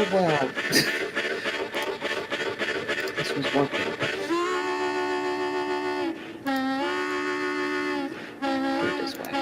well, this was working. Do it this way.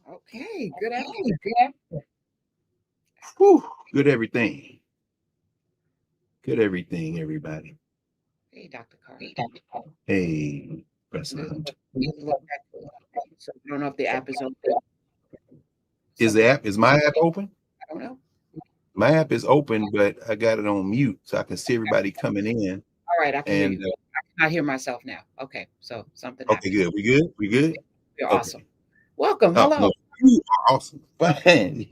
Okay, good afternoon. Whew, good everything. Good everything, everybody. Hey, Dr. Carr. Hey, President. So I don't know if the app is open. Is my app open? I don't know. My app is open, but I got it on mute so I can see everybody coming in. All right, I can hear And you. I cannot hear myself now. Okay, so something okay, happened. good. We good? We good? You're Okay. awesome. Welcome. Oh, Hello. no, you are awesome. Fine.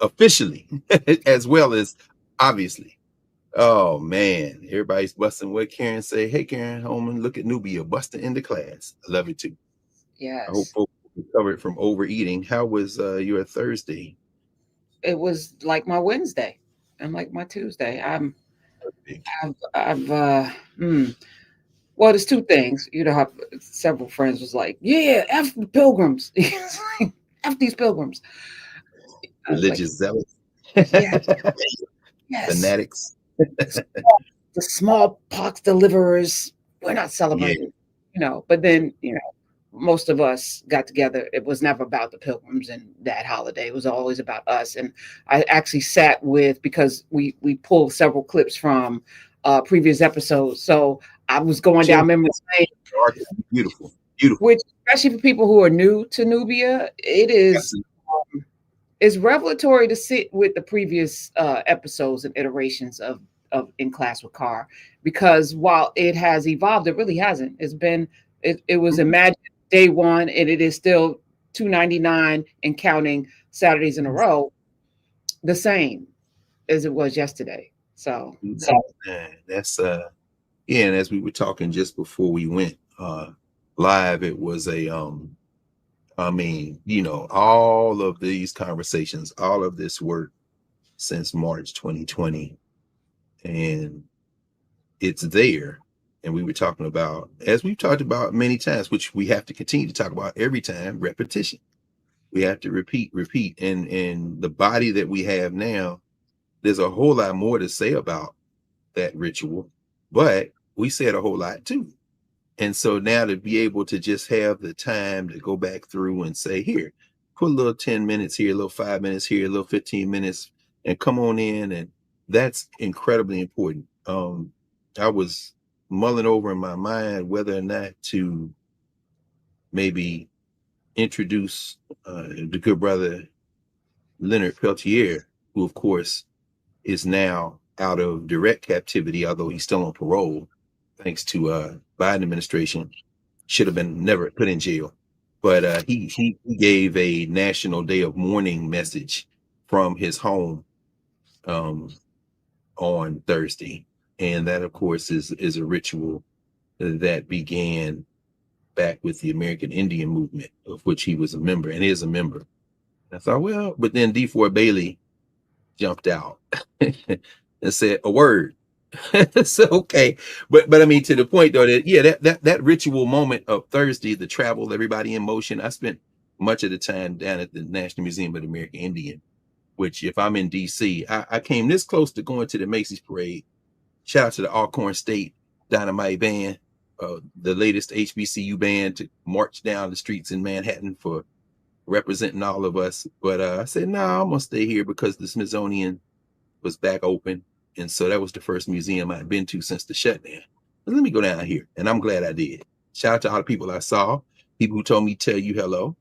Officially, as well as obviously. Oh man, everybody's busting what Karen say. Hey Karen Holman, look at Nubia busting into class. I love it too. Yes. I hope folks recovered from overeating. How was your Thursday? It was like my Wednesday and like my Tuesday. Well, there's two things. You know how several friends was like, yeah, F the pilgrims. F these pilgrims. Religious zealots. Yes. Fanatics. The smallpox deliverers. We're not celebrating, but then, most of us got together. It was never about the pilgrims and that holiday. It was always about us. And I actually sat with, because we pulled several clips from previous episodes. So I was going down memory lane. Beautiful. Which, especially for people who are new to Nubia, it is it's revelatory to sit with the previous episodes and iterations of In Class with Carr, because while it has evolved, it really hasn't. It was imagined day one, and it is still 299 and counting Saturdays in a row, the same as it was yesterday. So that's and as we were talking just before we went live, it was I mean, all of these conversations, all of this work since March 2020, and it's there. And we were talking about, as we've talked about many times, which we have to continue to talk about every time, repetition. We have to repeat. And the body that we have now, there's a whole lot more to say about that ritual, but we said a whole lot too. And so now to be able to just have the time to go back through and say, here, put a little 10 minutes here, a little 5 minutes here, a little 15 minutes, and come on in. And that's incredibly important. I was mulling over in my mind whether or not to maybe introduce the good brother Leonard Peltier, who of course is now out of direct captivity, although he's still on parole, thanks to Biden administration. Should have been never put in jail. But he gave a national day of mourning message from his home on Thursday. And that, of course, is a ritual that began back with the American Indian movement, of which he was a member and is a member. I thought, well, but then Deford Bailey jumped out and said a word. So okay, but I mean, to the point though, that ritual moment of Thursday, the travel, everybody in motion. I spent much of the time down at the National Museum of the American Indian, which if I'm in DC, I came this close to going to the Macy's parade. Shout out to the Alcorn State Dynamite Band. the latest HBCU band to march down the streets in Manhattan for representing all of us. But I said, no, I'm gonna stay here because the Smithsonian was back open. And so that was the first museum I'd been to since the shutdown. But let me go down here. And I'm glad I did. Shout out to all the people I saw, people who told me tell you hello,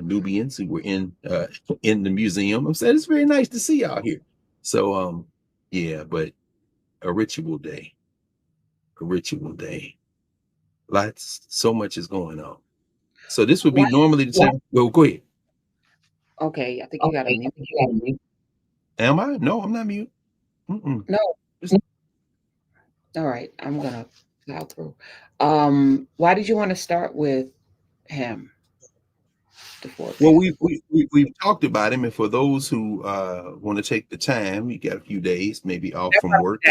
Nubians who were in the museum. I'm saying it's very nice to see y'all here. So yeah, but a ritual day. So much is going on. So this would be normally the time. Well, go ahead. Okay, I think you got to mute. Am I? No, I'm not mute. No. All right, I'm gonna plow through. Why did you want to start with him? Deford. Well, we've talked about him, and for those who want to take the time, you got a few days maybe off from work.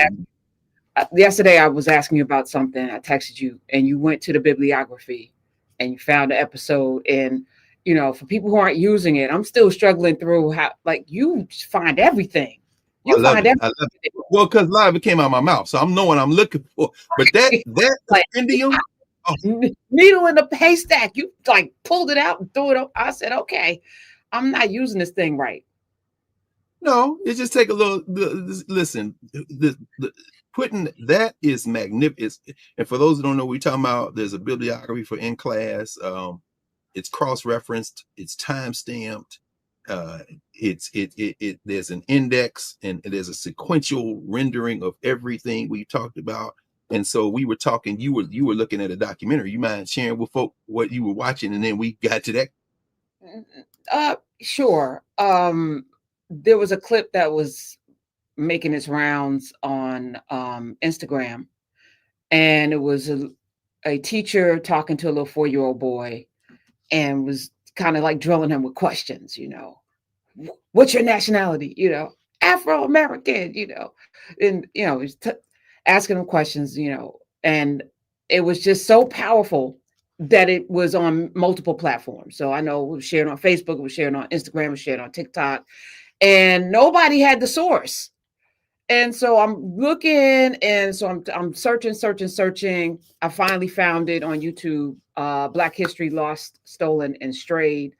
Yesterday, I was asking you about something. I texted you, and you went to the bibliography, and you found the episode. And for people who aren't using it, I'm still struggling through how, like, you find everything. You find everything. I love it. Well, because live it came out of my mouth, so I'm knowing what I'm looking for. But that compendium, needle in the haystack. You like pulled it out and threw it up. I said, okay, I'm not using this thing right. No, it just take a little. Listen, putting that is magnificent. And for those who don't know, we're talking about. There's a bibliography for in class. It's cross-referenced. It's time-stamped. There's an index and there's a sequential rendering of everything we talked about. And so we were talking. You were looking at a documentary. You mind sharing with folk what you were watching, and then we got to that? Sure. There was a clip that was making its rounds on Instagram, and it was a teacher talking to a little 4-year-old boy, and was kind of like drilling him with questions. What's your nationality? Afro-American. And he's asking him questions. And it was just so powerful that it was on multiple platforms. So I know it was shared on Facebook, it was shared on Instagram, it was shared on TikTok, and nobody had the source. And so I'm looking, and so I'm searching. I finally found it on YouTube, Black History Lost, Stolen, and Strayed.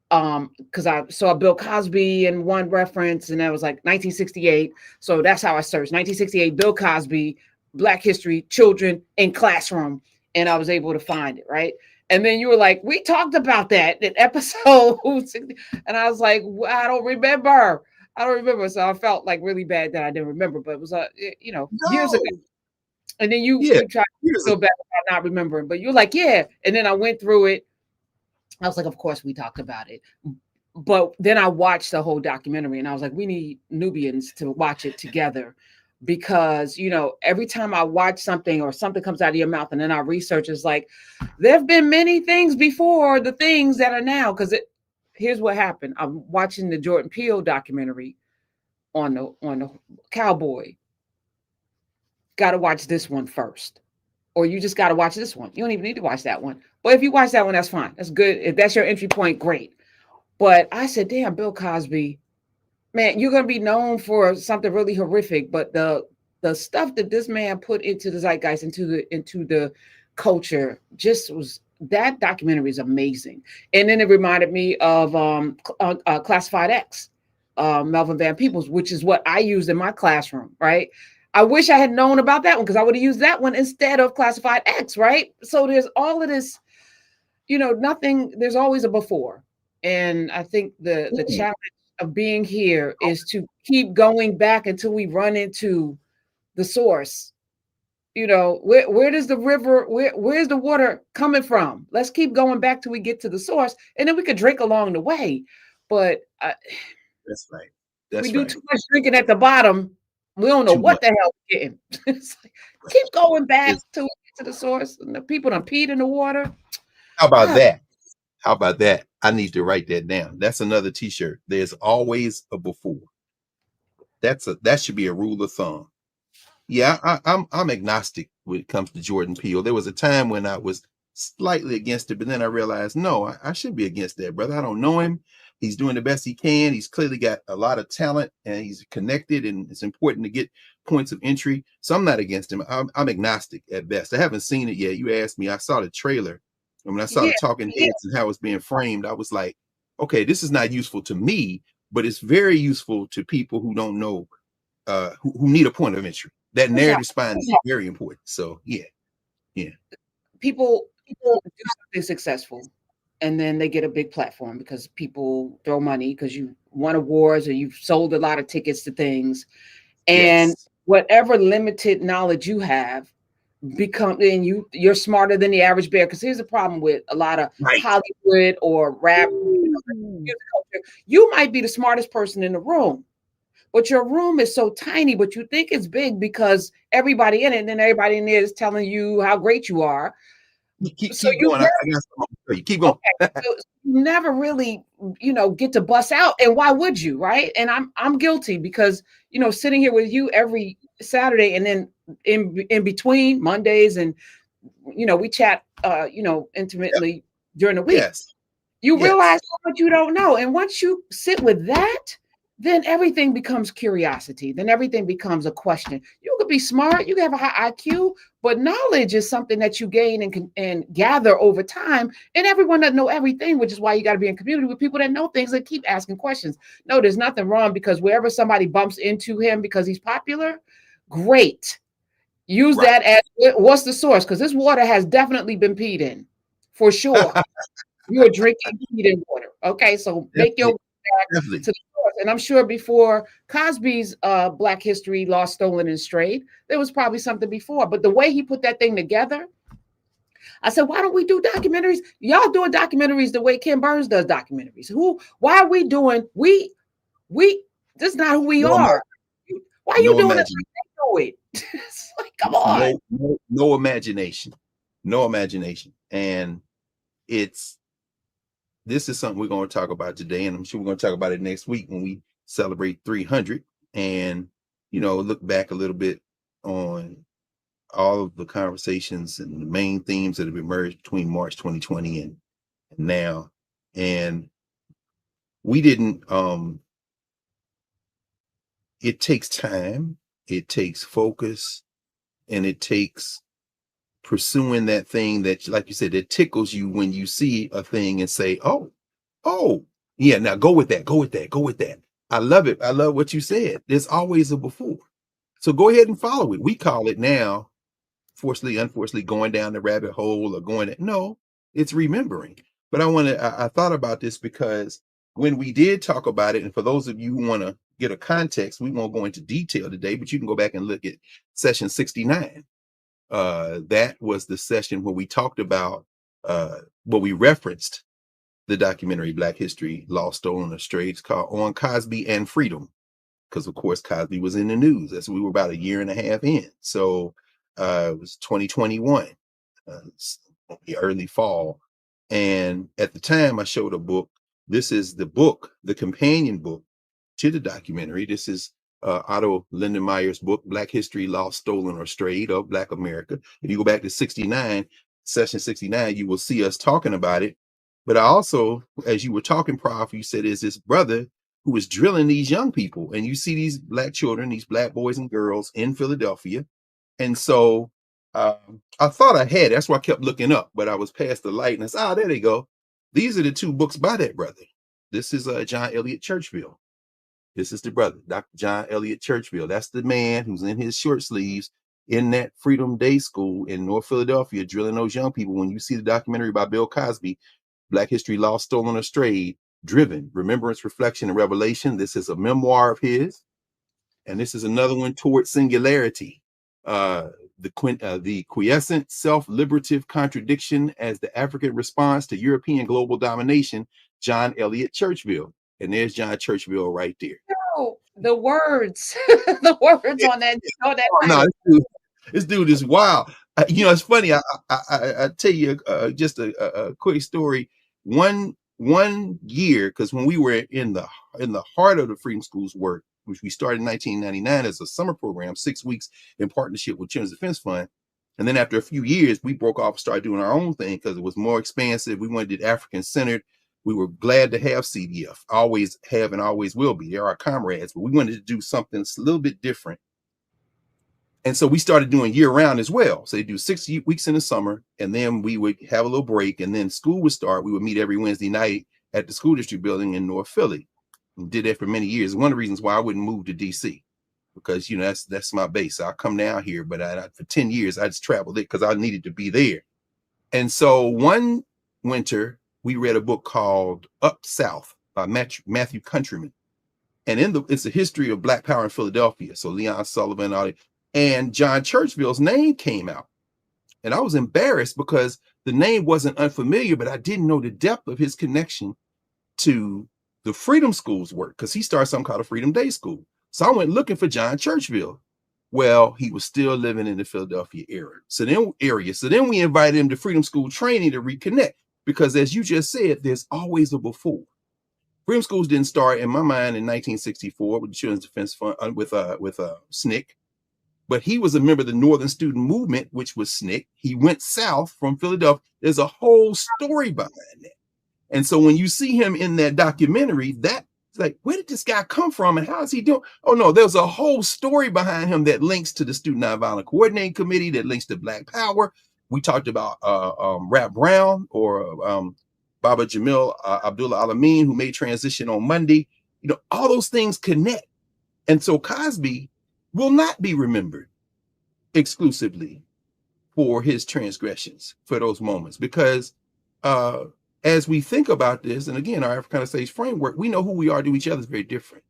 Because I saw Bill Cosby in one reference, and that was like 1968. So that's how I searched 1968, Bill Cosby, Black History, children in classroom. And I was able to find it, right? And then you were like, we talked about that in episode 60. And I was like, I don't remember. So I felt like really bad that I didn't remember, but it was, years ago. And then you tried to feel bad about not remembering, but you're like, yeah. And then I went through it. I was like, of course we talked about it. But then I watched the whole documentary, and I was like, we need Nubians to watch it together. Because, every time I watch something or something comes out of your mouth and then I research, it's like, there have been many things before the things that are now. Because here's what happened. I'm watching the Jordan Peele documentary on the cowboy. Got to watch this one first. Or you just got to watch this one. You don't even need to watch that one. But if you watch that one, that's fine. That's good. If that's your entry point, great. But I said, damn, Bill Cosby, man, you're going to be known for something really horrific, but the stuff that this man put into the zeitgeist, into the culture, just was, that documentary is amazing. And then it reminded me of Classified X, Melvin Van Peebles, which is what I used in my classroom, right? I wish I had known about that one, because I would have used that one instead of Classified X, right? So there's all of this, there's always a before. And I think the challenge of being here is to keep going back until we run into the source. Where does the river, where's the water coming from? Let's keep going back till we get to the source, and then we could drink along the way. But that's right. We do too much drinking at the bottom. We don't know what the hell we're getting. Keep going back till we get to the source. And the people done peed in the water. How about that? I need to write that down. That's another t-shirt. There's always a before. That should be a rule of thumb. Yeah, I'm agnostic when it comes to Jordan Peele. There was a time when I was slightly against it, but then I realized, no, I should be against that, brother. I don't know him. He's doing the best he can. He's clearly got a lot of talent, and he's connected, and it's important to get points of entry. So I'm not against him. I'm agnostic at best. I haven't seen it yet. You asked me. I saw the trailer, and when I saw the talking heads and how it's being framed, I was like, okay, this is not useful to me, but it's very useful to people who don't know, who need a point of entry. That narrative spine is very important. So yeah. People do something successful, and then they get a big platform because people throw money because you won awards or you've sold a lot of tickets to things, and whatever limited knowledge you have and you're smarter than the average bear. Because here's the problem with a lot of Hollywood or rap music culture: you might be the smartest person in the room, but your room is so tiny, but you think it's big because everybody in it, and then everybody in there is telling you how great you are. Keep going. Keep going. Okay, so you never really, get to bust out. And why would you, right? And I'm guilty because, sitting here with you every Saturday, and then in between Mondays, and we chat, intimately during the week. You realize how much you don't know, and once you sit with that, then everything becomes curiosity. Then everything becomes a question. You could be smart, you can have a high IQ, but knowledge is something that you gain and gather over time. And everyone doesn't know everything, which is why you got to be in community with people that know things and keep asking questions. No, there's nothing wrong, because wherever somebody bumps into him because he's popular, great. Use that as what's the source? Because this water has definitely been peed in, for sure. You are drinking peed in water. Okay, so make your way back to the source. And I'm sure before Cosby's Black History Lost, Stolen, and Strayed, there was probably something before. But the way he put that thing together, I said, why don't we do documentaries? Y'all doing documentaries the way Ken Burns does documentaries. Why are we doing, this is not who we are. Why are you doing it? It's like, come on. No imagination. No imagination. And this is something we're going to talk about today, and I'm sure we're going to talk about it next week when we celebrate 300 and, look back a little bit on all of the conversations and the main themes that have emerged between March 2020 and now. And we didn't, it takes time, it takes focus, and it takes pursuing that thing that, like you said, that tickles you when you see a thing and say, oh, yeah, now go with that. I love it. I love what you said. There's always a before. So go ahead and follow it. We call it now, unfortunately, going down the rabbit hole or no, it's remembering. But I thought about this because when we did talk about it, and for those of you who want to get a context, we won't go into detail today, but you can go back and look at session 69. That was the session where we talked about, we referenced the documentary Black History Lost, Stolen, or Strayed, called On Cosby and Freedom, because of course Cosby was in the news. We were about a year and a half in. So it was 2021, the early fall. And at the time I showed a book. This is the book, the companion book to the documentary. This is Otto Lindenmeyer's book, Black History Lost, Stolen, or Strayed of Black America. If you go back to 69, session 69, you will see us talking about it. But I also, as you were talking, Prof, you said, is this brother who is drilling these young people. And you see these Black children, these Black boys and girls in Philadelphia. And so I thought I had, that's why I kept looking up, but I was past the light and I said, there they go. These are the two books by that brother. This is John Elliott Churchville. This is the brother, Dr. John Elliott Churchville. That's the man who's in his short sleeves in that Freedom Day School in North Philadelphia, drilling those young people. When you see the documentary by Bill Cosby, Black History Lost, Stolen, or Strayed, Driven, Remembrance, Reflection, and Revelation. This is a memoir of his. And this is another one, Toward Singularity. The quiescent self-liberative contradiction as the African response to European global domination, John Elliott Churchville. And there's John Churchville right there. Oh, the words, the words on that. This dude is wild. It's funny. I tell you just a quick story. One year, because when we were in the heart of the Freedom Schools work, which we started in 1999 as a summer program, 6 weeks in partnership with Children's Defense Fund. And then after a few years, we broke off and started doing our own thing because it was more expansive. We wanted it African centered. We were glad to have CDF, always have and always will be. They're our comrades, but we wanted to do something a little bit different. And so we started doing year round as well. So they do 6 weeks in the summer, and then we would have a little break, and then school would start. We would meet every Wednesday night at the school district building in North Philly. And did that for many years. One of the reasons why I wouldn't move to DC, because that's my base. I'll come down here, but for 10 years I just traveled it because I needed to be there. And so one winter we read a book called Up South by Matthew Countryman. And it's a history of Black power in Philadelphia. So Leon Sullivan, and John Churchville's name came out. And I was embarrassed because the name wasn't unfamiliar, but I didn't know the depth of his connection to the Freedom School's work, because he started something called a Freedom Day School. So I went looking for John Churchville. Well, he was still living in the Philadelphia area. So then we invited him to Freedom School training to reconnect, because as you just said, there's always a before. Freedom Schools didn't start, in my mind, in 1964 with the Children's Defense Fund with SNCC. But he was a member of the Northern Student Movement, which was SNCC. He went south from Philadelphia. There's a whole story behind that. And so when you see him in that documentary, that's like, where did this guy come from and how is he doing? Oh, no, there's a whole story behind him that links to the Student Nonviolent Coordinating Committee, that links to Black Power. We talked about Rap Brown, or Baba Jamil Abdullah Alameen, who made transition on Monday. All those things connect. And so Cosby will not be remembered exclusively for his transgressions, for those moments, because as we think about this, and again, our Africana Studies framework, we know who we are to each other is very different.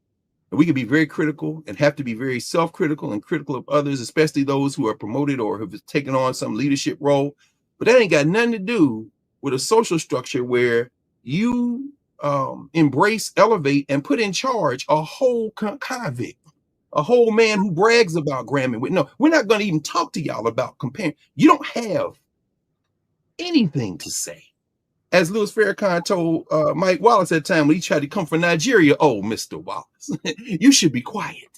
And we can be very critical and have to be very self-critical and critical of others, especially those who are promoted or have taken on some leadership role. But that ain't got nothing to do with a social structure where you embrace, elevate, and put in charge a whole convict, a whole man who brags about Grammy. No, we're not going to even talk to y'all about comparing. You don't have anything to say. As Louis Farrakhan told Mike Wallace at the time when he tried to come from Nigeria, oh, Mr. Wallace, you should be quiet.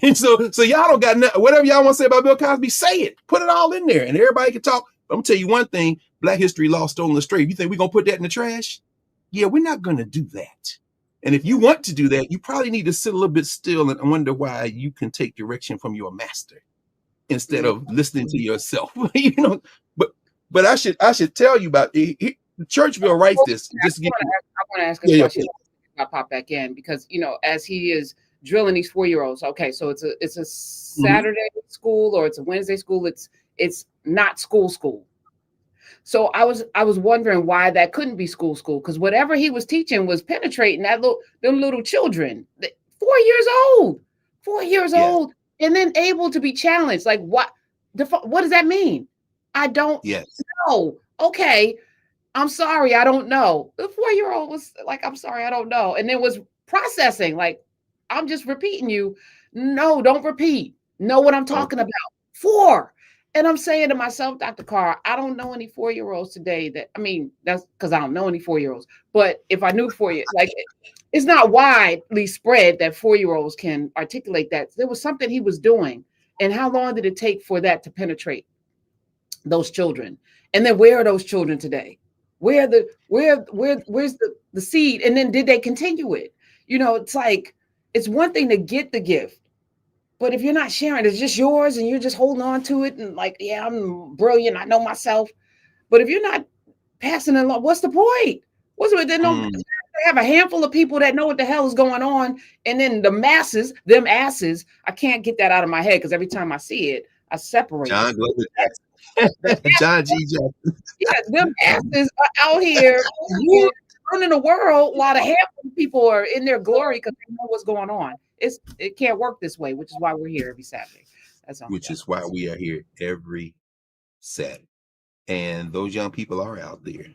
And so y'all don't got nothing. Whatever y'all want to say about Bill Cosby, say it. Put it all in there, and everybody can talk. I'm going to tell you one thing, Black history, lost, stolen, astray. You think we're going to put that in the trash? Yeah, we're not going to do that. And if you want to do that, you probably need to sit a little bit still and wonder why you can take direction from your master instead of listening to yourself. But I should tell you about Churchville writes this. I want to ask a question. I'll pop back in because as he is drilling these 4-year-olds. Okay, so it's a Saturday school or it's a Wednesday school. It's not school. So I was wondering why that couldn't be school because whatever he was teaching was penetrating them little children, 4 years old, and then able to be challenged. Like what does that mean? I don't know. Okay. I'm sorry, I don't know. The 4-year-old was like, I'm sorry, I don't know. And then was processing, like, I'm just repeating you. No, don't repeat. Know what I'm talking about. 4. And I'm saying to myself, Dr. Carr, I don't know any 4-year-olds today that's because I don't know any 4-year-olds. But if I knew 4-year, like, it's not widely spread that 4-year-olds can articulate that. There was something he was doing. And how long did it take for that to penetrate those children? And then where are those children today? Where's the seed? And then did they continue it? It's like, it's one thing to get the gift, but if you're not sharing, it's just yours and you're just holding on to it and like, yeah, I'm brilliant, I know myself. But if you're not passing it along, what's the point? They have a handful of people that know what the hell is going on, and then the masses, them asses, I can't get that out of my head because every time I see it, I separate. John John G. Jackson. Yeah, them asses are out here running the world while the handful of people are in their glory because they know what's going on. It can't work this way, which is why we're here every Saturday. Which is why we are here every Saturday. And those young people are out there.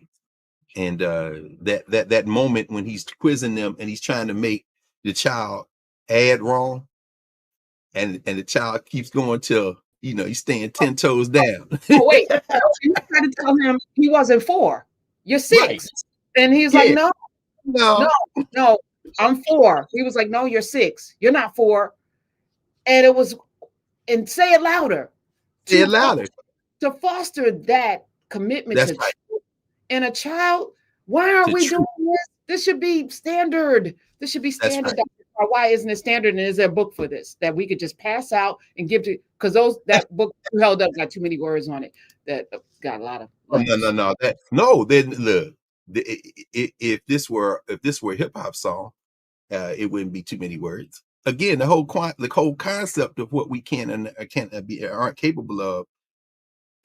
And that moment when he's quizzing them and he's trying to make the child add wrong, and the child keeps going till he's staying 10 toes down. Oh, wait. You tried to tell him he wasn't 4. You're 6. Right. And he's like, no, I'm 4. He was like, no, you're 6. You're not 4. And say it louder. Say it louder. To foster that commitment That's right. in a child Why are we doing this? This should be standard. This should be standard. Right. Why isn't it standard? And is there a book for this that we could just pass out and give to? Because that book you held up got too many words on it. That got a lot of letters. No. Then look, if this were a hip hop song, it wouldn't be too many words. Again, the whole concept of what we can and aren't capable of,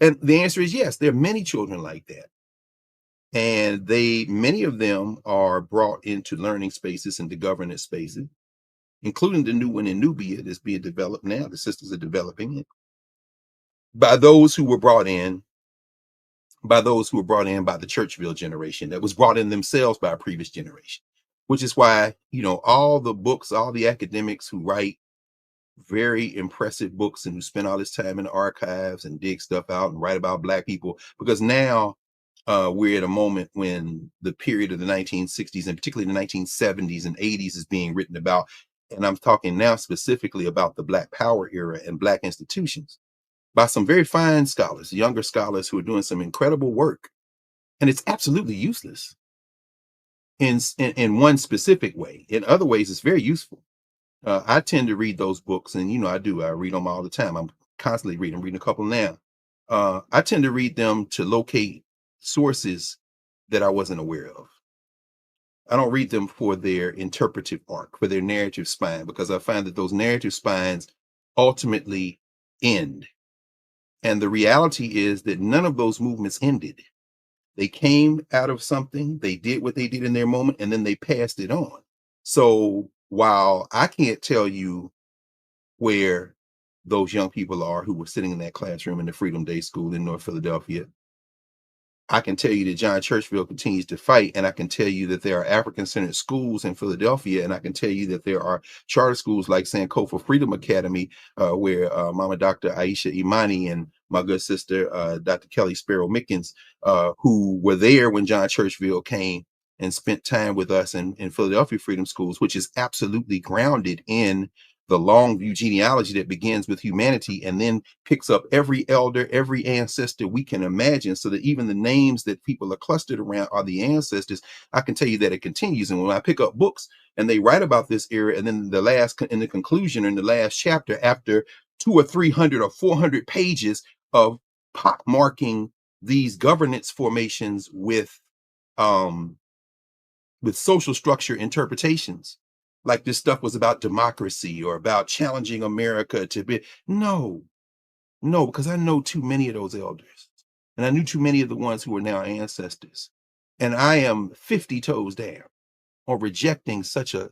and the answer is yes. There are many children like that, and many of them are brought into learning spaces and to governance spaces, including the new one in Nubia that's being developed now. The sisters are developing it by those who were brought in by the Churchville generation that was brought in themselves by a previous generation, which is why, all the books, all the academics who write very impressive books and who spend all this time in the archives and dig stuff out and write about Black people, because now we're at a moment when the period of the 1960s and particularly the 1970s and 80s is being written about. And I'm talking now specifically about the Black Power era and Black institutions by some very fine scholars, younger scholars who are doing some incredible work. And it's absolutely useless in one specific way. In other ways, it's very useful. I tend to read those books, and I read them all the time. I'm constantly reading. I'm reading a couple now. I tend to read them to locate sources that I wasn't aware of. I don't read them for their interpretive arc, for their narrative spine, because I find that those narrative spines ultimately end. And the reality is that none of those movements ended. They came out of something, they did what they did in their moment, and then they passed it on. So while I can't tell you where those young people are who were sitting in that classroom in the Freedom Day School in North Philadelphia, I can tell you that John Churchville continues to fight, and I can tell you that there are African-centered schools in Philadelphia, and I can tell you that there are charter schools like Sankofa Freedom Academy, where Mama Dr. Aisha Imani and my good sister, Dr. Kelly Sparrow Mickens, who were there when John Churchville came and spent time with us in Philadelphia Freedom Schools, which is absolutely grounded in the long view genealogy that begins with humanity and then picks up every elder, every ancestor we can imagine, so that even the names that people are clustered around are the ancestors. I can tell you that it continues. And when I pick up books and they write about this era, and then in the conclusion, in the last chapter, after 200 or 300 or 400 pages of pockmarking these governance formations with social structure interpretations, like this stuff was about democracy or about challenging America to be. No, because I know too many of those elders, and I knew too many of the ones who are now ancestors. And I am 50 toes down on rejecting such a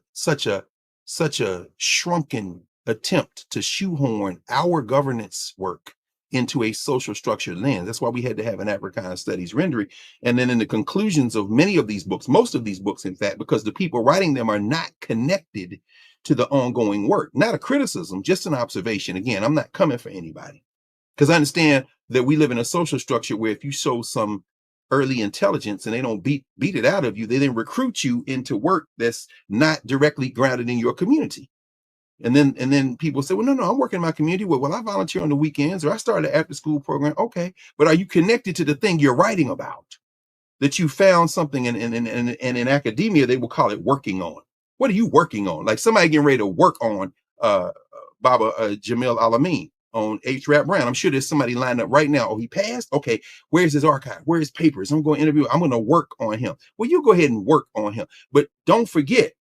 shrunken attempt to shoehorn our governance work into a social structure lens. That's why we had to have an Africana Studies rendering. And then in the conclusions of many of these books, most of these books, in fact, because the people writing them are not connected to the ongoing work. Not a criticism, just an observation. Again, I'm not coming for anybody, because I understand that we live in a social structure where if you show some early intelligence and they don't beat it out of you, they then recruit you into work that's not directly grounded in your community. And then people say, well, no, I'm working in my community. Well, I volunteer on the weekends, or I started an after school program. Okay, but are you connected to the thing you're writing about? That you found something in academia, they will call it working on. What are you working on? Like somebody getting ready to work on Baba Jamil Alameen on H. Rap Brown. I'm sure there's somebody lined up right now. Oh, he passed? Okay, where's his archive? Where's his papers? I'm going to interview. I'm going to work on him. Well, you go ahead and work on him. But don't forget,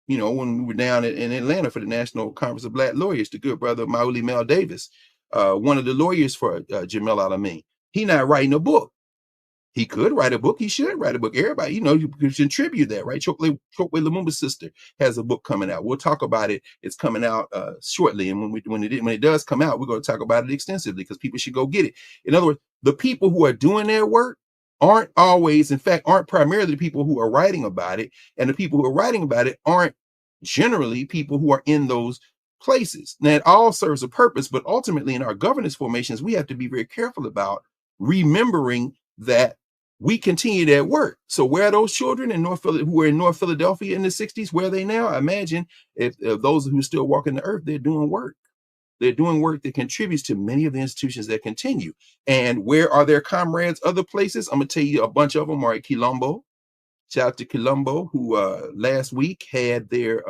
when we were down in Atlanta for the National Conference of Black Lawyers, the good brother Mauli Mel Davis, one of the lawyers for Jamil Alameen, he not writing a book. He could write a book. He should write a book. Everybody, you can contribute that, right? Chokwe Lumumba's sister has a book coming out. We'll talk about it. It's coming out shortly. And when it does come out, we're going to talk about it extensively, because people should go get it. In other words, the people who are doing their work aren't always, in fact, aren't primarily the people who are writing about it. And the people who are writing about it aren't generally people who are in those places. Now, it all serves a purpose, but ultimately in our governance formations, we have to be very careful about remembering that we continue that work. So where are those children in who were in North Philadelphia in the 60s? Where are they now? I imagine if those who are still walking the earth, they're doing work. They're doing work that contributes to many of the institutions that continue. And where are their comrades other places? I'm going to tell you a bunch of them are at Quilombo. Shout out to Colombo, who last week had their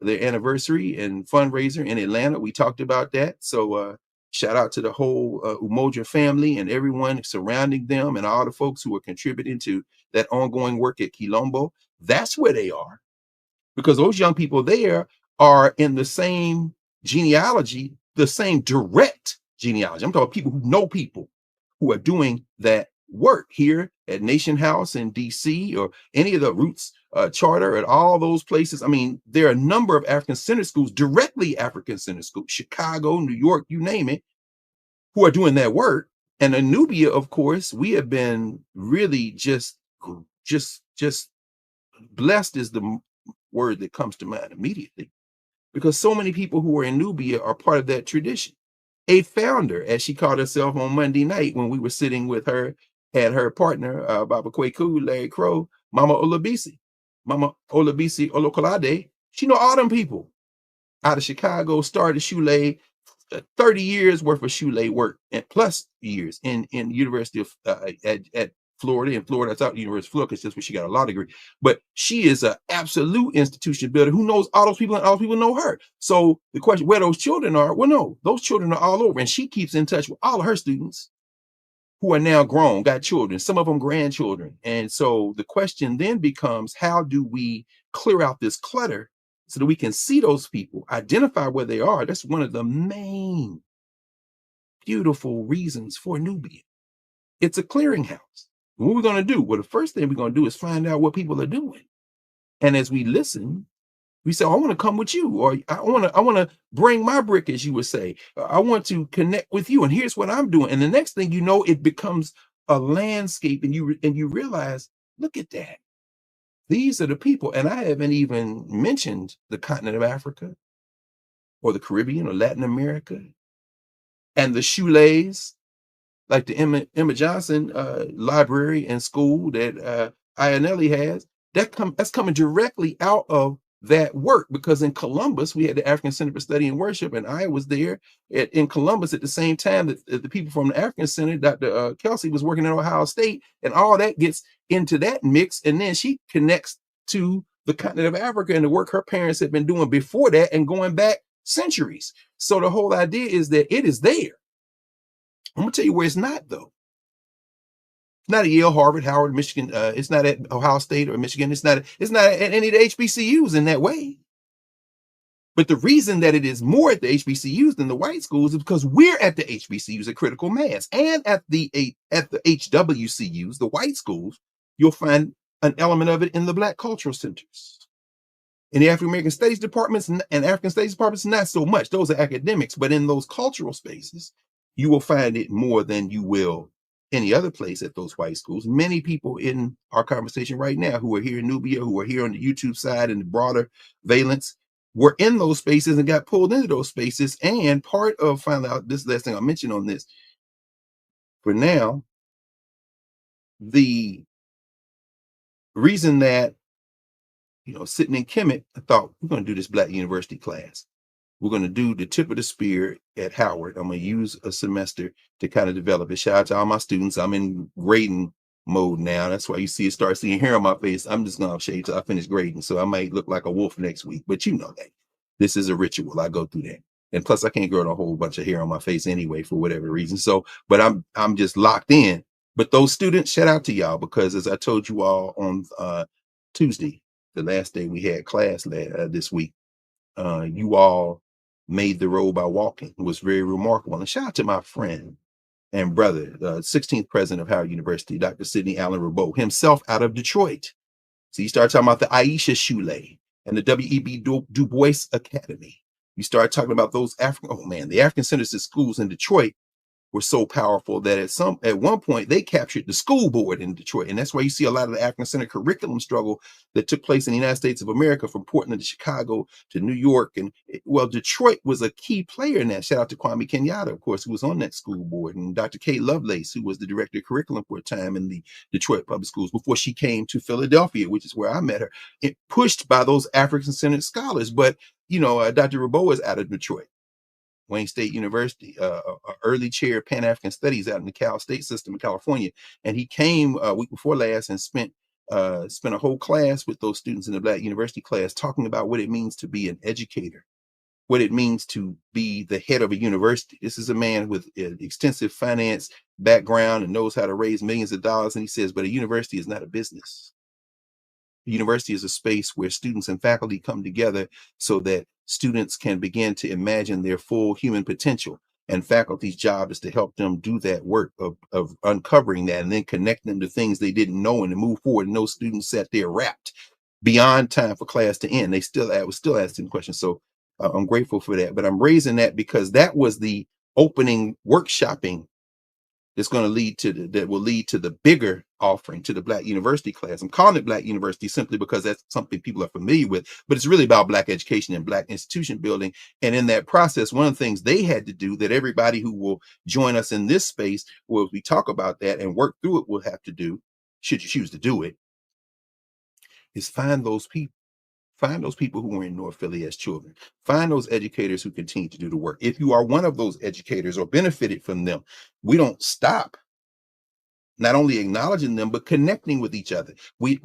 anniversary and fundraiser in Atlanta. We talked about that. So shout out to the whole Umoja family and everyone surrounding them and all the folks who are contributing to that ongoing work at Quilombo. That's where they are, because those young people there are in the same genealogy, the same direct genealogy. I'm talking people who know people who are doing that work here at Nation House in DC, or any of the Roots charter at all those places. I mean, there are a number of African-centered schools, directly African-centered schools, Chicago, New York, you name it, who are doing that work. And in Nubia, of course, we have been really just blessed is the word that comes to mind immediately, because so many people who are in Nubia are part of that tradition. A founder, as she called herself on Monday night when we were sitting with her, had her partner, Baba Kweku, Larry Crow, Mama Olabisi Olokolade. She know all them people out of Chicago, started Shule, 30 years worth of Shule work, and plus years in University of at Florida. In Florida, that's out the University of Florida, because that's where she got a law degree. But she is an absolute institution builder who knows all those people, and all those people know her. So the question, where those children are, well, no, those children are all over, and she keeps in touch with all of her students who are now grown, got children, some of them grandchildren. And so the question then becomes, how do we clear out this clutter so that we can see those people, identify where they are? That's one of the main beautiful reasons for Nubia. It's a clearinghouse. What we're going to do? Well, the first thing we're going to do is find out what people are doing. And as we listen, we say, I want to come with you, or I want to bring my brick, as you would say. I want to connect with you, and here's what I'm doing. And the next thing you know, it becomes a landscape, and you realize, look at that. These are the people. And I haven't even mentioned the continent of Africa or the Caribbean or Latin America and the Shulés, like the Emma Johnson library and school that Ionelli has. That's coming directly out of that work, because in Columbus we had the African Center for Study and Worship, and I was there in Columbus at the same time that the people from the African Center, Dr. Kelsey, was working at Ohio State, and all that gets into that mix, and then she connects to the continent of Africa and the work her parents had been doing before that and going back centuries. So the whole idea is that it is there. I'm gonna tell you where it's not, though. It's not at Yale, Harvard, Howard, Michigan. It's not at Ohio State or Michigan. It's not at any of the HBCUs in that way. But the reason that it is more at the HBCUs than the white schools is because we're at the HBCUs at critical mass, and at the HWCUs, the white schools, you'll find an element of it in the Black cultural centers. In the African American Studies departments and African Studies departments, not so much. Those are academics. But in those cultural spaces, you will find it more than you will any other place at those white schools. Many people in our conversation right now who are here in Nubia, who are here on the YouTube side and the broader valence, were in those spaces and got pulled into those spaces. And part of, finally, this last thing I'll mention on this, for now, the reason that, sitting in Kemet, I thought, we're going to do this Black University class. We're going to do the tip of the spear at Howard. I'm going to use a semester to kind of develop it. Shout out to all my students. I'm in grading mode now. That's why you start seeing hair on my face. I'm just going to shave till I finish grading. So I might look like a wolf next week, but you know that. This is a ritual. I go through that. And plus I can't grow a whole bunch of hair on my face anyway, for whatever reason. So, but I'm just locked in. But those students, shout out to y'all, because as I told you all on Tuesday, the last day we had class this week, you all made the road by walking. It was very remarkable. And shout out to my friend and brother, the 16th president of Howard University, Dr. Sidney Allen Rabeau, himself out of Detroit. So you start talking about the Aisha Shule and the W.E.B. Du Bois Academy. You start talking about those the African centers at schools in Detroit were so powerful that at one point they captured the school board in Detroit. And that's why you see a lot of the African Center curriculum struggle that took place in the United States of America, from Portland to Chicago to New York. And Detroit was a key player in that. Shout out to Kwame Kenyatta, of course, who was on that school board, and Dr. Kay Lovelace, who was the director of curriculum for a time in the Detroit public schools before she came to Philadelphia, which is where I met her. It pushed by those African Center scholars. But, Dr. Rabeau is out of Detroit. Wayne State University, early chair of Pan-African Studies out in the Cal State system in California. And he came a week before last and spent spent a whole class with those students in the Black University class talking about what it means to be an educator, what it means to be the head of a university. This is a man with an extensive finance background and knows how to raise millions of dollars. And he says, but a university is not a business. A university is a space where students and faculty come together so that students can begin to imagine their full human potential. And faculty's job is to help them do that work of uncovering that and then connect them to things they didn't know and to move forward. And those students sat there wrapped beyond time for class to end. I was still asking questions. So I'm grateful for that. But I'm raising that because that was the opening workshopping that's going to lead to that will lead to the bigger offering to the Black University class. I'm calling it Black University simply because that's something people are familiar with, but it's really about Black education and Black institution building. And in that process, one of the things they had to do that everybody who will join us in this space, where we talk about that and work through it, will have to do, should you choose to do it, is find those people. Find those people who were in North Philly as children. Find those educators who continue to do the work. If you are one of those educators or benefited from them, we don't stop not only acknowledging them, but connecting with each other. We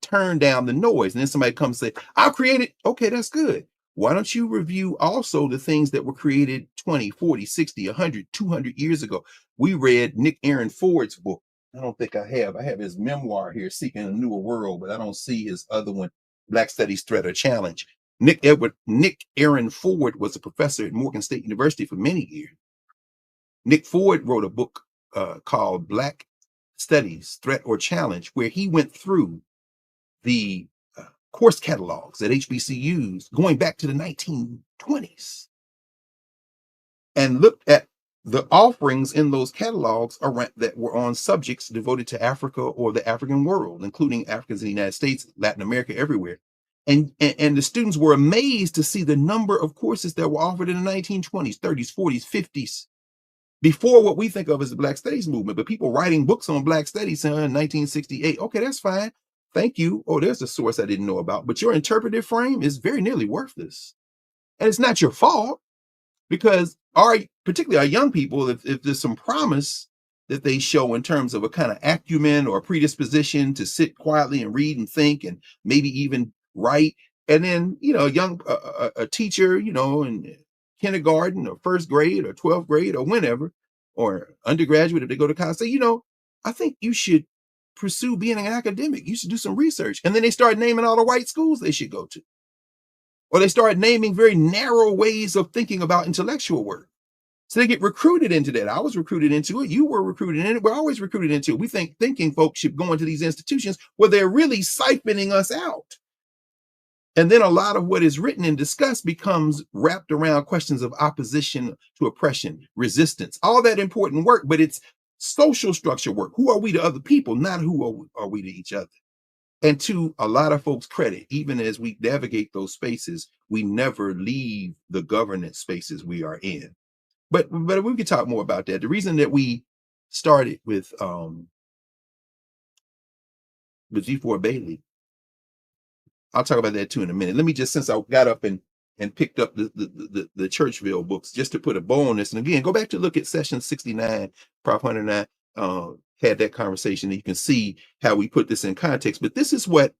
turn down the noise. And then somebody comes and say, I'll create it. Okay, that's good. Why don't you review also the things that were created 20, 40, 60, 100, 200 years ago? We read Nick Aaron Ford's book. I don't think I have his memoir here, Seeking a Newer World, but I don't see his other one, Black Studies Threat or Challenge. Nick Aaron Ford was a professor at Morgan State University for many years. Nick Ford wrote a book called Black Studies Threat or Challenge, where he went through the course catalogs at HBCUs going back to the 1920s and looked at the offerings in those catalogs around, that were on subjects devoted to Africa or the African world, including Africans in the United States, Latin America, everywhere. And the students were amazed to see the number of courses that were offered in the 1920s, 30s, 40s, 50s, before what we think of as the Black Studies movement. But people writing books on Black Studies in 1968, okay, that's fine. Thank you. Oh, there's a source I didn't know about. But your interpretive frame is very nearly worthless. And it's not your fault, because particularly our young people, if there's some promise that they show in terms of a kind of acumen or predisposition to sit quietly and read and think and maybe even write, and then, a teacher, in kindergarten or first grade or 12th grade or whenever, or undergraduate, if they go to college, say, I think you should pursue being an academic. You should do some research. And then they start naming all the white schools they should go to. Or they start naming very narrow ways of thinking about intellectual work. So they get recruited into that. I was recruited into it. You were recruited in it. We're always recruited into it. We think thinking folks should go into these institutions where they're really siphoning us out. And then a lot of what is written and discussed becomes wrapped around questions of opposition to oppression, resistance, all that important work, but it's social structure work. Who are we to other people, not who are we to each other? And to a lot of folks' credit, even as we navigate those spaces, we never leave the governance spaces we are in. But we could talk more about that. The reason that we started with Deford Bailey, I'll talk about that too in a minute. Let me just, since I got up and picked up the Churchville books, just to put a bow on this. And again, go back to look at session 69, Prof. 109 had that conversation. And you can see how we put this in context. But this is what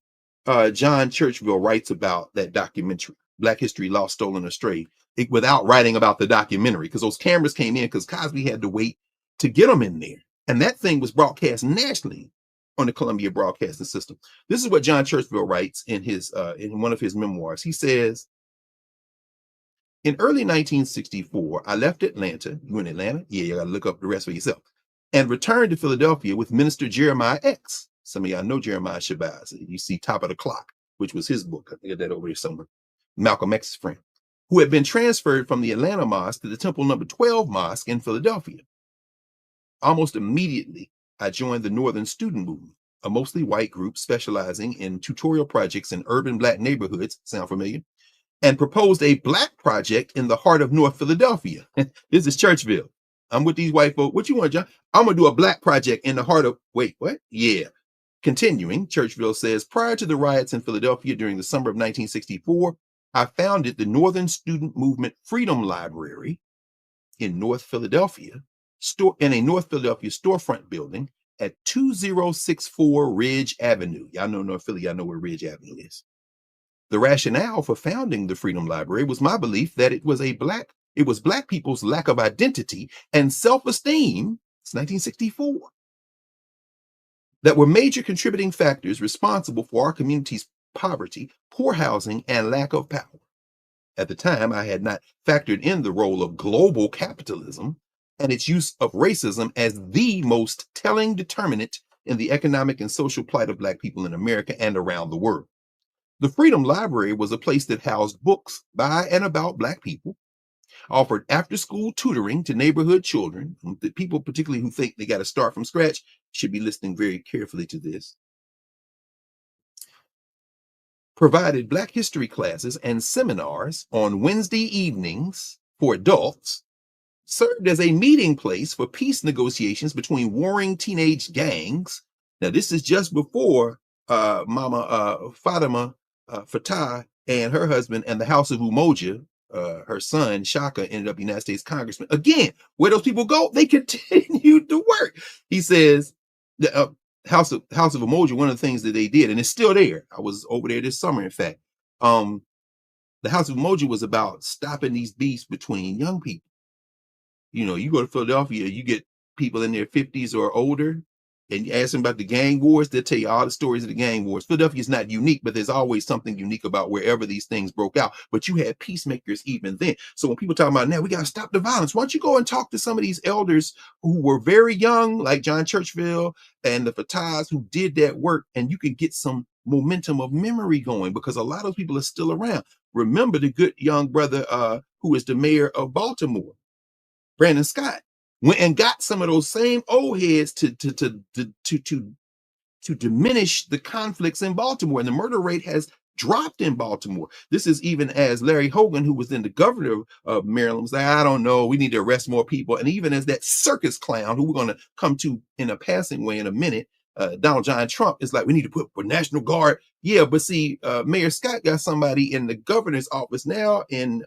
John Churchville writes about that documentary, Black History Lost, Stolen, or Strayed, without writing about the documentary, because those cameras came in because Cosby had to wait to get them in there. And that thing was broadcast nationally on the Columbia Broadcasting System. This is what John Churchville writes in in one of his memoirs. He says, in early 1964, I left Atlanta. You in Atlanta? Yeah, you got to look up the rest for yourself. And returned to Philadelphia with Minister Jeremiah X. Some of y'all know Jeremiah Shabazz. You see Top of the Clock, which was his book. I got that over here somewhere. Malcolm X's friend, who had been transferred from the Atlanta Mosque to the Temple Number 12 Mosque in Philadelphia. Almost immediately, I joined the Northern Student Movement, a mostly white group specializing in tutorial projects in urban Black neighborhoods. Sound familiar? And proposed a Black project in the heart of North Philadelphia. This is Churchville. I'm with these white folk. What you want, John? I'm going to do a Black project in the heart of, wait, what? Yeah. Continuing, Churchville says, prior to the riots in Philadelphia during the summer of 1964, I founded the Northern Student Movement Freedom Library in North Philadelphia, in a North Philadelphia storefront building at 2064 Ridge Avenue. Y'all know North Philly, y'all know where Ridge Avenue is. The rationale for founding the Freedom Library was my belief that it was Black people's lack of identity and self-esteem, it's 1964, that were major contributing factors responsible for our community's poverty, poor housing, and lack of power. At the time, I had not factored in the role of global capitalism and its use of racism as the most telling determinant in the economic and social plight of Black people in America and around the world. The Freedom Library was a place that housed books by and about Black people, offered after-school tutoring to neighborhood children. The people, particularly who think they got to start from scratch, should be listening very carefully to this. Provided Black history classes and seminars on Wednesday evenings for adults, served as a meeting place for peace negotiations between warring teenage gangs. Now, this is just before Mama Fatima Fatah and her husband and the House of Umoja, her son Shaka, ended up United States Congressman. Again, where those people go, they continued to work. He says the House of Umoja, one of the things that they did, and it's still there. I was over there this summer, in fact. The House of Umoja was about stopping these beefs between young people. You know, you go to Philadelphia, you get people in their 50s or older, and you ask them about the gang wars, they'll tell you all the stories of the gang wars. Philadelphia is not unique, but there's always something unique about wherever these things broke out. But you had peacemakers even then. So when people talk about now, we got to stop the violence, why don't you go and talk to some of these elders who were very young, like John Churchville and the Fatahs who did that work, and you can get some momentum of memory going, because a lot of those people are still around. Remember the good young brother who is the mayor of Baltimore, Brandon Scott, went and got some of those same old heads to diminish the conflicts in Baltimore, and the murder rate has dropped in Baltimore. This is even as Larry Hogan, who was then the governor of Maryland, was like, I don't know, we need to arrest more people. And even as that circus clown, who we're going to come to in a passing way in a minute, Donald John Trump, is like, we need to put National Guard. Yeah, but see, Mayor Scott got somebody in the governor's office now in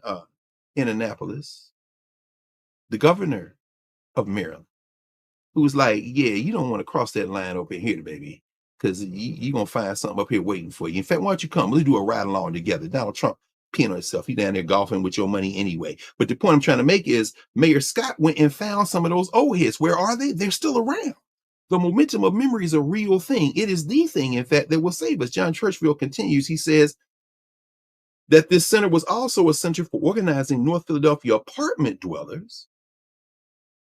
Annapolis, the governor of Maryland, who was like, yeah, you don't want to cross that line over here, baby, because you're going to find something up here waiting for you. In fact, why don't you come? Let's do a ride along together. Donald Trump peeing on himself. He down there golfing with your money anyway. But the point I'm trying to make is Mayor Scott went and found some of those old heads. Where are they? They're still around. The momentum of memory is a real thing. It is the thing, in fact, that will save us. John Churchville continues. He says that this center was also a center for organizing North Philadelphia apartment dwellers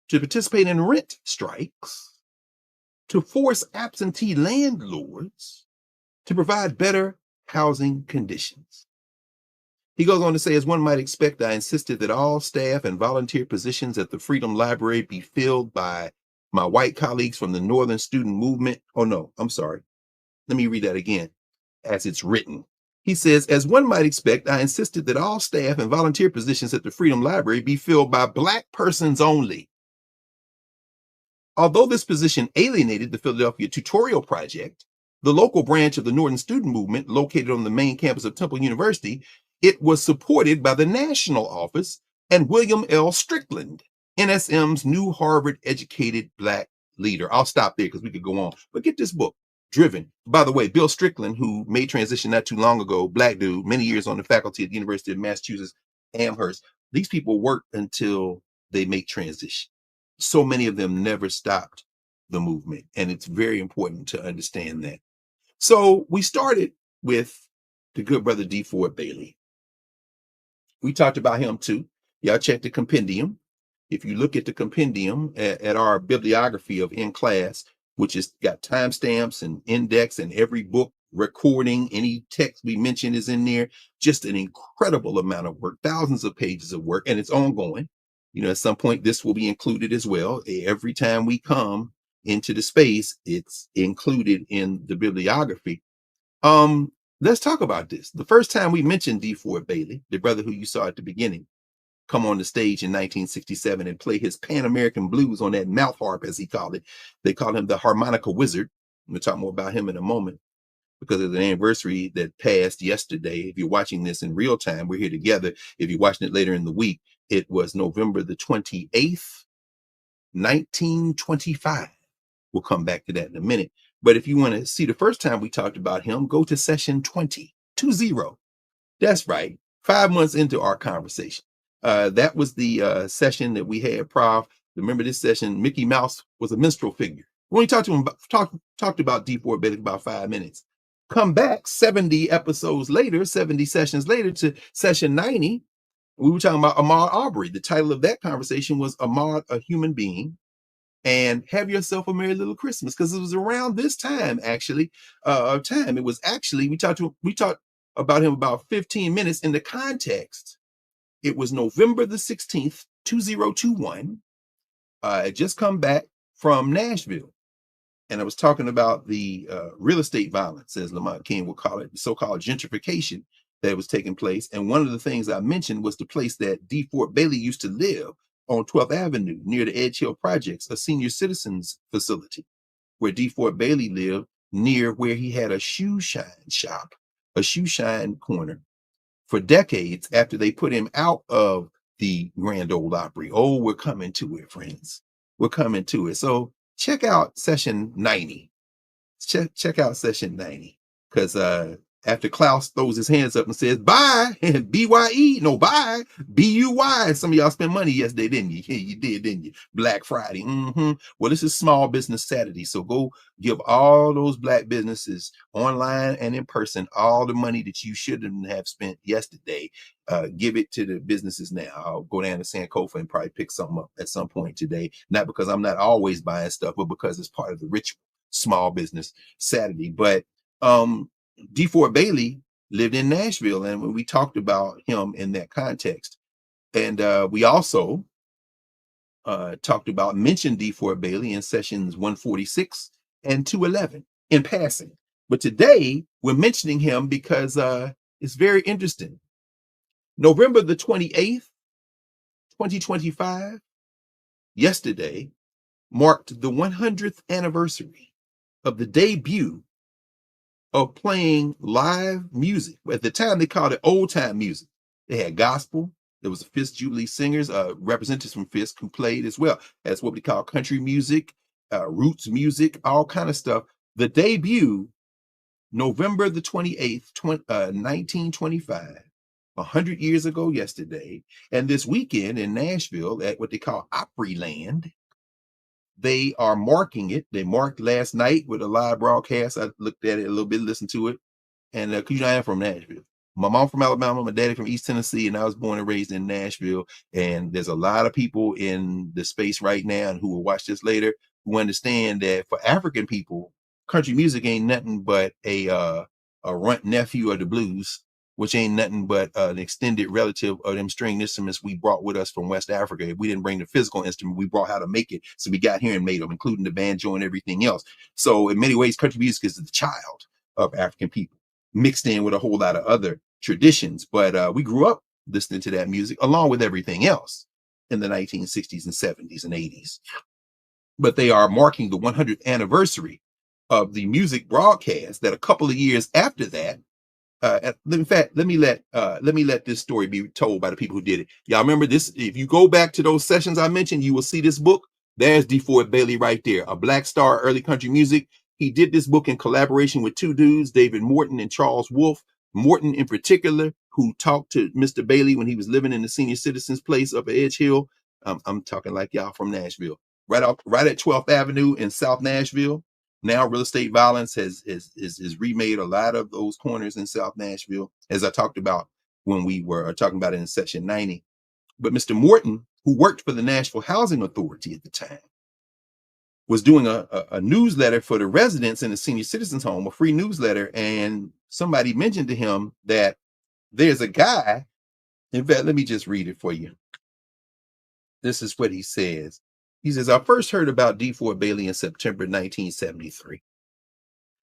to participate in rent strikes, to force absentee landlords to provide better housing conditions. He goes on to say, as one might expect, I insisted that all staff and volunteer positions at the Freedom Library be filled by my white colleagues from the Northern Student Movement. Oh, no, I'm sorry. Let me read that again as it's written. He says, as one might expect, I insisted that all staff and volunteer positions at the Freedom Library be filled by Black persons only. Although this position alienated the Philadelphia Tutorial Project, the local branch of the Northern Student Movement located on the main campus of Temple University, it was supported by the national office and William L. Strickland, NSM's new Harvard-educated Black leader. I'll stop there because we could go on. But get this book, Driven. By the way, Bill Strickland, who made transition not too long ago, Black dude, many years on the faculty at the University of Massachusetts, Amherst. These people work until they make transition. So many of them never stopped the movement, and it's very important to understand that. So we started with the good brother Deford Bailey. We talked about him too. Y'all check the compendium. If you look at the compendium at our bibliography of In Class, which has got timestamps and index and every book recording, any text we mention is in there. Just an incredible amount of work, thousands of pages of work, and it's ongoing. You know, at some point, this will be included as well. Every time we come into the space, it's included in the bibliography. Let's talk about this. The first time we mentioned Deford Bailey, the brother who you saw at the beginning, come on the stage in 1967 and play his Pan-American blues on that mouth harp, as he called it. They call him the harmonica wizard. We'll talk more about him in a moment, because of the anniversary that passed yesterday. If you're watching this in real time, we're here together. If you're watching it later in the week, it was November the 28th, 1925. We'll come back to that in a minute. But if you want to see the first time we talked about him, go to session 20. That's right. 5 months into our conversation. That was the session that we had, Prof. Remember this session, Mickey Mouse was a minstrel figure. We only talked to him talked about Deford Bailey about 5 minutes. Come back 70 episodes later, 70 sessions later to session 90. We were talking about Ahmaud Arbery. The title of that conversation was Ahmaud, a Human Being, and Have Yourself a Merry Little Christmas, because it was around this time actually it was actually we talked about him about 15 minutes in the context. It was November the 16th, 2021. I had just come back from Nashville, and I was talking about the real estate violence, as Lamont King would call it, the so-called gentrification that was taking place. And one of the things I mentioned was the place that Deford Bailey used to live on 12th Avenue near the Edge Hill Projects, a senior citizens facility, where Deford Bailey lived near where he had a shoe shine shop, a shoe shine corner, for decades after they put him out of the Grand Ole Opry. Oh, we're coming to it, friends. We're coming to it. So check out session 90. Check out session 90. Because after Klaus throws his hands up and says, bye, B-Y-E, no, bye, B-U-Y. Some of y'all spent money yesterday, didn't you? Yeah, you did, didn't you? Black Friday. Well, this is Small Business Saturday. So go give all those Black businesses online and in person all the money that you shouldn't have spent yesterday. Give it to the businesses now. I'll go down to Sankofa and probably pick something up at some point today. Not because I'm not always buying stuff, but because it's part of the ritual. Small Business Saturday. But Deford Bailey lived in Nashville, and when we talked about him in that context, and we also mentioned Deford Bailey in sessions 146 and 211 in passing. But today we're mentioning him because it's very interesting. November the 28th, 2025, yesterday, marked the 100th anniversary of the debut of playing live music. At the time, they called it old time music. They had gospel. There was a Fisk Jubilee singers, representatives from Fisk who played as well. That's what we call country music, roots music, all kind of stuff. The debut, November the 28th, 1925, 100 years ago yesterday. And this weekend in Nashville at what they call Opry Land, they are marking it. They marked last night with a live broadcast. I looked at it a little bit, listened to it. And because I am from Nashville. My mom from Alabama, my daddy from East Tennessee, and I was born and raised in Nashville. And there's a lot of people in the space right now and who will watch this later who understand that for African people, country music ain't nothing but a runt nephew of the blues, which ain't nothing but an extended relative of them string instruments we brought with us from West Africa. We didn't bring the physical instrument, we brought how to make it. So we got here and made them, including the banjo and everything else. So in many ways, country music is the child of African people, mixed in with a whole lot of other traditions. But we grew up listening to that music along with everything else in the 1960s and 70s and 80s. But they are marking the 100th anniversary of the music broadcast that a couple of years after that, in fact, let me let this story be told by the people who did it. Y'all remember this? If you go back to those sessions I mentioned, you will see this book. There's Deford Bailey right there, a Black star, early country music. He did this book in collaboration with two dudes, David Morton and Charles Wolfe. Morton in particular, who talked to Mr. Bailey when he was living in the senior citizens place up at Edge Hill. I'm talking like y'all from Nashville, right at 12th Avenue in South Nashville. Now real estate violence has remade a lot of those corners in South Nashville, as I talked about when we were talking about it in section 90. But Mr. Morton, who worked for the Nashville Housing Authority at the time, was doing a newsletter for the residents in the senior citizens home, a free newsletter. And somebody mentioned to him that there's a guy. In fact, let me just read it for you. This is what he says. He says, I first heard about Deford Bailey in September 1973.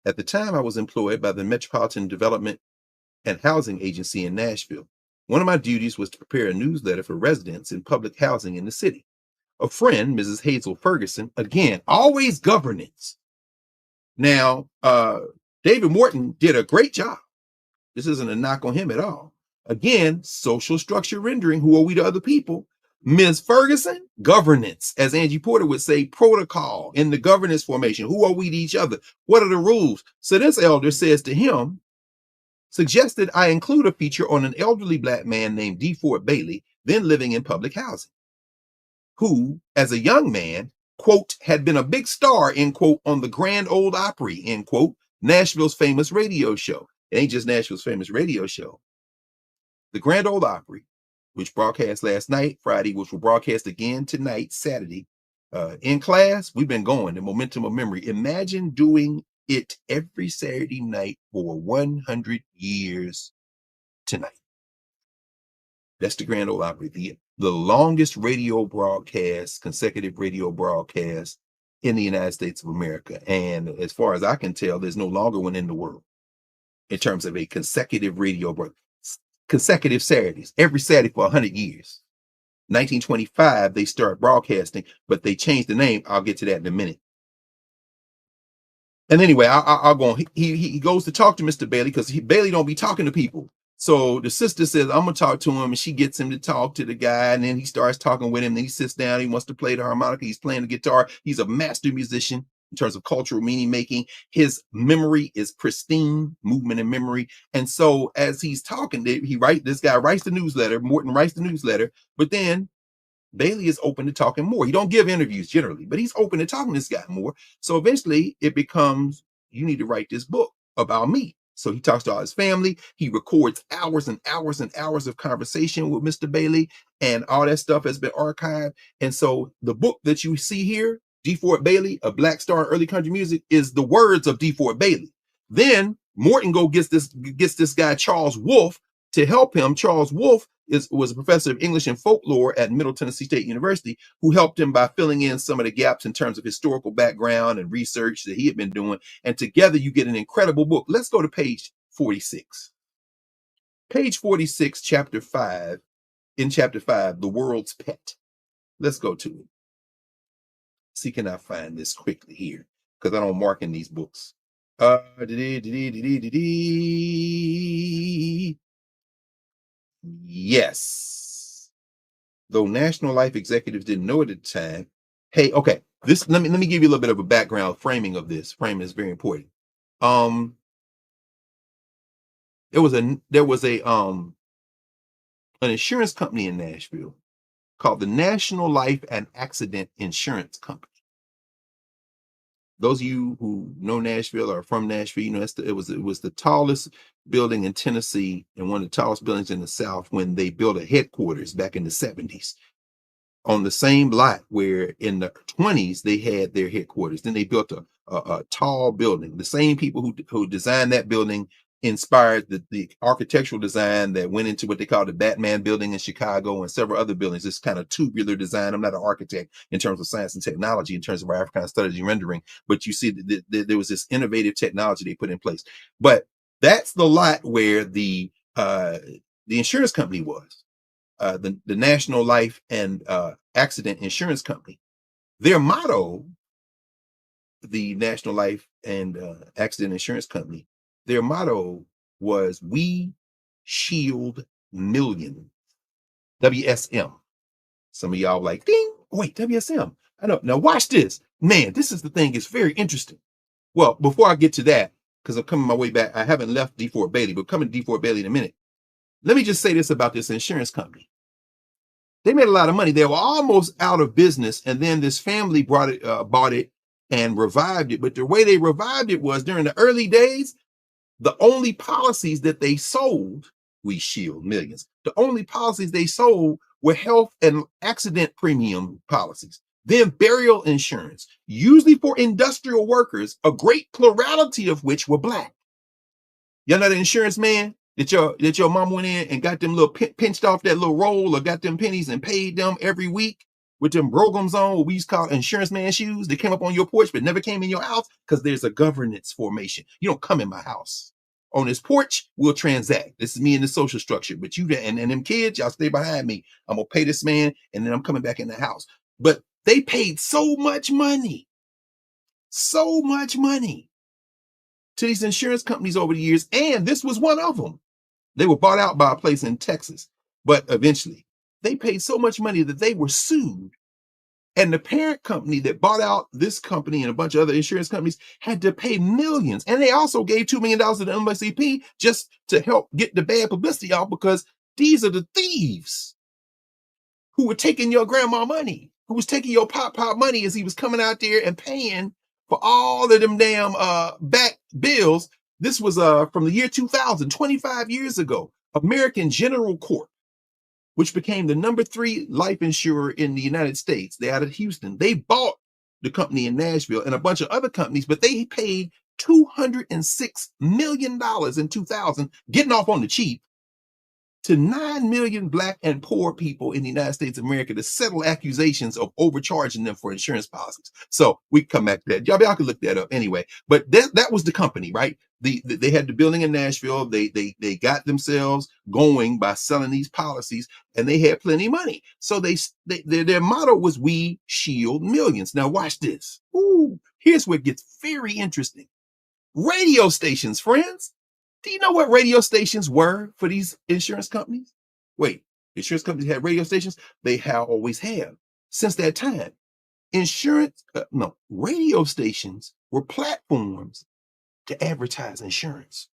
At the time, I was employed by the Metropolitan Development and Housing Agency in Nashville. One of my duties was to prepare a newsletter for residents in public housing in the city. A friend, Mrs. Hazel Ferguson, again, always governance. Now, David Morton did a great job. This isn't a knock on him at all. Again, social structure rendering. Who are we to other people? Ms. Ferguson, governance, as Angie Porter would say, protocol in the governance formation. Who are we to each other? What are the rules? So this elder says to him, suggested I include a feature on an elderly black man named Deford Bailey, then living in public housing, who, as a young man, quote, had been a big star, end quote, on the Grand Ole Opry, end quote, Nashville's famous radio show. It ain't just Nashville's famous radio show. The Grand Ole Opry, which broadcast last night, Friday, which will broadcast again tonight, Saturday. In class, we've been going, the momentum of memory. Imagine doing it every Saturday night for 100 years tonight. That's the Grand Ole Opry, the longest radio broadcast, consecutive radio broadcast in the United States of America. And as far as I can tell, there's no longer one in the world in terms of a consecutive radio broadcast. Consecutive Saturdays, every Saturday for 100 years. 1925, they start broadcasting, but they changed the name. I'll get to that in a minute. And anyway, I'll go on. He goes to talk to Mr. Bailey because Bailey don't be talking to people. So the sister says, I'm going to talk to him. And she gets him to talk to the guy. And then he starts talking with him. Then he sits down. He wants to play the harmonica. He's playing the guitar. He's a master musician in terms of cultural meaning making. His memory is pristine, movement and memory. And so as he's talking, this guy writes the newsletter. Morton writes the newsletter. But then Bailey is open to talking more. He don't give interviews generally, but he's open to talking to this guy more. So eventually it becomes, you need to write this book about me. So he talks to all his family. He records hours and hours and hours of conversation with Mr. Bailey, and all that stuff has been archived. And so the book that you see here, Deford Bailey, A Black Star in Early Country Music, is the words of Deford Bailey. Then Morton gets this guy, Charles Wolfe, to help him. Charles Wolfe was a professor of English and folklore at Middle Tennessee State University, who helped him by filling in some of the gaps in terms of historical background and research that he had been doing. And together you get an incredible book. Let's go to page 46. Page 46, chapter 5. In chapter 5, The World's Pet. Let's go to it. See, can I find this quickly here? Because I don't mark in these books. Yes. Though National Life executives didn't know it at the time. Hey, okay. Let me give you a little bit of a background framing of this. Framing is very important. There was an insurance company in Nashville called the National Life and Accident Insurance Company. Those of you who know Nashville or are from Nashville, you know it was the tallest building in Tennessee and one of the tallest buildings in the South when they built a headquarters back in the 70s on the same lot where in the 20s they had their headquarters. Then they built a tall building. The same people who designed that building inspired the architectural design that went into what they call the Batman building in Chicago and several other buildings. This kind of tubular design. I'm not an architect in terms of science and technology, in terms of our African studies and rendering, but you see that there was this innovative technology they put in place. But that's the lot where the insurance company was, the National Life and Accident Insurance Company. Their motto, the National Life and Accident Insurance Company, their motto was, "We shield millions." WSM. Some of y'all like, ding, wait, WSM. I know. Now watch this. Man, this is the thing. It's very interesting. Well, before I get to that, because I'm coming my way back, I haven't left Deford Bailey, but coming to Deford Bailey in a minute. Let me just say this about this insurance company. They made a lot of money. They were almost out of business, and then this family bought it and revived it. But the way they revived it was during the early days, the only policies that they sold, we shield millions. The only policies they sold were health and accident premium policies. Then burial insurance, usually for industrial workers, a great plurality of which were Black. Y'all know the insurance man that your mom went in and got them little pinched off that little roll or got them pennies and paid them every week with them brogans on, what we used to call insurance man shoes. They came up on your porch but never came in your house because there's a governance formation. You don't come in my house. On this porch, we'll transact. This is me and the social structure. But you and them kids, y'all stay behind me. I'm going to pay this man, and then I'm coming back in the house. But they paid so much money to these insurance companies over the years, and this was one of them. They were bought out by a place in Texas. But eventually, they paid so much money that they were sued. And the parent company that bought out this company and a bunch of other insurance companies had to pay millions. And they also gave $2 million to the NAACP just to help get the bad publicity out, because these are the thieves who were taking your grandma money, who was taking your pop money as he was coming out there and paying for all of them damn back bills. This was from the year 2000, 25 years ago. American General Corp, which became the number 3 life insurer in the United States. They out of Houston. They bought the company in Nashville and a bunch of other companies, but they paid $206 million in 2000, getting off on the cheap, to 9 million Black and poor people in the United States of America to settle accusations of overcharging them for insurance policies. So we come back to that. Y'all can look that up anyway. But that was the company, right? They had the building in Nashville. They got themselves going by selling these policies, and they had plenty of money. So their motto was, "We shield millions." Now watch this. Ooh, here's where it gets very interesting. Radio stations, friends. Do you know what radio stations were for these insurance companies? Wait, insurance companies had radio stations? They always have. Since that time, radio stations were platforms to advertise insurance.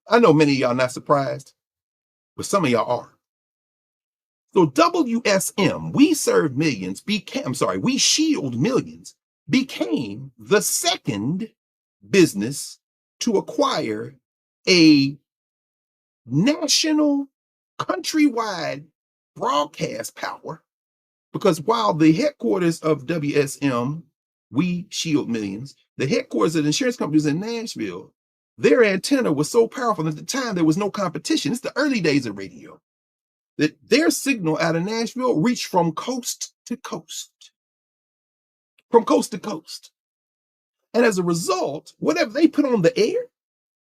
I know many of y'all not surprised, but some of y'all are. So WSM, we serve millions, we shield millions, became the second business to acquire a national, countrywide broadcast power, because while the headquarters of WSM, we shield millions, the headquarters of the insurance companies in Nashville, their antenna was so powerful at the time there was no competition. It's the early days of radio, that their signal out of Nashville reached from coast to coast. From coast to coast. And as a result, whatever they put on the air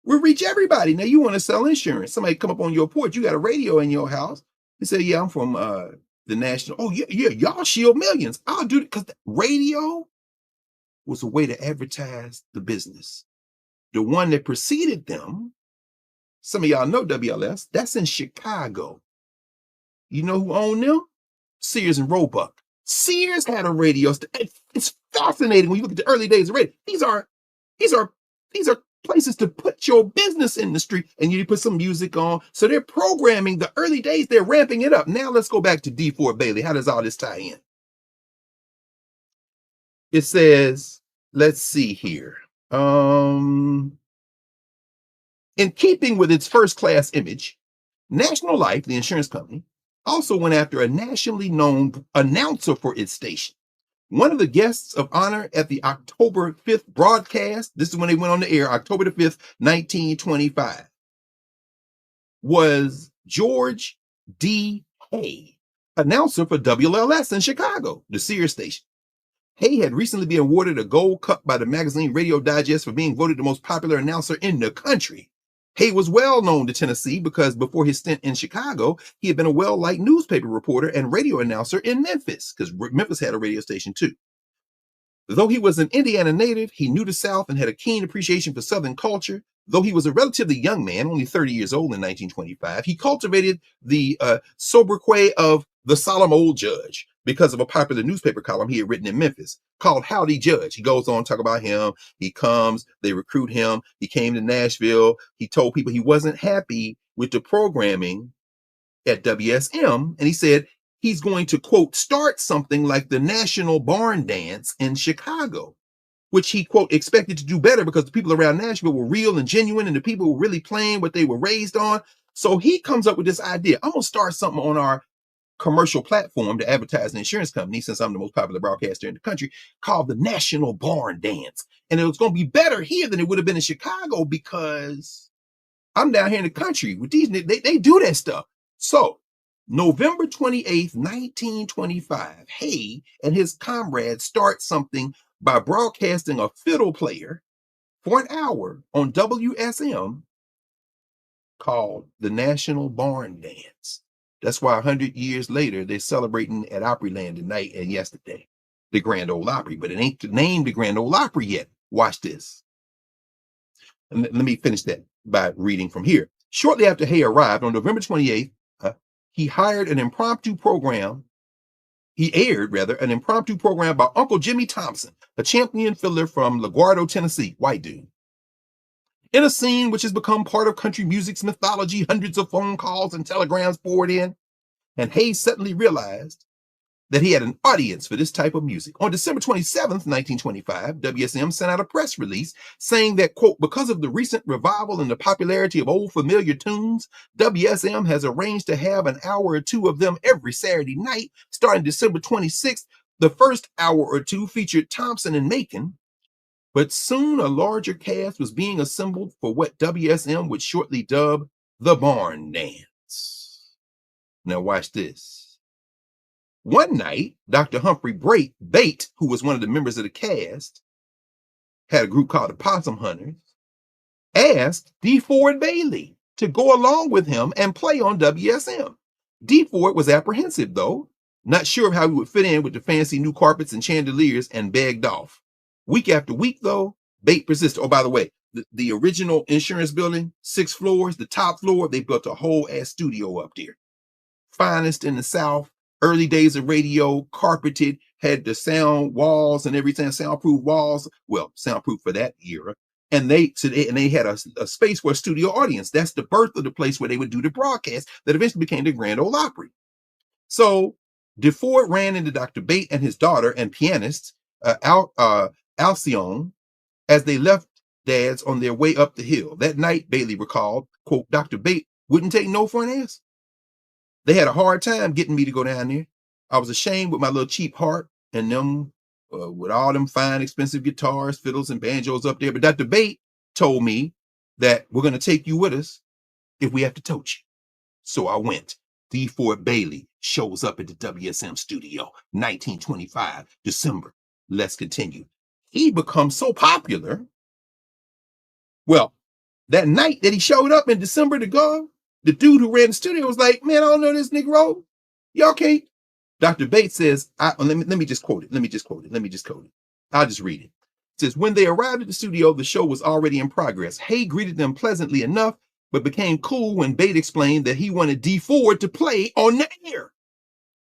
will reach everybody. Now, you want to sell insurance. Somebody come up on your porch. You got a radio in your house. You say, "Yeah, I'm from the national." "Oh, yeah, y'all shield millions. I'll do it." Because the radio was a way to advertise the business. The one that preceded them, some of y'all know WLS, that's in Chicago. You know who owned them? Sears and Roebuck. Sears had a radio station. It's fascinating when you look at the early days of radio. These are places to put your business in the street, and you put some music on. So they're programming the early days. They're ramping it up. Now let's go back to Deford Bailey. How does all this tie in? It says, let's see here. In keeping with its first-class image, National Life, the insurance company, also went after a nationally known announcer for its station. One of the guests of honor at the October 5th broadcast, this is when they went on the air, October the 5th, 1925, was George D. Hay, announcer for WLS in Chicago, the Sears station. Hay had recently been awarded a gold cup by the magazine Radio Digest for being voted the most popular announcer in the country. Hay was well known to Tennessee because before his stint in Chicago, he had been a well-liked newspaper reporter and radio announcer in Memphis, because Memphis had a radio station too. Though he was an Indiana native, he knew the South and had a keen appreciation for Southern culture. Though he was a relatively young man, only 30 years old in 1925, he cultivated the sobriquet of the solemn old judge because of a popular newspaper column he had written in Memphis called Howdy Judge. He goes on to talk about him. He comes, they recruit him. He came to Nashville. He told people he wasn't happy with the programming at WSM. And he said he's going to, quote, start something like the National Barn Dance in Chicago, which he, quote, expected to do better because the people around Nashville were real and genuine and the people were really playing what they were raised on. So he comes up with this idea. I'm going to start something on our commercial platform to advertise an insurance company, since I'm the most popular broadcaster in the country, called the National Barn Dance. And it was going to be better here than it would have been in Chicago because I'm down here in the country with these, they do that stuff. So November 28th, 1925, Hay and his comrades start something by broadcasting a fiddle player for an hour on WSM called the National Barn Dance. That's why 100 years later, they're celebrating at Opryland tonight and yesterday, the Grand Ole Opry, but it ain't named the Grand Ole Opry yet. Watch this. And let me finish that by reading from here. Shortly after Hay arrived on November 28th, he aired an impromptu program by Uncle Jimmy Thompson, a champion fiddler from LaGuardo, Tennessee, white dude. In a scene which has become part of country music's mythology, hundreds of phone calls and telegrams poured in, and Hayes suddenly realized that he had an audience for this type of music. On December 27th, 1925, WSM sent out a press release saying that, quote, because of the recent revival and the popularity of old familiar tunes, WSM has arranged to have an hour or two of them every Saturday night, starting December 26th. The first hour or two featured Thompson and Macon, but soon a larger cast was being assembled for what WSM would shortly dub the Barn Dance. Now watch this. One night, Dr. Humphrey Bate, who was one of the members of the cast, had a group called the Possum Hunters, asked Deford Bailey to go along with him and play on WSM. Deford was apprehensive, though, not sure of how he would fit in with the fancy new carpets and chandeliers, and begged off. Week after week, though, Bate persisted. Oh, by the way, the original insurance building, 6 floors, the top floor, they built a whole ass studio up there. Finest in the South. Early days of radio, carpeted, had the sound walls and everything, soundproof walls. Well, soundproof for that era. And they had a space for a studio audience. That's the birth of the place where they would do the broadcast that eventually became the Grand Ole Opry. So Deford ran into Dr. Bate and his daughter and pianist, Alcyone, as they left Dad's on their way up the hill. That night, Bailey recalled, quote, Dr. Bate wouldn't take no for an answer. They had a hard time getting me to go down there. I was ashamed with my little cheap heart and them, with all them fine, expensive guitars, fiddles, and banjos up there. But Dr. Bate told me that we're going to take you with us if we have to tote you. So I went. Deford Bailey shows up at the WSM studio, 1925, December. Let's continue. He becomes so popular. Well, that night that he showed up in December to go, the dude who ran the studio was like, man, I don't know this Negro. Y'all can't. Dr. Bates says, let me just quote it. I'll just read it. It says, when they arrived at the studio, the show was already in progress. Hay greeted them pleasantly enough, but became cool when Bate explained that he wanted Deford to play on the air.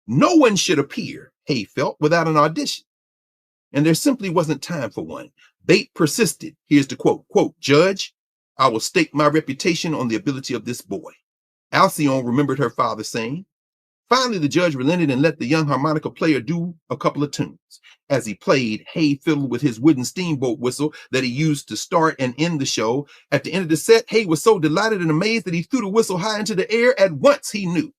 No one should appear, Hay felt, without an audition. And there simply wasn't time for one. Bate persisted. Here's the quote, Judge, I will stake my reputation on the ability of this boy. Alcyone remembered her father saying. Finally, the judge relented and let the young harmonica player do a couple of tunes. As he played, Hay fiddled with his wooden steamboat whistle that he used to start and end the show. At the end of the set, Hay was so delighted and amazed that he threw the whistle high into the air. At once, he knew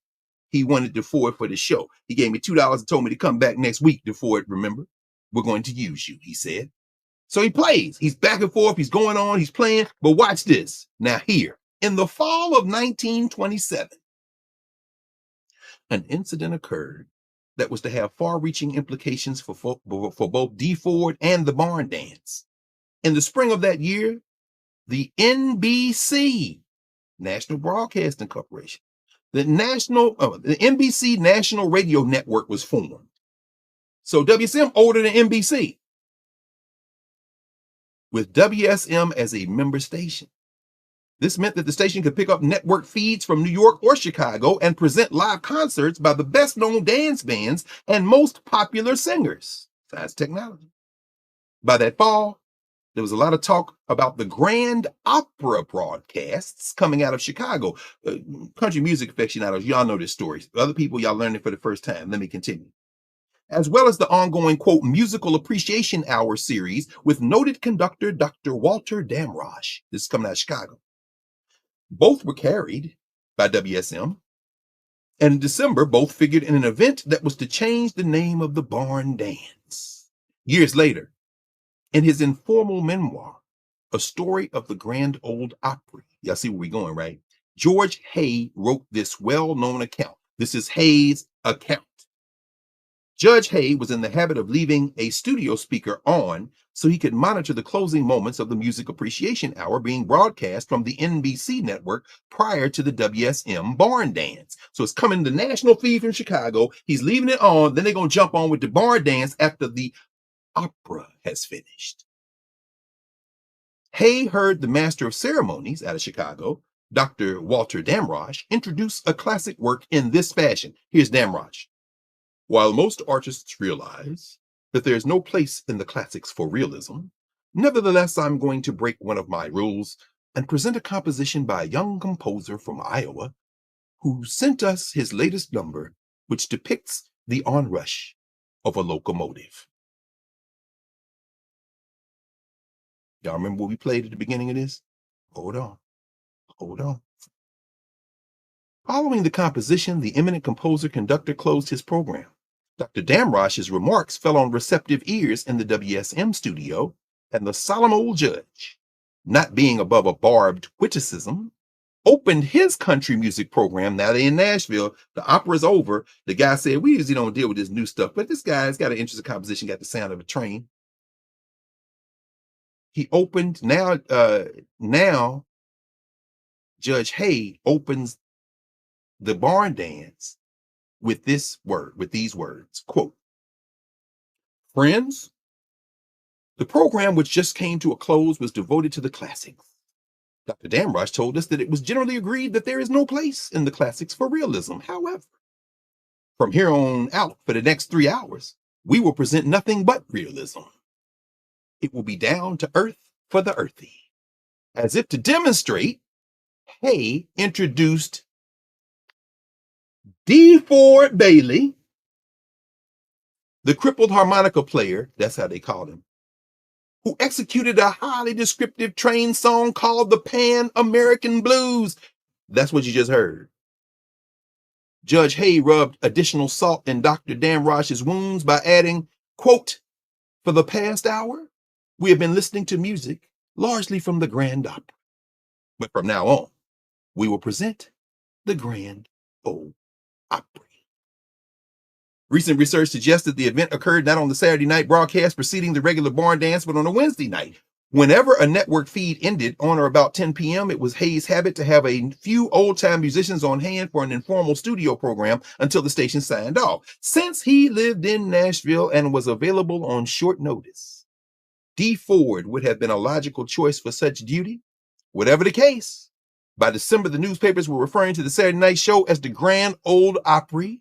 he wanted Deford for the show. He gave me $2 and told me to come back next week, Deford, remember? We're going to use you, he said. So he plays. He's back and forth. He's going on. He's playing. But watch this. Now here, in the fall of 1927, an incident occurred that was to have far-reaching implications for both Deford and the Barn Dance. In the spring of that year, the NBC, National Broadcasting Corporation, the NBC National Radio Network was formed. So WSM ordered an NBC, with WSM as a member station. This meant that the station could pick up network feeds from New York or Chicago and present live concerts by the best-known dance bands and most popular singers. That's technology. By that fall, there was a lot of talk about the Grand Opera broadcasts coming out of Chicago. Country music aficionados, y'all know this story. Other people, y'all learned it for the first time. Let me continue. As well as the ongoing, quote, musical appreciation hour series with noted conductor Dr. Walter Damrosch. This is coming out of Chicago. Both were carried by WSM. And in December, both figured in an event that was to change the name of the Barn Dance. Years later, in his informal memoir, A Story of the Grand Ole Opry. Y'all see where we're going, right? George Hay wrote this well-known account. This is Hay's account. Judge Hay was in the habit of leaving a studio speaker on so he could monitor the closing moments of the Music Appreciation Hour being broadcast from the NBC network prior to the WSM Barn Dance. So it's coming the national feed from Chicago. He's leaving it on. Then they're going to jump on with the Barn Dance after the opera has finished. Hay heard the master of ceremonies out of Chicago, Dr. Walter Damrosch introduced a classic work in this fashion. Here's Damrosch. While most artists realize that there is no place in the classics for realism, nevertheless, I'm going to break one of my rules and present a composition by a young composer from Iowa who sent us his latest number, which depicts the onrush of a locomotive. Y'all remember what we played at the beginning of this? Hold on. Hold on. Following the composition, the eminent composer-conductor closed his program. Dr. Damrosch's remarks fell on receptive ears in the WSM studio, and the solemn old judge, not being above a barbed witticism, opened his country music program. Now they're in Nashville. The opera's over. The guy said, we usually don't deal with this new stuff, but this guy's got an interesting composition, got the sound of a train. He opened, now Judge Hay opens the barn dance with these words, quote, friends, the program which just came to a close was devoted to the classics. Dr. Damrosch told us that it was generally agreed that there is no place in the classics for realism. However, from here on out for the next 3 hours, we will present nothing but realism. It will be down to earth for the earthy. As if to demonstrate, Hay introduced Deford Bailey, the crippled harmonica player, that's how they called him, who executed a highly descriptive train song called the Pan-American Blues. That's what you just heard. Judge Hay rubbed additional salt in Dr. Damrosch's wounds by adding, quote, for the past hour, we have been listening to music largely from the Grand Opry. But from now on, we will present the Grand Ole Opry. Recent research suggests that the event occurred not on the Saturday night broadcast preceding the regular barn dance, but on a Wednesday night. Whenever a network feed ended on or about 10 p.m., it was Hayes' habit to have a few old-time musicians on hand for an informal studio program until the station signed off. Since he lived in Nashville and was available on short notice, Deford would have been a logical choice for such duty. Whatever the case, by December, the newspapers were referring to the Saturday night show as the Grand Ole Opry.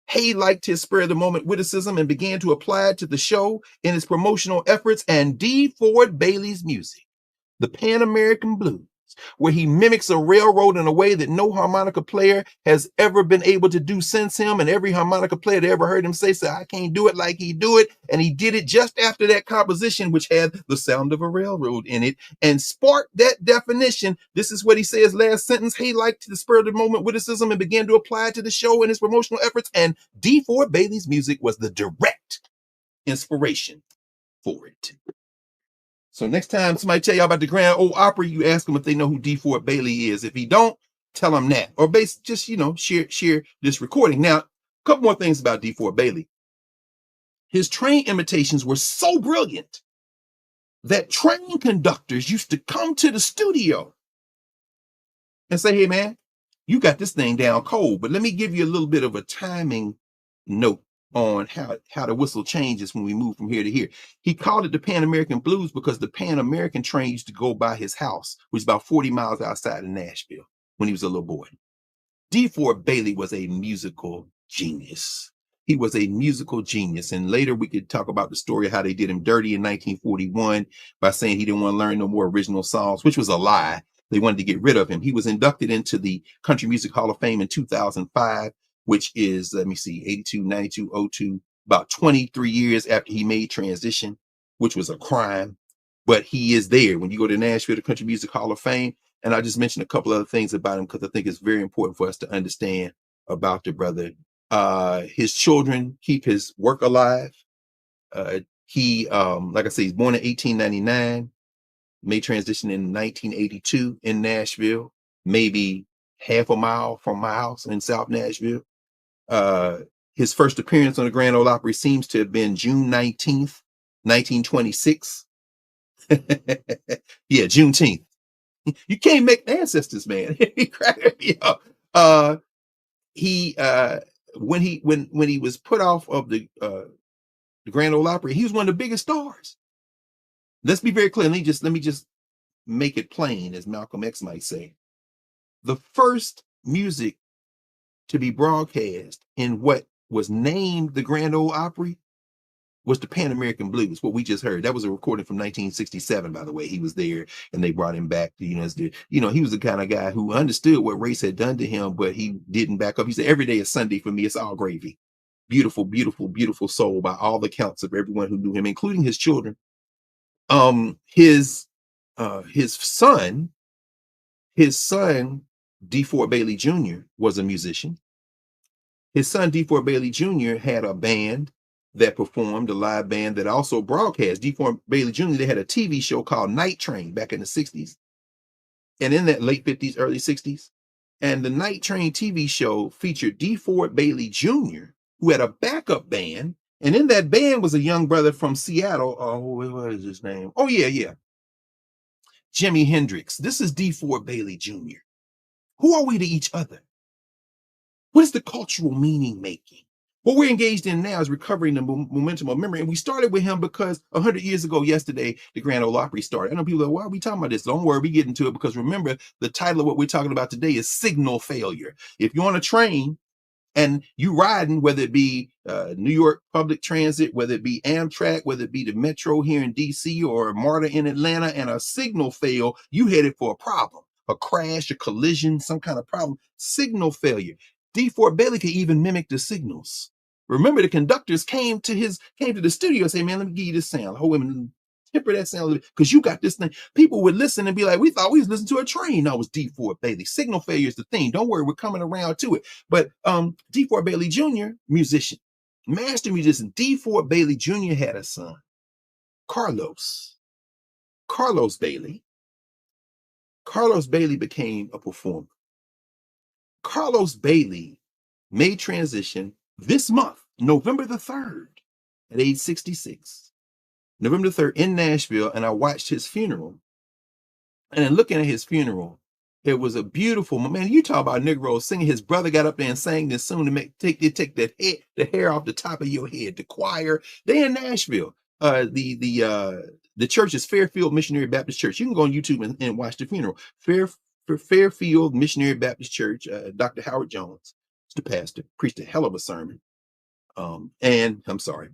Hay liked his spur-of-the-moment witticism and began to apply it to the show in his promotional efforts, and Deford Bailey's music, the Pan-American Blues, where he mimics a railroad in a way that no harmonica player has ever been able to do since him, and every harmonica player that ever heard him say, I can't do it like he do it, and he did it just after that composition, which had the sound of a railroad in it, and sparked that definition. This is what he says last sentence. Hay liked the spur-of-the-moment witticism and began to apply it to the show in his promotional efforts, and Deford Bailey's music was the direct inspiration for it. So next time somebody tell you about the Grand Ole Opry, you ask them if they know who Deford Bailey is. If he don't, tell them that. Or just, share this recording. Now, a couple more things about Deford Bailey. His train imitations were so brilliant that train conductors used to come to the studio and say, hey, man, you got this thing down cold, but let me give you a little bit of a timing note on how the whistle changes when we move from here to here. He called it the Pan-American Blues because the Pan-American train used to go by his house, which is about 40 miles outside of Nashville when he was a little boy. Deford Bailey was a musical genius. He was a musical genius. And later we could talk about the story of how they did him dirty in 1941 by saying he didn't want to learn no more original songs, which was a lie. They wanted to get rid of him. He was inducted into the Country Music Hall of Fame in 2005. Which is, 82, 92, 02, about 23 years after he made transition, which was a crime. But he is there. When you go to Nashville, the Country Music Hall of Fame, and I just mentioned a couple other things about him because I think it's very important for us to understand about the brother. His children keep his work alive. He, like I say, he's born in 1899, made transition in 1982 in Nashville, maybe half a mile from my house in South Nashville. His first appearance on the Grand Ole Opry seems to have been June 19th, 1926. Yeah, Juneteenth. You can't make ancestors, man. He cracked me up. When he was put off of the Grand Ole Opry, he was one of the biggest stars. Let's be very clear. Let me just make it plain, as Malcolm X might say. the first music to be broadcast in what was named the Grand Ole Opry was the Pan American Blues, what we just heard. That was a recording from 1967, by the way. He was there and they brought him back to, he was the kind of guy who understood what race had done to him, but he didn't back up. He said, every day is Sunday for me. It's all gravy. Beautiful, beautiful, beautiful soul by all the counts of everyone who knew him, including his children. His son, Deford Bailey Jr., was a musician. His son, Deford Bailey Jr., had a band that performed, a live band that also broadcast. Deford Bailey Jr., they had a TV show called Night Train back in the 60s. And in that late 50s, early 60s. And the Night Train TV show featured Deford Bailey Jr., who had a backup band. And in that band was a young brother from Seattle. Oh, what is his name? Oh, yeah. Jimi Hendrix. This is Deford Bailey Jr. Who are we to each other? What is the cultural meaning making? What we're engaged in now is recovering the momentum of memory. And we started with him because 100 years ago yesterday, the Grand Ole Opry started. I know people are like, why are we talking about this? Don't worry, we get into it because remember, the title of what we're talking about today is signal failure. If you're on a train and you riding, whether it be New York public transit, whether it be Amtrak, whether it be the Metro here in DC or MARTA in Atlanta, and a signal fail, you headed for a problem, a crash, a collision, some kind of problem. Signal failure. Deford Bailey could even mimic the signals. Remember, the conductors came to the studio and say, man, let me give you this sound. Hold on, temper that sound a little bit, because you got this thing. People would listen and be like, we thought we was listening to a train. No, it was Deford Bailey. Signal failure is the thing. Don't worry, we're coming around to it. But Deford Bailey Jr., musician, master musician. Deford Bailey Jr. had a son, Carlos Bailey. Carlos Bailey became a performer. Carlos Bailey made transition this month, November the 3rd, at age 66. November the 3rd in Nashville, and I watched his funeral. And in looking at his funeral, it was a beautiful, man, you talk about Negroes singing. His brother got up there and sang this song to take the hair off the top of your head. The choir, they in Nashville. The church is Fairfield Missionary Baptist Church. You can go on YouTube and watch the funeral. Fairfield Missionary Baptist Church. Dr. Howard Jones is the pastor, preached a hell of a sermon.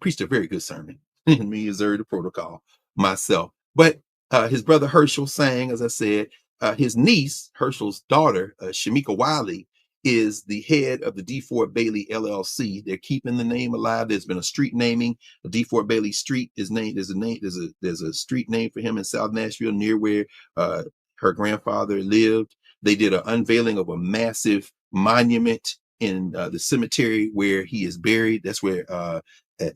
Preached a very good sermon. Me observed the protocol myself. But his brother Herschel sang, as I said. His niece, Herschel's daughter, Shamika Wiley, is the head of the Deford Bailey LLC. They're keeping the name alive. There's been a street naming. The Deford Bailey Street is named. There's a street name for him in South Nashville near where her grandfather lived. They did an unveiling of a massive monument in the cemetery where he is buried. That's where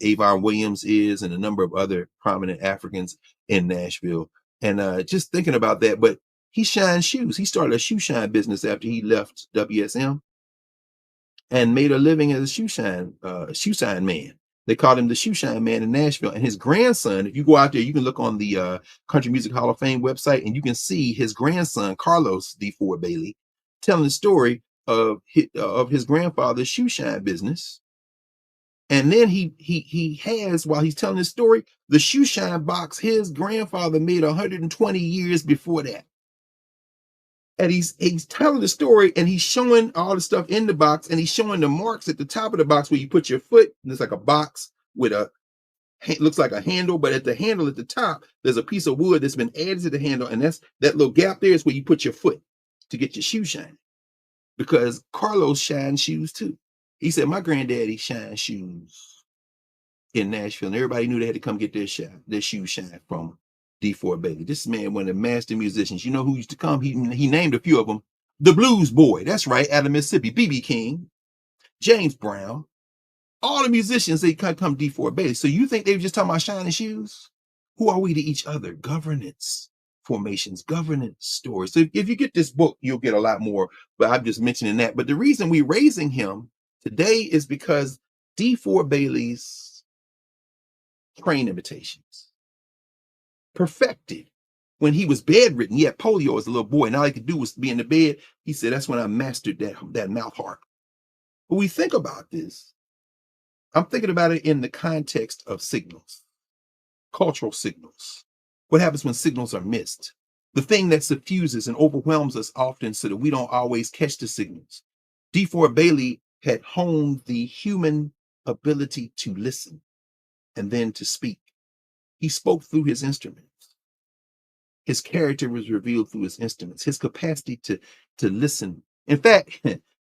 Avon Williams is, and a number of other prominent Africans in Nashville. And just thinking about that, but he shines shoes. He started a shoe shine business after he left WSM and made a living as a shoe shine man. They called him the shoe shine man in Nashville. And his grandson, if you go out there, you can look on the Country Music Hall of Fame website, and you can see his grandson, Carlos Deford Bailey, telling the story of his grandfather's shoe shine business. And then he has, while he's telling his story, the shoe shine box his grandfather made 120 years before that. And he's telling the story, and he's showing all the stuff in the box, and he's showing the marks at the top of the box where you put your foot. And it's like a box with looks like a handle, but at the handle at the top, there's a piece of wood that's been added to the handle, and that little gap there is where you put your foot to get your shoe shining. Because Carlos shines shoes too. He said, my granddaddy shined shoes in Nashville, and everybody knew they had to come get their shoes shined from Deford Bailey. This man, one of the master musicians. You know who used to come? He named a few of them. The Blues Boy. That's right, out of Mississippi. B.B. King, James Brown. All the musicians, they come Deford Bailey. So you think they were just talking about shining shoes? Who are we to each other? Governance formations, governance stories. So if you get this book, you'll get a lot more, but I'm just mentioning that. But the reason we're raising him today is because Deford Bailey's train imitations perfected when he was bedridden. He had polio as a little boy, and all he could do was be in the bed. He said, that's when I mastered that mouth harp. When we think about this, I'm thinking about it in the context of signals, cultural signals. What happens when signals are missed? the thing that suffuses and overwhelms us often so that we don't always catch the signals. Deford Bailey had honed the human ability to listen and then to speak. He spoke through his instruments. His character was revealed through his instruments, his capacity to listen. In fact,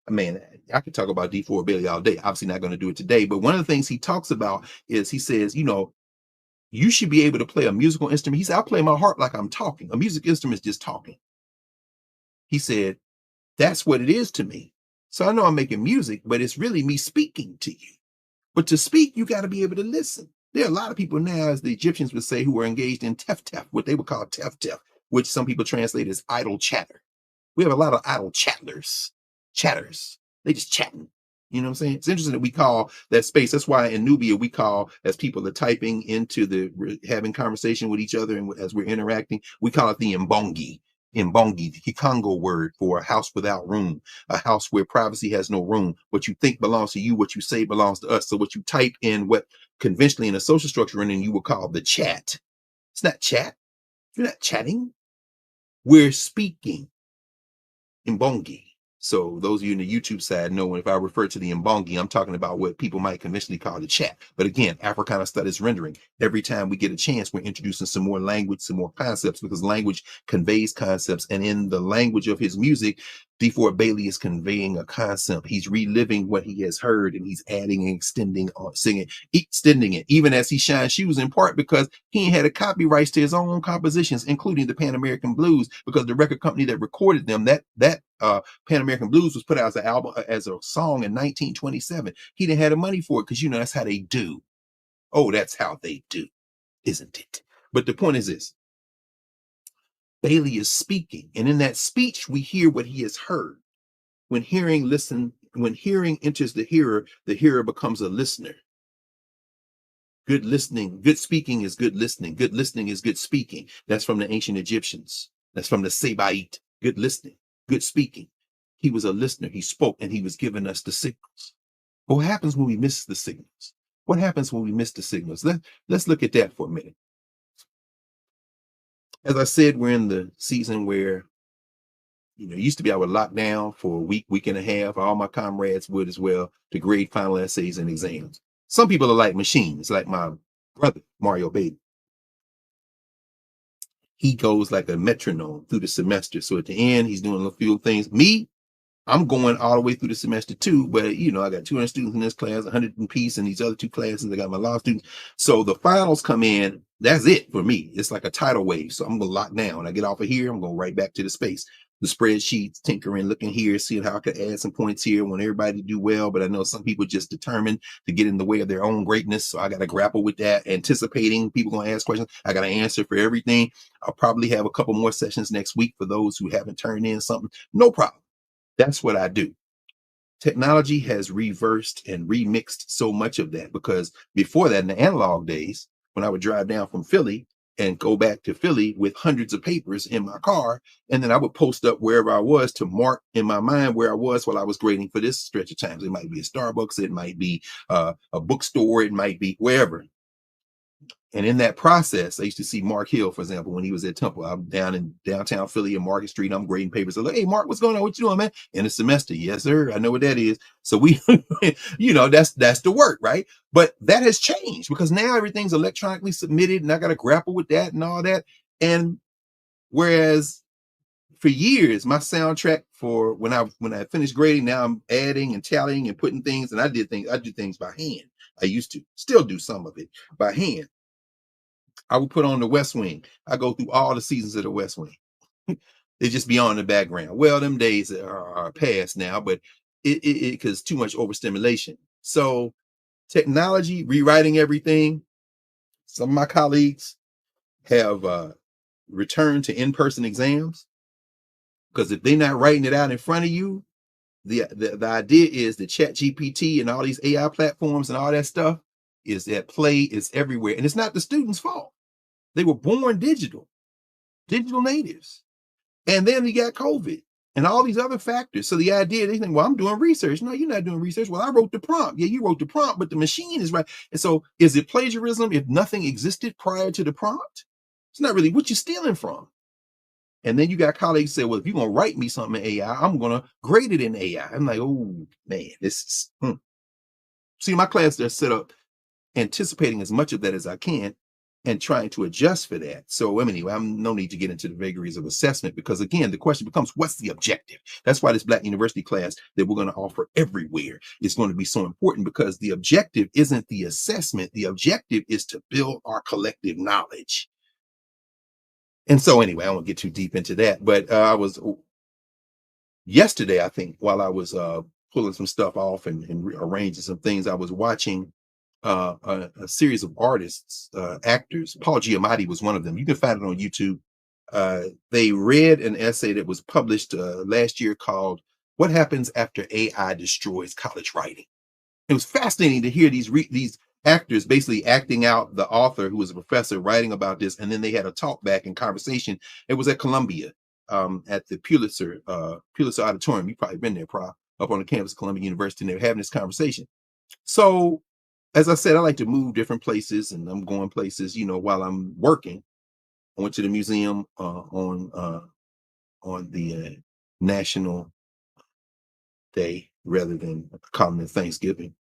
man, I could talk about Deford Bailey all day. Obviously not going to do it today, but one of the things he talks about is he says, you should be able to play a musical instrument. He said, I play my heart like I'm talking. A music instrument is just talking. He said, that's what it is to me. So I know I'm making music, but it's really me speaking to you. But to speak, you got to be able to listen. There are a lot of people now, as the Egyptians would say, who are engaged in tef, what they would call tef, which some people translate as idle chatter. We have a lot of idle chatters. They just chatting. You know what I'm saying? It's interesting that we call that space. That's why in Nubia, we call, as people are typing into having conversation with each other and as we're interacting, we call it the Mbongi, the Kikongo word for a house without room, a house where privacy has no room. What you think belongs to you, what you say belongs to us. So what you type in, what conventionally in a social structure, and then you will call the chat. It's not chat. You're not chatting. We're speaking. Mbongi. So those of you in the YouTube side know if I refer to the Mbongi, I'm talking about what people might conventionally call the chat. But again, Africana studies rendering. Every time we get a chance, we're introducing some more language, some more concepts, because language conveys concepts. And in the language of his music, Deford Bailey is conveying a concept. He's reliving what he has heard, and he's adding and extending it, even as he shines shoes, in part because he ain't had a copyrights to his own compositions, including the Pan American Blues, because the record company that recorded them, that Pan American Blues was put out as an album, as a song in 1927. He didn't have the money for it because, that's how they do. Oh, that's how they do, isn't it? But the point is this. Bailey is speaking, and in that speech, we hear what he has heard. When hearing enters the hearer becomes a listener. Good listening, good speaking is good listening. Good listening is good speaking. That's from the ancient Egyptians. That's from the Sabaite. Good listening, good speaking. He was a listener. He spoke, and he was giving us the signals. But what happens when we miss the signals? What happens when we miss the signals? Let's look at that for a minute. As I said, we're in the season where, it used to be I would lock down for a week and a half. All my comrades would as well, to grade final essays and exams. Some people are like machines, like my brother, Mario Bailey. He goes like a metronome through the semester. So at the end, he's doing a few things. Me, I'm going all the way through the semester too, but I got 200 students in this class, 100 in peace in these other two classes. I got my law students. So the finals come in, that's it for me. It's like a tidal wave. So I'm going to lock down. When I get off of here, I'm going right back to the space. The spreadsheets, tinkering, looking here, seeing how I could add some points here. Want everybody to do well, but I know some people just determined to get in the way of their own greatness. So I got to grapple with that, anticipating people going to ask questions. I got to answer for everything. I'll probably have a couple more sessions next week for those who haven't turned in something. No problem. That's what I do. Technology has reversed and remixed so much of that, because before that, in the analog days, when I would drive down from Philly and go back to Philly with hundreds of papers in my car, and then I would post up wherever I was to mark in my mind where I was while I was grading for this stretch of time. It might be a Starbucks, it might be a bookstore, it might be wherever. And in that process, I used to see Mark Hill, for example, when he was at Temple. I'm down in downtown Philly and Market Street. I'm grading papers. So, hey, Mark, what's going on? What you doing, man? In a semester. Yes, sir. I know what that is. So we, that's the work, right? But that has changed because now everything's electronically submitted, and I got to grapple with that and all that. And whereas for years, my soundtrack for when I finished grading, now I'm adding and tallying and putting things, and I do things by hand. I used to still do some of it by hand. I would put on the West Wing. I go through all the seasons of the West Wing. They just be on the background. Well, them days are past now, but it because too much overstimulation. So technology rewriting everything. Some of my colleagues have returned to in-person exams, because if they're not writing it out in front of you, the idea is that ChatGPT and all these AI platforms and all that stuff is at play, is everywhere, and it's not the student's fault. They were born digital natives. And then you got COVID and all these other factors. So the idea, they think, well, I'm doing research. No, you're not doing research. Well, I wrote the prompt. Yeah, you wrote the prompt, but the machine is right. And so is it plagiarism if nothing existed prior to the prompt? It's not really. What you stealing from? And then you got colleagues say, well, if you're going to write me something in AI, I'm going to grade it in AI. I'm like, oh, man, this is, See, my class, they're set up anticipating as much of that as I can and trying to adjust for that. So anyway, I'm no need to get into the vagaries of assessment, because again, the question becomes, what's the objective? That's why this Black University class that we're going to offer everywhere is going to be so important, because the objective isn't the assessment. The objective is to build our collective knowledge. And so anyway, I won't get too deep into that, but I was yesterday, I think, while I was pulling some stuff off and arranging some things, I was watching a series of artists, actors. Paul Giamatti was one of them. You can find it on YouTube. They read an essay that was published last year called "What Happens After AI Destroys College Writing." It was fascinating to hear these actors basically acting out the author, who was a professor, writing about this, and then they had a talk back and conversation. It was at Columbia, at the Pulitzer Auditorium. You've probably been there, up on the campus of Columbia University, and they were having this conversation. So, as I said, I like to move different places, and I'm going places, while I'm working. I went to the museum on the National Day, rather than calling it Thanksgiving.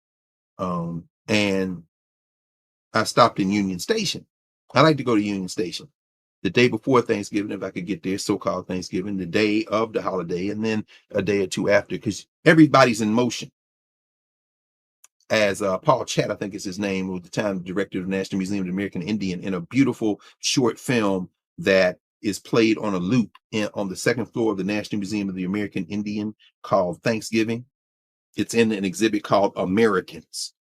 And I stopped in Union Station. I like to go to Union Station the day before Thanksgiving, if I could get there, so-called Thanksgiving, the day of the holiday, and then a day or two after, because everybody's in motion. As Paul Chatt, I think is his name, who was at the time director of the National Museum of the American Indian, in a beautiful short film that is played on a loop on the second floor of the National Museum of the American Indian, called Thanksgiving. It's in an exhibit called Americans.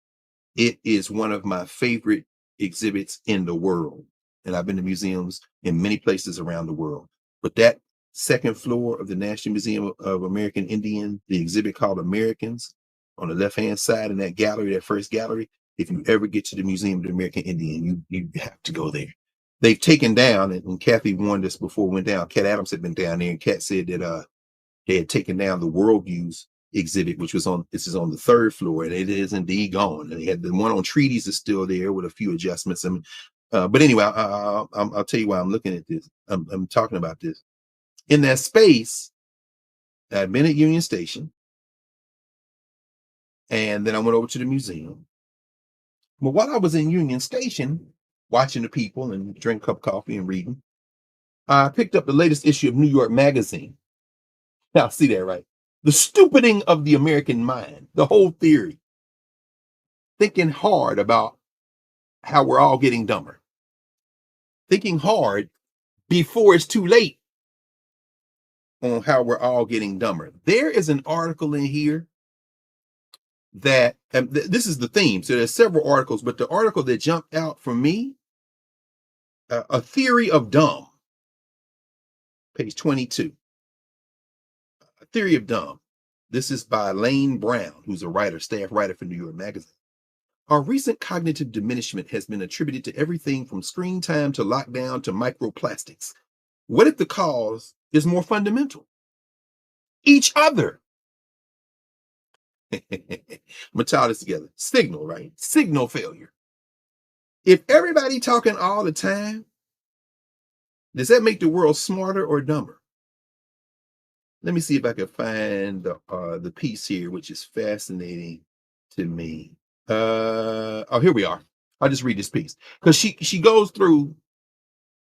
It is one of my favorite exhibits in the world. And I've been to museums in many places around the world. But that second floor of the National Museum of American Indian, the exhibit called Americans, on the left-hand side in that gallery, that first gallery, if you ever get to the Museum of the American Indian, you have to go there. They've taken down, and Kathy warned us before we went down, Kat Adams had been down there, and Kat said that they had taken down the Worldviews exhibit, which was this is on the third floor, and it is indeed gone. And they had the one on treaties is still there with a few adjustments. But anyway, I'll tell you why I'm looking at this. I'm talking about this. In that space, I'd been at Union Station, and then I went over to the museum. But while I was in Union Station, watching the people and drinking a cup of coffee and reading, I picked up the latest issue of New York Magazine. Now, see that, right? The stupiding of the American mind, the whole theory. Thinking hard about how we're all getting dumber. Thinking hard before it's too late on how we're all getting dumber. There is an article in here that, this is the theme. So there's several articles, but the article that jumped out for me, A Theory of Dumb, page 22. A Theory of Dumb. This is by Lane Brown, who's a writer, staff writer for New York Magazine. Our recent cognitive diminishment has been attributed to everything from screen time to lockdown to microplastics. What if the cause is more fundamental? Each other. I'm gonna tie this together. Signal, right? Signal failure. If everybody talking all the time, does that make the world smarter or dumber? Let me see if I can find the piece here, which is fascinating to me. Oh, here we are. I'll just read this piece, because she goes through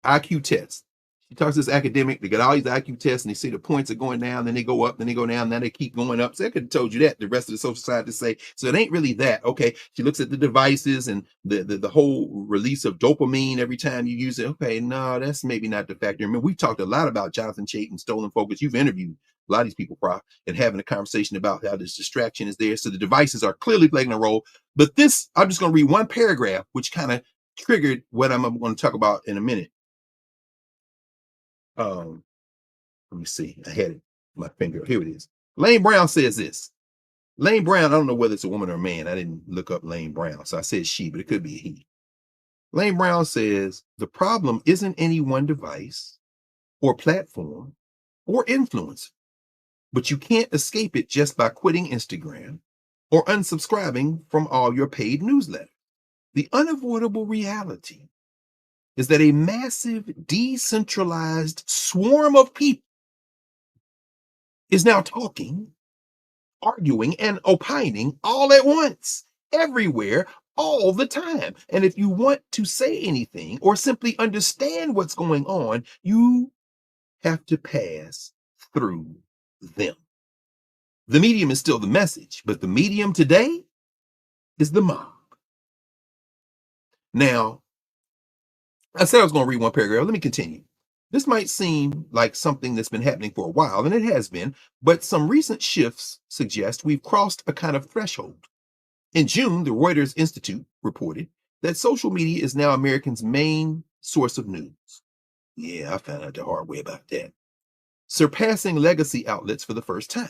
IQ tests. She talks to this academic. They got all these IQ tests, and they see the points are going down, then they go up, then they go down, then they keep going up. So I could have told you that. The rest of the social scientists say, so it ain't really that. Okay. She looks at the devices and the whole release of dopamine every time you use it. Okay, no, that's maybe not the factor. I mean, we've talked a lot about Jonathan Chait and stolen focus. You've interviewed a lot of these people, Prof, and having a conversation about how this distraction is there. So the devices are clearly playing a role. But this, I'm just going to read one paragraph, which kind of triggered what I'm going to talk about in a minute. Let me see. I had it, my finger. Here it is. Lane Brown says this. Lane Brown, I don't know whether it's a woman or a man. I didn't look up Lane Brown, so I said she, but it could be a he. Lane Brown says the problem isn't any one device or platform or influencer, but you can't escape it just by quitting Instagram or unsubscribing from all your paid newsletters. The unavoidable reality is that a massive decentralized swarm of people is now talking, arguing, and opining all at once, everywhere, all the time. And if you want to say anything or simply understand what's going on, you have to pass through them. The medium is still the message, but the medium today is the mob. Now, I said I was going to read one paragraph. Let me continue. This might seem like something that's been happening for a while, and it has been, but some recent shifts suggest we've crossed a kind of threshold. In June, the Reuters Institute reported that social media is now Americans' main source of news. Yeah, I found out the hard way about that. Surpassing legacy outlets for the first time.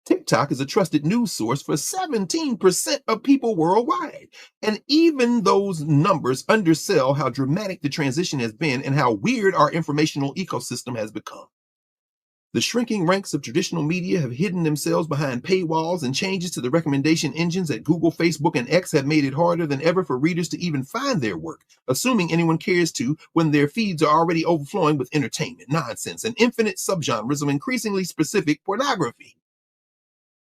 TikTok is a trusted news source for 17% of people worldwide. And even those numbers undersell how dramatic the transition has been and how weird our informational ecosystem has become. The shrinking ranks of traditional media have hidden themselves behind paywalls, and changes to the recommendation engines at Google, Facebook, and X have made it harder than ever for readers to even find their work, assuming anyone cares to, when their feeds are already overflowing with entertainment, nonsense, and infinite subgenres of increasingly specific pornography.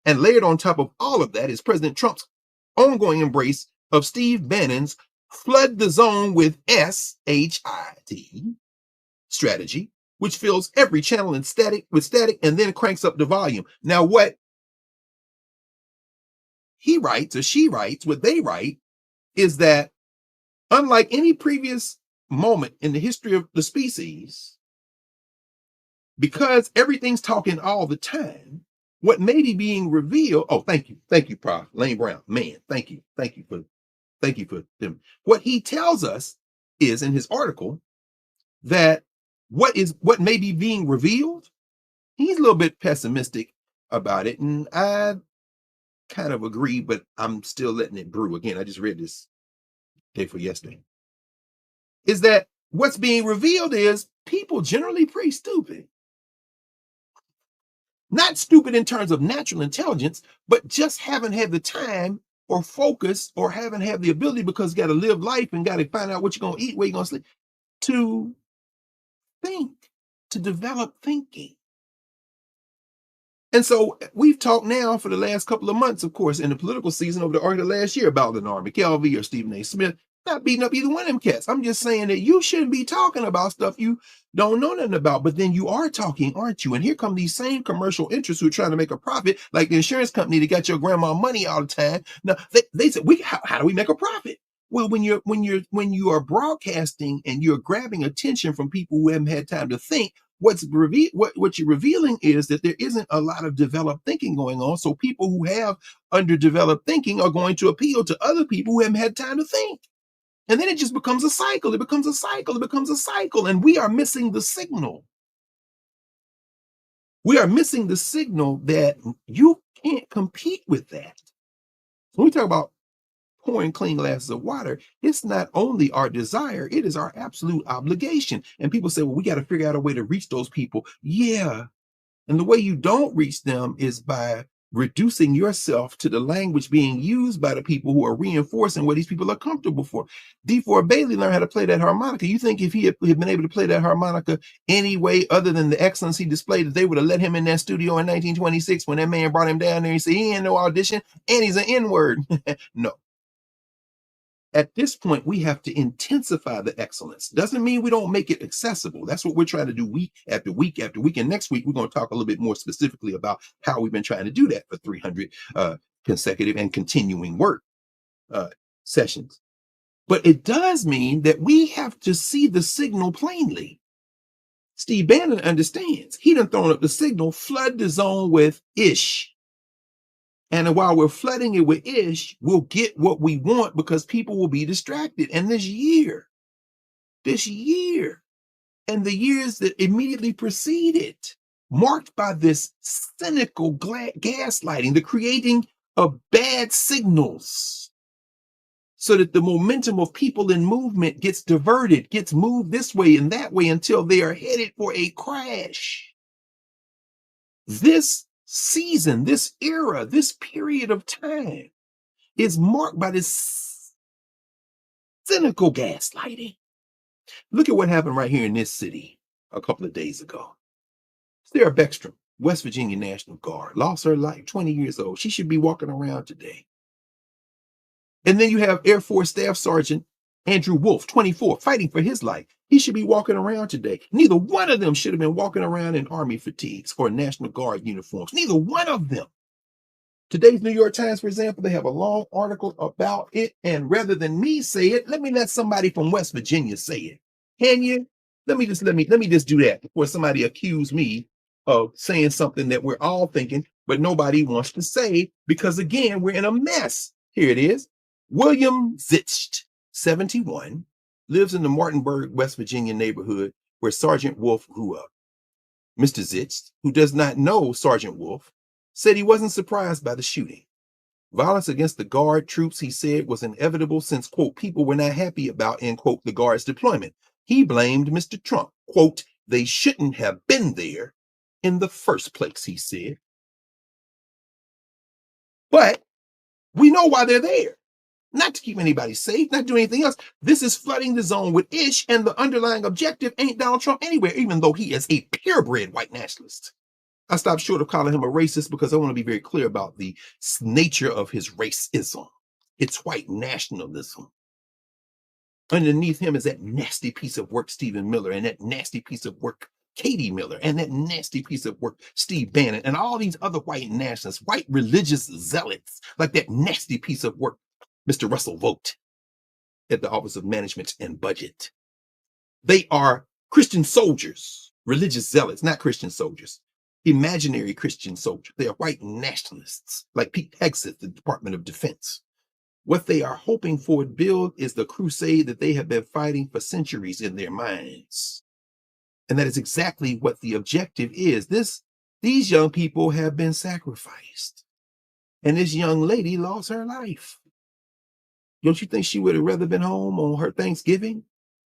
And layered on top of all of that is President Trump's ongoing embrace of Steve Bannon's flood the zone with SHIT strategy, which fills every channel with static and then cranks up the volume. Now, what he writes or she writes, what they write, is that unlike any previous moment in the history of the species, because everything's talking all the time, what may be being revealed. Oh, thank you, Prof. Lane Brown. Man, thank you for them. What he tells us is in his article that what may be being revealed, he's a little bit pessimistic about it, and I kind of agree, but I'm still letting it brew. Again, I just read this day for yesterday. Is that what's being revealed is people generally pretty stupid. Not stupid in terms of natural intelligence, but just haven't had the time or focus, or haven't had the ability, because you got to live life and got to find out what you're going to eat, where you're going to sleep, to think, to develop thinking. And so we've talked now for the last couple of months, of course, in the political season over the last year about Lenore McKelvey or Stephen A. Smith. Not beating up either one of them cats. I'm just saying that you shouldn't be talking about stuff you don't know nothing about, but then you are talking, aren't you? And here come these same commercial interests who are trying to make a profit, like the insurance company that got your grandma money all the time. Now they said, how do we make a profit? Well, when you are broadcasting and you're grabbing attention from people who haven't had time to think, what you're revealing is that there isn't a lot of developed thinking going on. So people who have underdeveloped thinking are going to appeal to other people who haven't had time to think. And then it just becomes a cycle. It becomes a cycle. And we are missing the signal. We are missing the signal that you can't compete with that. When we talk about pouring clean glasses of water, it's not only our desire, it is our absolute obligation. And people say, well, we got to figure out a way to reach those people. Yeah. And the way you don't reach them is by reducing yourself to the language being used by the people who are reinforcing what these people are comfortable for. Deford Bailey learned how to play that harmonica. You think if he had been able to play that harmonica any way other than the excellence he displayed, that they would have let him in that studio in 1926 when that man brought him down there and said he ain't no audition and he's an N-word? No. At this point, we have to intensify the excellence. Doesn't mean we don't make it accessible. That's what we're trying to do week after week after week. And next week, we're going to talk a little bit more specifically about how we've been trying to do that for 300 consecutive and continuing work sessions. But it does mean that we have to see the signal plainly. Steve Bannon understands. He done thrown up the signal, flood the zone with ish. And while we're flooding it with ish, we'll get what we want because people will be distracted. And this year, and the years that immediately preceded, marked by this cynical gaslighting, the creating of bad signals, so that the momentum of people in movement gets diverted, gets moved this way and that way until they are headed for a crash. This season, this era, this period of time is marked by this cynical gaslighting. Look at what happened right here in this city a couple of days ago. Sarah Beckstrom, West Virginia National Guard, lost her life, 20 years old. She should be walking around today. And then you have Air Force Staff Sergeant Andrew Wolf, 24, fighting for his life. He should be walking around today. Neither one of them should have been walking around in Army fatigues or National Guard uniforms. Neither one of them. Today's New York Times, for example, they have a long article about it. And rather than me say it, let me let somebody from West Virginia say it. Can you? Let me just do that before somebody accuse me of saying something that we're all thinking, but nobody wants to say, because again, we're in a mess. Here it is. William Zitcht, 71, lives in the Martinburg, West Virginia neighborhood where Sergeant Wolf grew up. Mr. Zitcht, who does not know Sergeant Wolf, said he wasn't surprised by the shooting. Violence against the Guard troops, he said, was inevitable since, quote, people were not happy about, end quote, the Guard's deployment. He blamed Mr. Trump, quote, they shouldn't have been there in the first place, he said. But we know why they're there. Not to keep anybody safe, not do anything else. This is flooding the zone with ish, and the underlying objective ain't Donald Trump anywhere, even though he is a purebred white nationalist. I stopped short of calling him a racist because I want to be very clear about the nature of his racism. It's white nationalism. Underneath him is that nasty piece of work, Stephen Miller, and that nasty piece of work, Katie Miller, and that nasty piece of work, Steve Bannon, and all these other white nationalists, white religious zealots, like that nasty piece of work, Mr. Russell Vogt at the Office of Management and Budget. They are Christian soldiers, religious zealots, not Christian soldiers, imaginary Christian soldiers. They are white nationalists, like Pete Hegseth, the Department of Defense. What they are hoping for to build is the crusade that they have been fighting for centuries in their minds. And that is exactly what the objective is. These young people have been sacrificed. And this young lady lost her life. Don't you think she would have rather been home on her Thanksgiving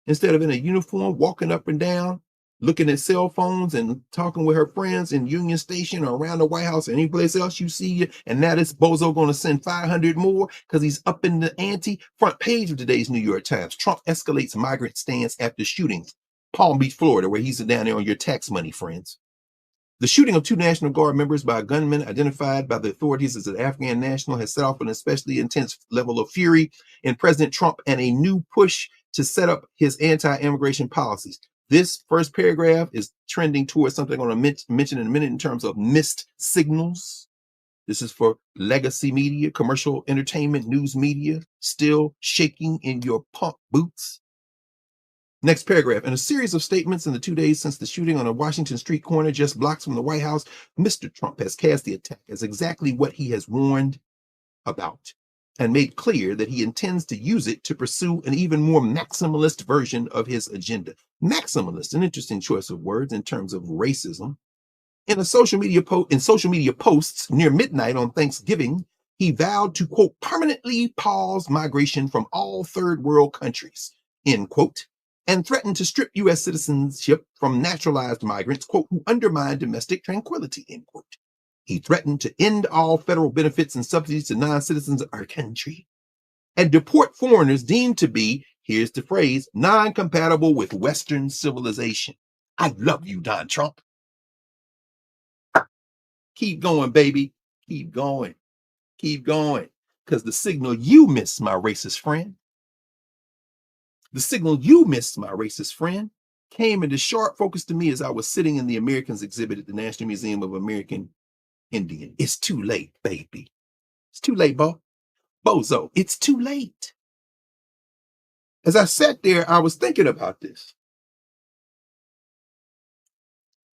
instead of in a uniform, walking up and down, looking at cell phones and talking with her friends in Union Station or around the White House or any place else you see? And now this bozo going to send 500 more because he's up in the ante. Front page of today's New York Times. Trump escalates migrant stance after shooting. Palm Beach, Florida, where he's down there on your tax money, friends. The shooting of 2 National Guard members by a gunman identified by the authorities as an Afghan national has set off an especially intense level of fury in President Trump and a new push to set up his anti-immigration policies. This first paragraph is trending towards something I'm going to mention in a minute in terms of missed signals. This is for legacy media, commercial entertainment, news media, still shaking in your pump boots. Next paragraph. In a series of statements in the 2 days since the shooting on a Washington Street corner just blocks from the White House, Mr. Trump has cast the attack as exactly what he has warned about and made clear that he intends to use it to pursue an even more maximalist version of his agenda. Maximalist, an interesting choice of words in terms of racism. In social media posts near midnight on Thanksgiving, he vowed to, quote, permanently pause migration from all third world countries, end quote, and threatened to strip U.S. citizenship from naturalized migrants, quote, who undermine domestic tranquility, end quote. He threatened to end all federal benefits and subsidies to non-citizens of our country and deport foreigners deemed to be, here's the phrase, non-compatible with Western civilization. I love you, Don Trump. Keep going, baby. Keep going. Keep going. Because the signal you miss, my racist friend, the signal you missed, my racist friend, came into sharp focus to me as I was sitting in the Americans exhibit at the National Museum of American Indian. It's too late, baby. It's too late, bozo. It's too late. As I sat there, I was thinking about this.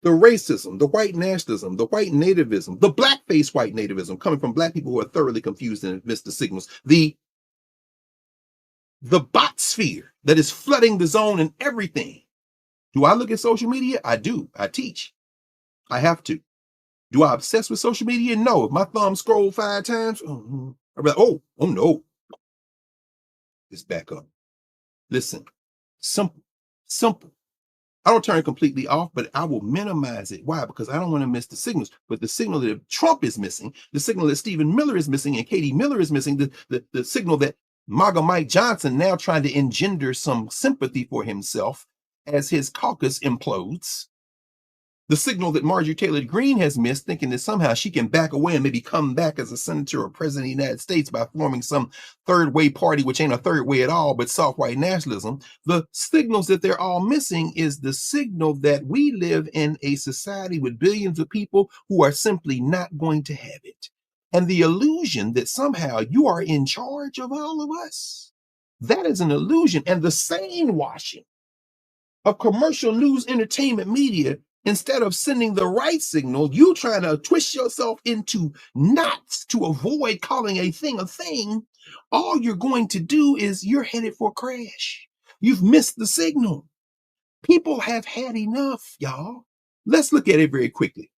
The racism, the white nationalism, the white nativism, the blackface white nativism coming from black people who are thoroughly confused and miss the signals. The bot sphere that is flooding the zone and everything. Do I look at social media? I do. I teach. I have to. Do I obsess with social media? No. If my thumb scroll 5 times, I'm like, oh no. It's back up. Listen, simple. I don't turn completely off, but I will minimize it. Why? Because I don't want to miss the signals. But the signal that Trump is missing, the signal that Stephen Miller is missing, and Katie Miller is missing, the signal that MAGA Mike Johnson now trying to engender some sympathy for himself as his caucus implodes. The signal that Marjorie Taylor Greene has missed, thinking that somehow she can back away and maybe come back as a senator or president of the United States by forming some third way party, which ain't a third way at all, but soft white nationalism. The signals that they're all missing is the signal that we live in a society with billions of people who are simply not going to have it. And the illusion that somehow you are in charge of all of us. That is an illusion. And the sane washing of commercial news entertainment media, instead of sending the right signal, you trying to twist yourself into knots to avoid calling a thing, all you're going to do is you're headed for a crash. You've missed the signal. People have had enough, y'all. Let's look at it very quickly.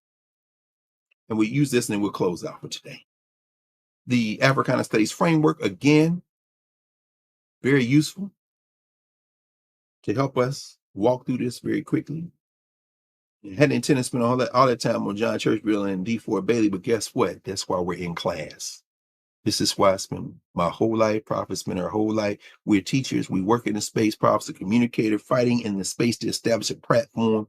And we'll use this and then we'll close out for today. The Africana Studies Framework, again, very useful to help us walk through this very quickly. Had intended to spend all that time on John Churchville and Deford Bailey, but guess what? That's why we're in class. This is why I spent my whole life, prophets spend our whole life. We're teachers. We work in the space, prophets, a communicator, fighting in the space to establish a platform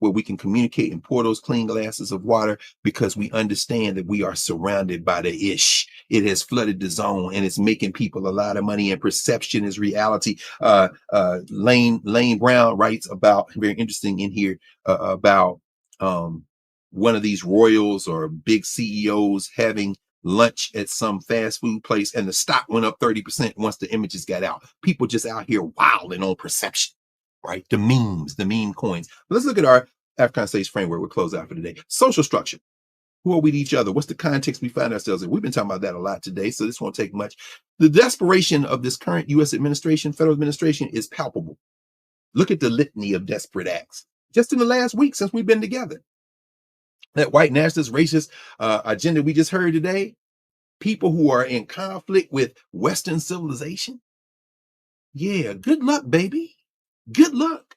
where we can communicate and pour those clean glasses of water, because we understand that we are surrounded by the ish. It has flooded the zone and it's making people a lot of money, and perception is reality. Lane Brown writes about, very interesting in here, about one of these royals or big CEOs having lunch at some fast food place, and the stock went up 30% once the images got out. People just out here wilding on perception. Right? The memes, the meme coins. But let's look at our African Studies framework. We'll close out for today. Social structure. Who are we to each other? What's the context we find ourselves in? We've been talking about that a lot today, so this won't take much. The desperation of this current U.S. administration, federal administration, is palpable. Look at the litany of desperate acts just in the last week since we've been together. That white nationalist, racist agenda we just heard today, people who are in conflict with Western civilization. Yeah, good luck, baby. Good luck.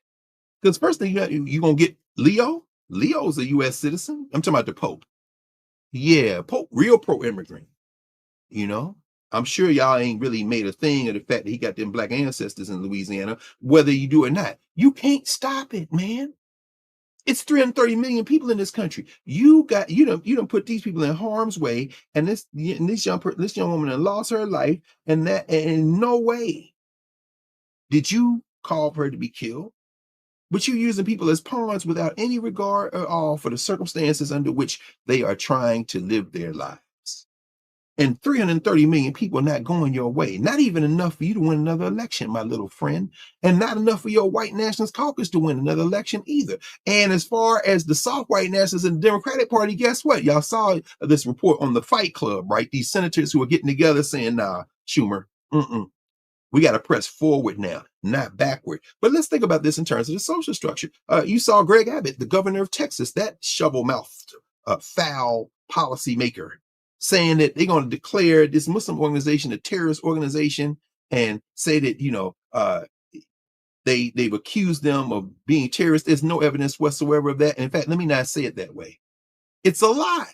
Because first thing you're going to get Leo. Leo's a U.S. citizen. I'm talking about the Pope. Yeah, Pope, real pro-immigrant. You know, I'm sure y'all ain't really made a thing of the fact that he got them black ancestors in Louisiana, whether you do or not. You can't stop it, man. It's 330 million people in this country. You don't put these people in harm's way, and this young woman that lost her life, and that, and in no way did you call for her to be killed, but you're using people as pawns without any regard at all for the circumstances under which they are trying to live their lives. And 330 million people not going your way. Not even enough for you to win another election, my little friend. And not enough for your white nationalist caucus to win another election either. And as far as the soft white nationalists in the Democratic Party, guess what? Y'all saw this report on the Fight Club, right? These senators who are getting together saying, nah, Schumer, we got to press forward now, not backward. But let's think about this in terms of the social structure. You saw Greg Abbott, the governor of Texas, that shovel-mouthed, foul policymaker, saying that they're going to declare this Muslim organization a terrorist organization, and say that, they've accused them of being terrorists. There's no evidence whatsoever of that. And in fact, let me not say it that way. It's a lie.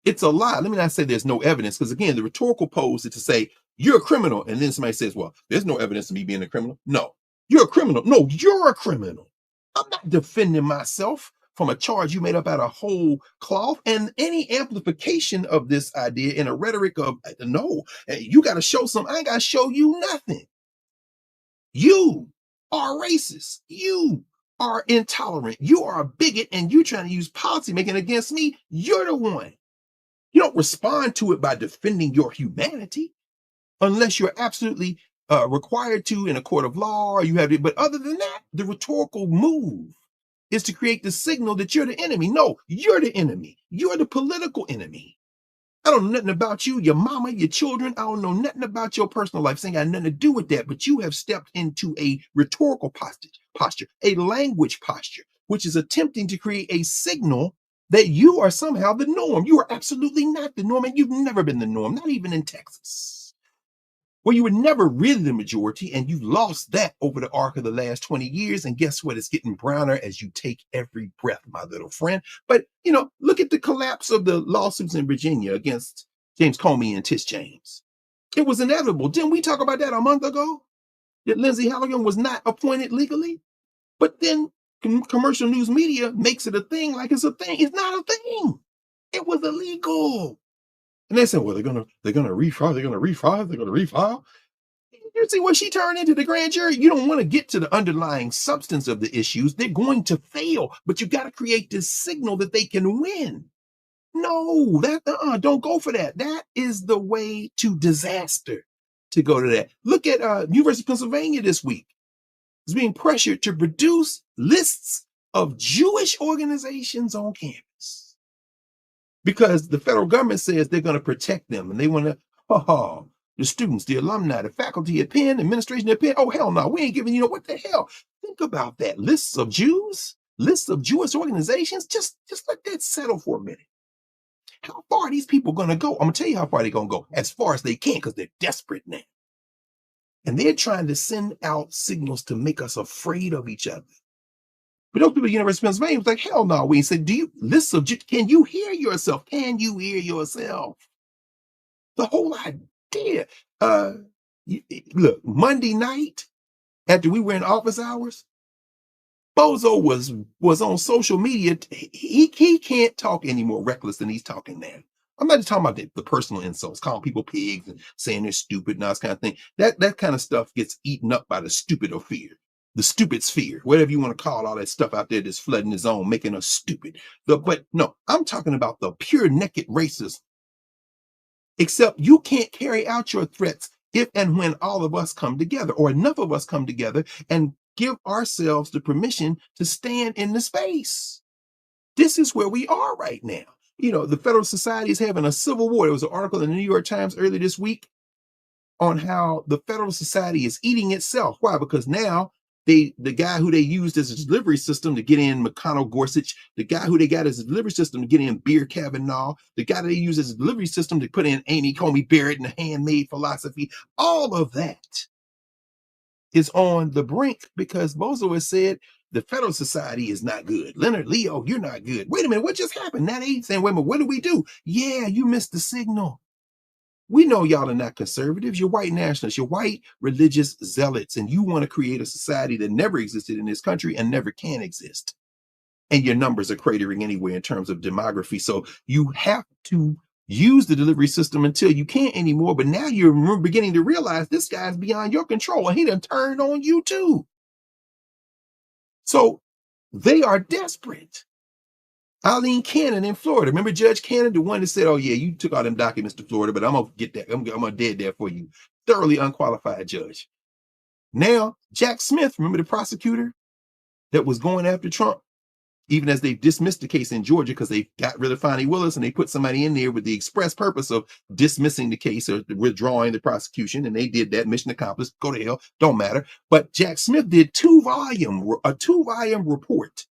It's a lie. Let me not say there's no evidence, because again, the rhetorical pose is to say, you're a criminal. And then somebody says, well, there's no evidence of me being a criminal. No, you're a criminal. No, you're a criminal. I'm not defending myself from a charge you made up out of whole cloth. And any amplification of this idea in a rhetoric of, no, you got to show something. I ain't got to show you nothing. You are racist. You are intolerant. You are a bigot, and you're trying to use policy making against me. You're the one. You don't respond to it by defending your humanity, unless you're absolutely required to in a court of law, or you have it. But other than that, the rhetorical move is to create the signal that you're the enemy. No, you're the enemy. You're the political enemy. I don't know nothing about you, your mama, your children. I don't know nothing about your personal life. Saying I got nothing to do with that. But you have stepped into a rhetorical posture, a language posture, which is attempting to create a signal that you are somehow the norm. You are absolutely not the norm, and you've never been the norm, not even in Texas, where you were never really the majority, and you've lost that over the arc of the last 20 years. And guess what? It's getting browner as you take every breath, my little friend. But, look at the collapse of the lawsuits in Virginia against James Comey and Tish James. It was inevitable. Didn't we talk about that a month ago? That Lindsey Halligan was not appointed legally? But then commercial news media makes it a thing like it's a thing. It's not a thing. It was illegal. And they said, well, they're gonna refile, they're gonna refile. You see what she turned into, the grand jury? You don't want to get to the underlying substance of the issues. They're going to fail, but you got to create this signal that they can win. No, don't go for that. That is the way to disaster, to go to that. Look at University of Pennsylvania this week. It's being pressured to produce lists of Jewish organizations on campus because the federal government says they're going to protect them and they want to, the students, the alumni, the faculty at Penn, administration at Penn. Oh, hell no, we ain't giving, what the hell? Think about that. Lists of Jews, lists of Jewish organizations. Just let that settle for a minute. How far are these people going to go? I'm going to tell you how far they're going to go. As far as they can, because they're desperate now. And they're trying to send out signals to make us afraid of each other. But those people at the University of Pennsylvania was like, hell no. We said, can you hear yourself? Can you hear yourself? The whole idea. Look, Monday night, after we were in office hours, Bozo was on social media. He can't talk any more reckless than he's talking now. I'm not just talking about the personal insults, calling people pigs and saying they're stupid and all this kind of thing. That kind of stuff gets eaten up by the stupid or fear, the stupid sphere, whatever you want to call all that stuff out there that's flooding the zone, making us stupid. But no, I'm talking about the pure naked racism. Except you can't carry out your threats if and when all of us come together, or enough of us come together and give ourselves the permission to stand in the space. This is where we are right now. The Federal Society is having a civil war. There was an article in the New York Times earlier this week on how the Federal Society is eating itself. Why? Because now the guy who they used as a delivery system to get in McConnell Gorsuch, the guy who they got as a delivery system to get in Beer Kavanaugh, the guy that they used as a delivery system to put in Amy Comey Barrett and the handmade philosophy, all of that is on the brink because Bozo has said the Federal Society is not good. Leonard Leo, you're not good. Wait a minute, what just happened? Now they saying, wait a minute, what do we do? Yeah, you missed the signal. We know y'all are not conservatives. You're white nationalists. You're white religious zealots. And you want to create a society that never existed in this country and never can exist. And your numbers are cratering anyway in terms of demography. So you have to use the delivery system until you can't anymore. But now you're beginning to realize this guy's beyond your control and he done turned on you too. So they are desperate. Eileen Cannon in Florida. Remember Judge Cannon, the one that said, oh yeah, you took all them documents to Florida, but I'm going to get that. I'm going to dead that for you. Thoroughly unqualified judge. Now, Jack Smith, remember the prosecutor that was going after Trump, even as they dismissed the case in Georgia because they got rid of Fani Willis and they put somebody in there with the express purpose of dismissing the case or withdrawing the prosecution. And they did that. Mission accomplished. Go to hell. Don't matter. But Jack Smith did a two-volume report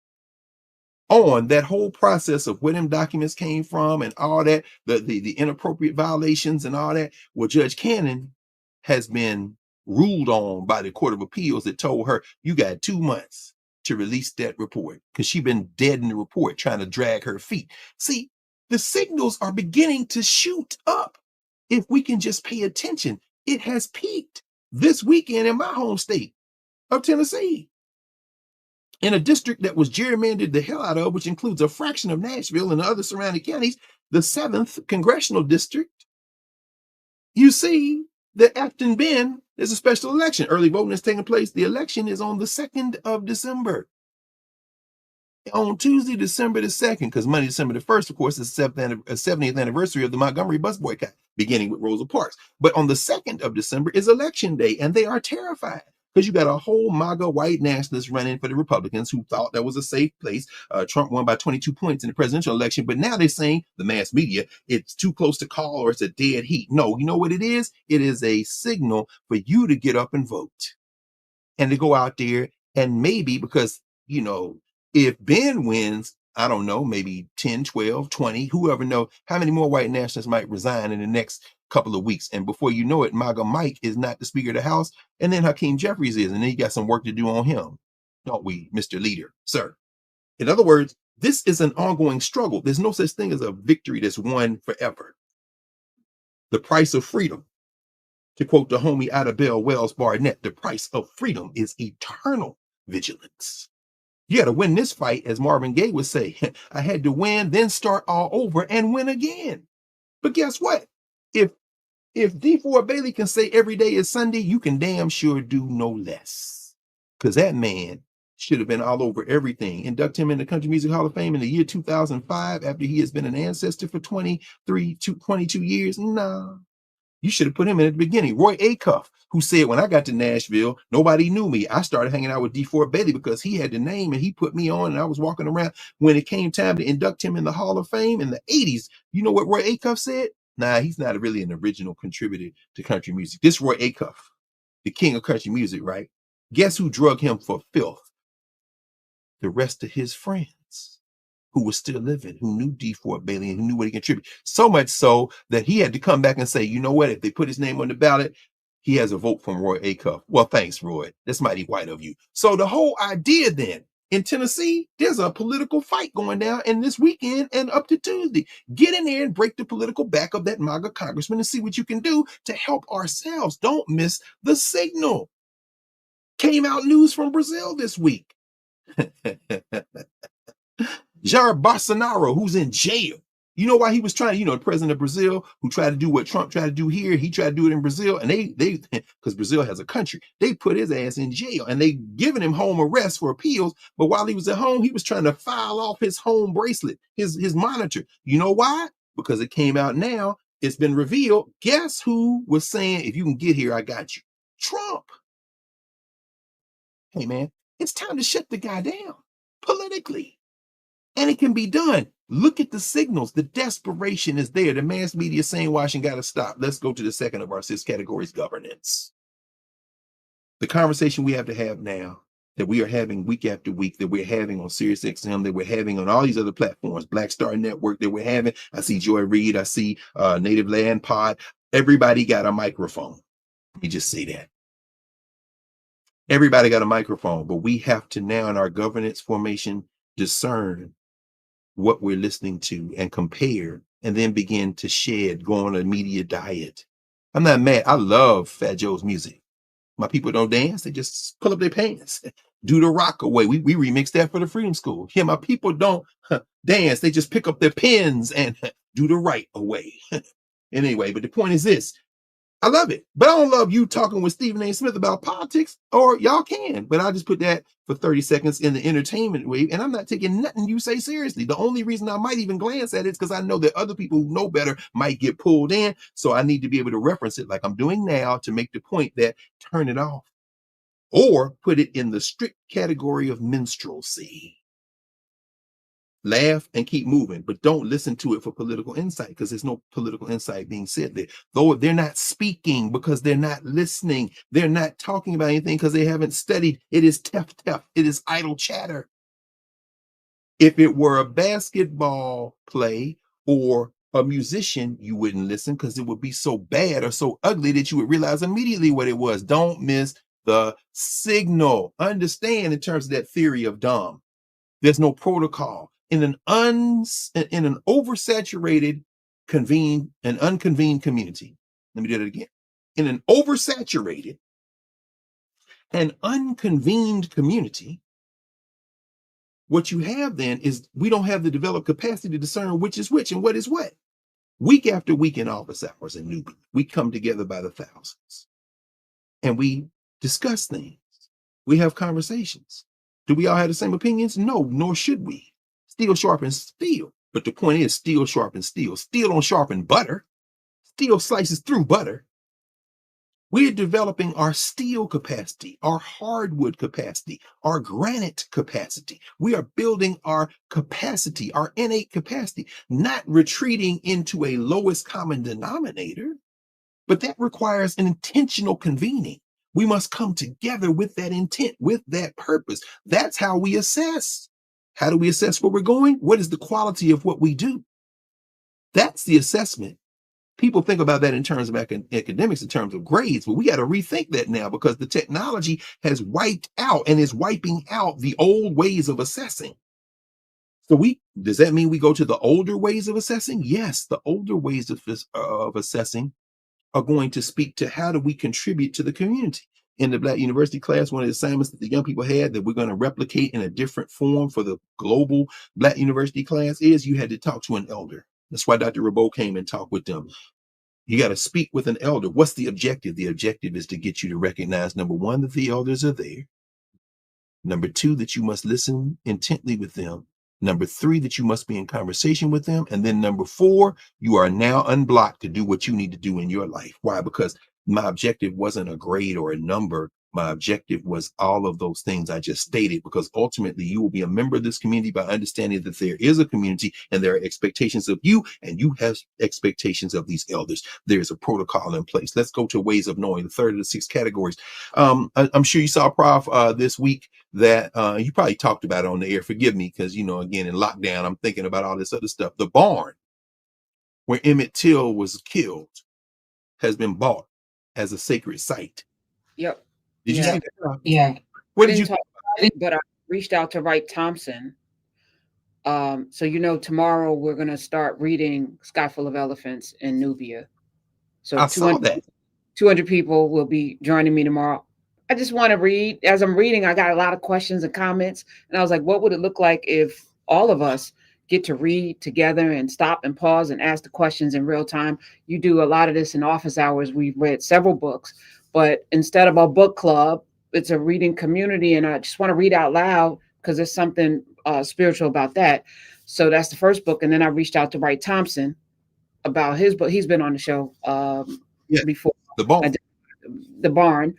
on that whole process of where them documents came from and all that, the inappropriate violations and all that. Well, Judge Cannon has been ruled on by the Court of Appeals that told her, you got 2 months to release that report because she's been dead in the report trying to drag her feet. See, the signals are beginning to shoot up. If we can just pay attention, it has peaked this weekend in my home state of Tennessee. In a district that was gerrymandered the hell out of, which includes a fraction of Nashville and the other surrounding counties, the 7th congressional district, you see that Afton Bend, there's a special election. Early voting is taking place. The election is on the 2nd of December. On Tuesday, December the 2nd, because Monday, December the 1st, of course, is the 70th anniversary of the Montgomery bus boycott, beginning with Rosa Parks. But on the 2nd of December is election day, and they are terrified. Because you got a whole MAGA white nationalists running for the Republicans who thought that was a safe place. Trump won by 22 points in the presidential election, but now they're saying, the mass media, it's too close to call or it's a dead heat. No, you know what it is? It is a signal for you to get up and vote and to go out there and maybe because, if Ben wins, I don't know, maybe 10, 12, 20, whoever know how many more white nationalists might resign in the next couple of weeks. And before you know it, MAGA Mike is not the Speaker of the House. And then Hakeem Jeffries is. And then you got some work to do on him. Don't we, Mr. Leader, sir? In other words, this is an ongoing struggle. There's no such thing as a victory that's won forever. The price of freedom To quote the homie out of Bell Wells Barnett, the price of freedom is eternal vigilance. You got to win this fight, as Marvin Gaye would say. I had to win, then start all over and win again. But guess what? If Deford Bailey can say every day is Sunday, you can damn sure do no less. Because that man should have been all over everything. Induct him in the Country Music Hall of Fame in the year 2005 after he has been an ancestor for 22 years. Nah. You should have put him in at the beginning. Roy Acuff, who said, when I got to Nashville, nobody knew me. I started hanging out with Deford Bailey because he had the name and he put me on and I was walking around. When it came time to induct him in the Hall of Fame in the 80s, you know what Roy Acuff said? Nah, he's not really an original contributor to country music. This Roy Acuff, the king of country music, right? Guess who drug him for filth? The rest of his friends who was still living, who knew Deford Bailey and who knew what he contributed. So much so that he had to come back and say, you know what, if they put his name on the ballot, he has a vote from Roy Acuff. Well, thanks, Roy. That's mighty white of you. So the whole idea then, in Tennessee, there's a political fight going down in this weekend and up to Tuesday. Get in there and break the political back of that MAGA congressman and see what you can do to help ourselves. Don't miss the signal. Came out news from Brazil this week. Jair Bolsonaro, who's in jail. You know why he was trying, the president of Brazil, who tried to do what Trump tried to do here, he tried to do it in Brazil, and they because Brazil has a country, they put his ass in jail, and they given him home arrest for appeals, but while he was at home, he was trying to file off his home bracelet, his monitor. You know why? Because it came out now, it's been revealed. Guess who was saying, if you can get here, I got you? Trump. Hey, man, it's time to shut the guy down politically. And it can be done. Look at the signals. The desperation is there. The mass media is saying Washington got to stop. Let's go to the second of our 6 categories, governance. The conversation we have to have now, that we are having week after week, that we're having on SiriusXM, that we're having on all these other platforms, Black Star Network, that we're having. I see Joy Reid. I see Native Land Pod. Everybody got a microphone. Let me just say that. Everybody got a microphone, but we have to now in our governance formation discern what we're listening to and compare, and then begin to shed, go on a media diet. I'm not mad. I love Fat Joe's music. My people don't dance. They just pull up their pants. Do the rock away. We remixed that for the Freedom School. Yeah, my people don't dance. They just pick up their pens and do the right away. Anyway, but the point is this. I love it, but I don't love you talking with Stephen A. Smith about politics, or y'all can, but I'll just put that for 30 seconds in the entertainment wave, and I'm not taking nothing you say seriously. The only reason I might even glance at it is because I know that other people who know better might get pulled in, so I need to be able to reference it like I'm doing now to make the point that turn it off, or put it in the strict category of minstrelsy. Laugh and keep moving, but don't listen to it for political insight, because there's no political insight being said there. Though they're not speaking because they're not listening. They're not talking about anything because they haven't studied. It is teff. It is idle chatter. If it were a basketball play or a musician, you wouldn't listen because it would be so bad or so ugly that you would realize immediately what it was. Don't miss the signal. Understand in terms of that theory of Dom. There's no protocol. In an oversaturated, unconvened community. Let me do that again. In an oversaturated and unconvened community, what you have then is we don't have the developed capacity to discern which is which and what is what. Week after week in office hours in Newbie, we come together by the thousands and we discuss things. We have conversations. Do we all have the same opinions? No, nor should we. Steel sharpens steel. But the point is, steel sharpens steel. Steel don't sharpen butter. Steel slices through butter. We're developing our steel capacity, our hardwood capacity, our granite capacity. We are building our capacity, our innate capacity, not retreating into a lowest common denominator, but that requires an intentional convening. We must come together with that intent, with that purpose. That's how we assess. How do we assess where we're going? What is the quality of what we do? That's the assessment. People think about that in terms of academics, in terms of grades, but we got to rethink that now because the technology has wiped out and is wiping out the old ways of assessing. So does that mean we go to the older ways of assessing? Yes, the older ways of assessing are going to speak to how do we contribute to the community. In the Black University class, one of the assignments that the young people had that we're going to replicate in a different form for the global Black University class is you had to talk to an elder. That's why Dr. Rabot came and talked with them. You got to speak with an elder. What's the objective? The objective is to get you to recognize, number one, that the elders are there. Number two, that you must listen intently with them. Number three, that you must be in conversation with them. And then number four, you are now unblocked to do what you need to do in your life. Why? Because my objective wasn't a grade or a number. My objective was all of those things I just stated, because ultimately you will be a member of this community by understanding that there is a community and there are expectations of you, and you have expectations of these elders. There's a protocol in place. Let's go to ways of knowing, the third of the 6 categories. I'm sure you saw, Prof, this week that you probably talked about it on the air. Forgive me, because, you know, again, in lockdown, I'm thinking about all this other stuff. The barn where Emmett Till was killed has been bought as a sacred site. Yep. Did you see that? Yeah. What did you talk about it, but I reached out to Wright Thompson. So, you know, tomorrow we're going to start reading Sky Full of Elephants in Nubia. So I saw that. 200 people will be joining me tomorrow. I just want to read. As I'm reading, I got a lot of questions and comments. And I was like, what would it look like if all of us get to read together and stop and pause and ask the questions in real time? You do a lot of this in office hours. We've read several books. But instead of a book club, it's a reading community. And I just want to read out loud because there's something spiritual about that. So that's the first book. And then I reached out to Wright Thompson about his book. He's been on the show before. The Barn.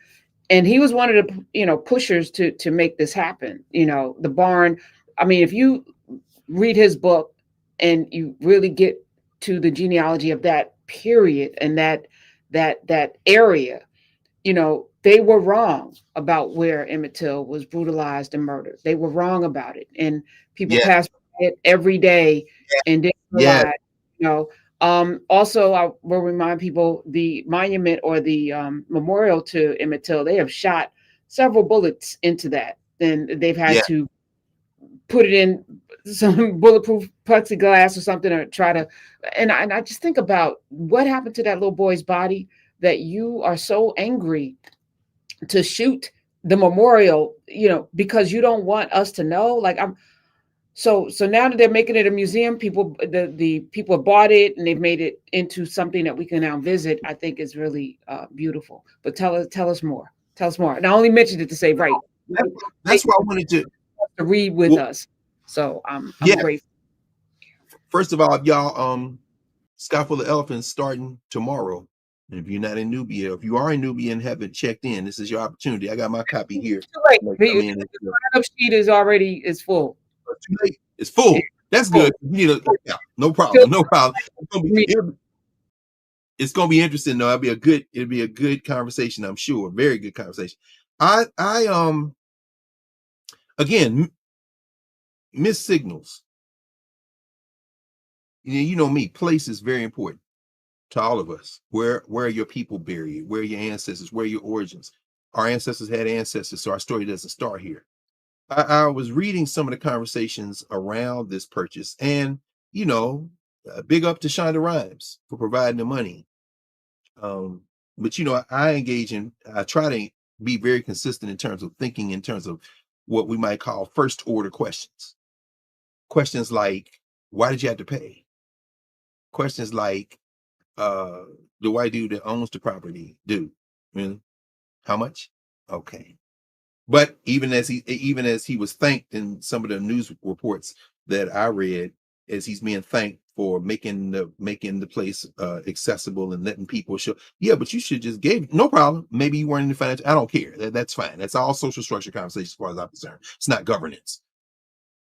And he was one of the, you know, pushers to make this happen. You know, The Barn. I mean, if you read his book and you really get to the genealogy of that period and that area, you know, they were wrong about where Emmett Till was brutalized and murdered. They were wrong about it. And people pass by it every day and didn't realize, you know. Also, I will remind people the monument or the memorial to Emmett Till, they have shot several bullets into that. And they've had to put it in some bulletproof plexiglass or something or try to. And I just think about what happened to that little boy's body, that you are so angry to shoot the memorial, you know, because you don't want us to know. Like, so now that they're making it a museum, the people have bought it and they've made it into something that we can now visit. I think is really beautiful. But tell us more. Tell us more. And I only mentioned it to say, right. That's why I wanted to read with us. So I'm grateful. First of all, y'all, Sky Full of Elephants starting tomorrow. And if you're not in Nubia, if you are in Nubia and haven't checked in, this is your opportunity. I got my copy here. The sheet is full. Too late. It's full. That's good. You need no problem. No problem. It's gonna be interesting though. It'll be a good conversation, I'm sure. Very good conversation. I again, missed signals. You know me, place is very important to all of us. Where are your people buried? Where are your ancestors? Where are your origins? Our ancestors had ancestors, so our story doesn't start here. I was reading some of the conversations around this purchase, and you know, big up to Shonda Rhimes for providing the money. But you know, I try to be very consistent in terms of thinking in terms of what we might call first order questions. Questions like, why did you have to pay? Questions like, the white dude that owns the property do? Really? How much? Okay. But even as he was thanked in some of the news reports that I read, as he's being thanked for making the place accessible and letting people show. Yeah, but you should just no problem. Maybe you weren't in the financial. I don't care. That's fine. That's all social structure conversation as far as I'm concerned. It's not governance.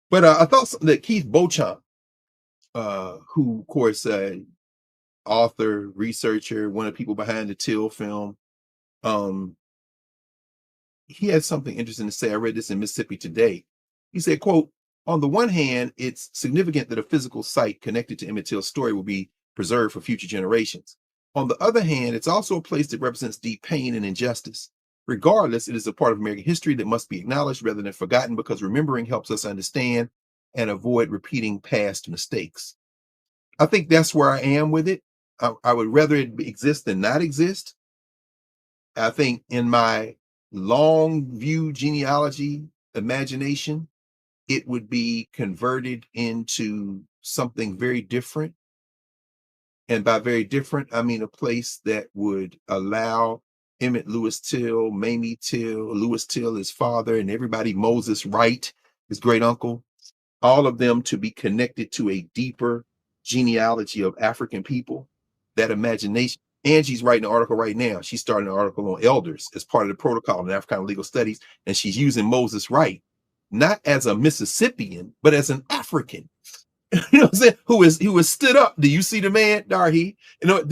But I thought that Keith Beauchamp, who of course author, researcher, one of the people behind the Till film, he had something interesting to say. I read this in Mississippi Today. He said, quote, on the one hand, it's significant that a physical site connected to Emmett Till's story will be preserved for future generations. On the other hand, it's also a place that represents deep pain and injustice. Regardless, it is a part of American history that must be acknowledged rather than forgotten, because remembering helps us understand and avoid repeating past mistakes. I think that's where I am with it. I would rather it exist than not exist. I think in my long view genealogy imagination, it would be converted into something very different. And by very different, I mean a place that would allow Emmett Lewis Till, Mamie Till, Lewis Till, his father, and everybody, Moses Wright, his great uncle, all of them to be connected to a deeper genealogy of African people. That imagination. Angie's writing an article right now. She's starting an article on elders as part of the protocol in Africana legal studies. And she's using Moses Wright, not as a Mississippian, but as an African. You know what I'm saying? Who is stood up. Do you see the man, Darhy? You know,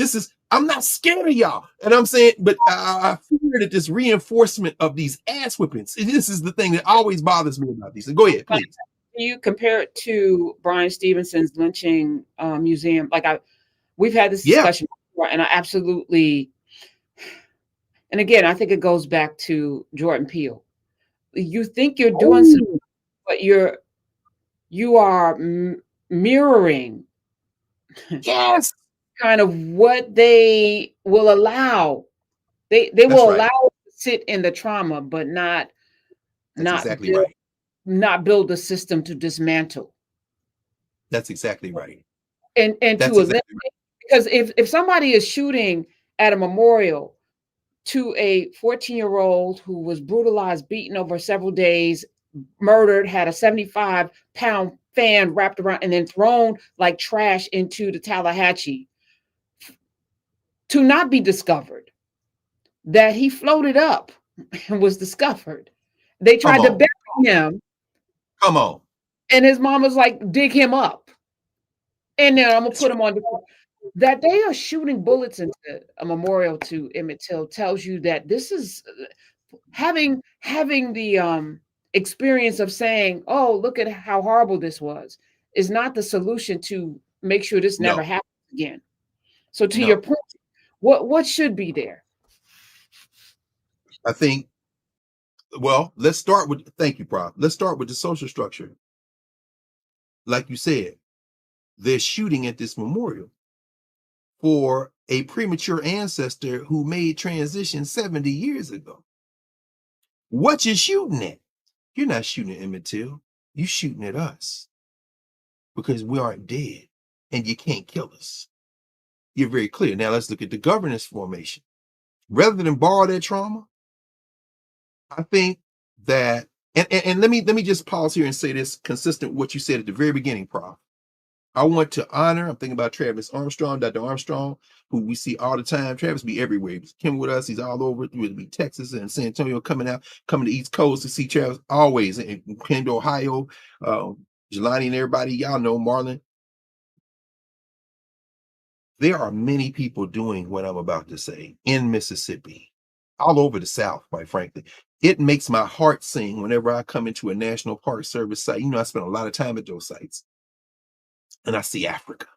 I'm not scared of y'all. And I'm saying, but I fear that this reinforcement of these ass whippings, this is the thing that always bothers me about these. So go ahead, please. You compare it to Brian Stevenson's lynching museum. Like we've had this discussion before, and I absolutely, and again, I think it goes back to Jordan Peele. You think you're doing something, but you are mirroring kind of what they will allow. They will allow it to sit in the trauma, but not exactly right. Not build a system to dismantle. That's exactly right. And to eliminate, because if somebody is shooting at a memorial to a 14-year-old who was brutalized, beaten over several days, murdered, had a 75-pound fan wrapped around, and then thrown like trash into the Tallahatchie, to not be discovered, that he floated up and was discovered. They tried to bury him. Come on. And his mom was like, dig him up. And then I'm going to put him on that they are shooting bullets into a memorial to Emmett Till tells you that this is having the experience of saying, oh, look at how horrible this was, is not the solution to make sure this never happens again. So to your point, what should be there? I think, well, let's start with, thank you, Prof. Let's start with the social structure. Like you said, they're shooting at this memorial for a premature ancestor who made transition 70 years ago. What you shooting at? You're not shooting at Emmett Till. You're shooting at us because we aren't dead and you can't kill us. You're very clear. Now let's look at the governance formation. Rather than borrow that trauma, I think that, and let me just pause here and say this consistent with what you said at the very beginning, Prof. I want to honor, I'm thinking about Travis Armstrong, Dr. Armstrong, who we see all the time. Travis be everywhere. He's came with us. He's all over. He would be Texas and San Antonio, coming to East Coast to see Travis always. And came to Ohio, Jelani and everybody, y'all know Marlon. There are many people doing what I'm about to say in Mississippi, all over the South, quite frankly. It makes my heart sing whenever I come into a National Park Service site. You know, I spend a lot of time at those sites. And I see Africa.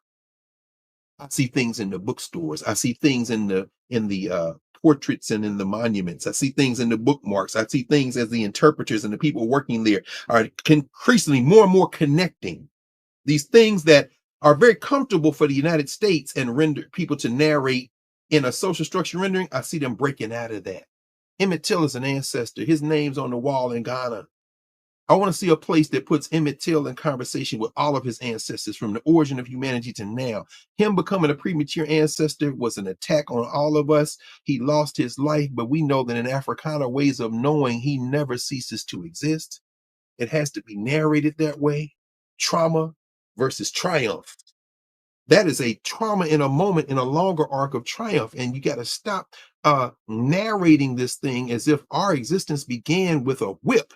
I see things in the bookstores. I see things in the portraits and in the monuments. I see things in the bookmarks. I see things as the interpreters and the people working there are increasingly more and more connecting these things that are very comfortable for the United States and render people to narrate in a social structure rendering. I see them breaking out of that. Emmett Till is an ancestor. His name's on the wall in Ghana. I want to see a place that puts Emmett Till in conversation with all of his ancestors from the origin of humanity to now. Him becoming a premature ancestor was an attack on all of us. He lost his life, but we know that in Africana ways of knowing, he never ceases to exist. It has to be narrated that way. Trauma versus triumph. That is a trauma in a moment in a longer arc of triumph. And you got to stop narrating this thing as if our existence began with a whip,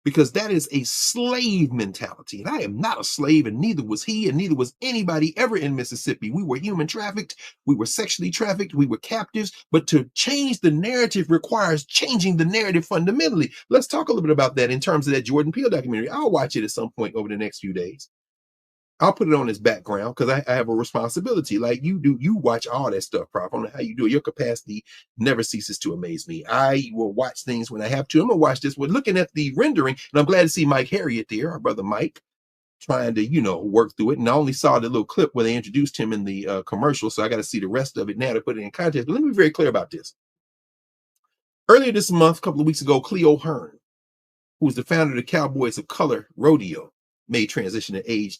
because that is a slave mentality. And I am not a slave, and neither was he, and neither was anybody ever in Mississippi. We were human trafficked. We were sexually trafficked. We were captives. But to change the narrative requires changing the narrative fundamentally. Let's talk a little bit about that in terms of that Jordan Peele documentary. I'll watch it at some point over the next few days. I'll put it on his background because I have a responsibility like you do. You watch all that stuff, Prof. I don't know how you do it. Your capacity never ceases to amaze me. I will watch things when I have to. I'm going to watch this. We're looking at the rendering, and I'm glad to see Mike Harriet there, our brother Mike. trying to, work through it. And I only saw the little clip where they introduced him in the commercial. So I got to see the rest of it now to put it in context. But let me be very clear about this. Earlier this month, a couple of weeks ago, Cleo Hearn, who was the founder of the Cowboys of Color Rodeo, made transition at age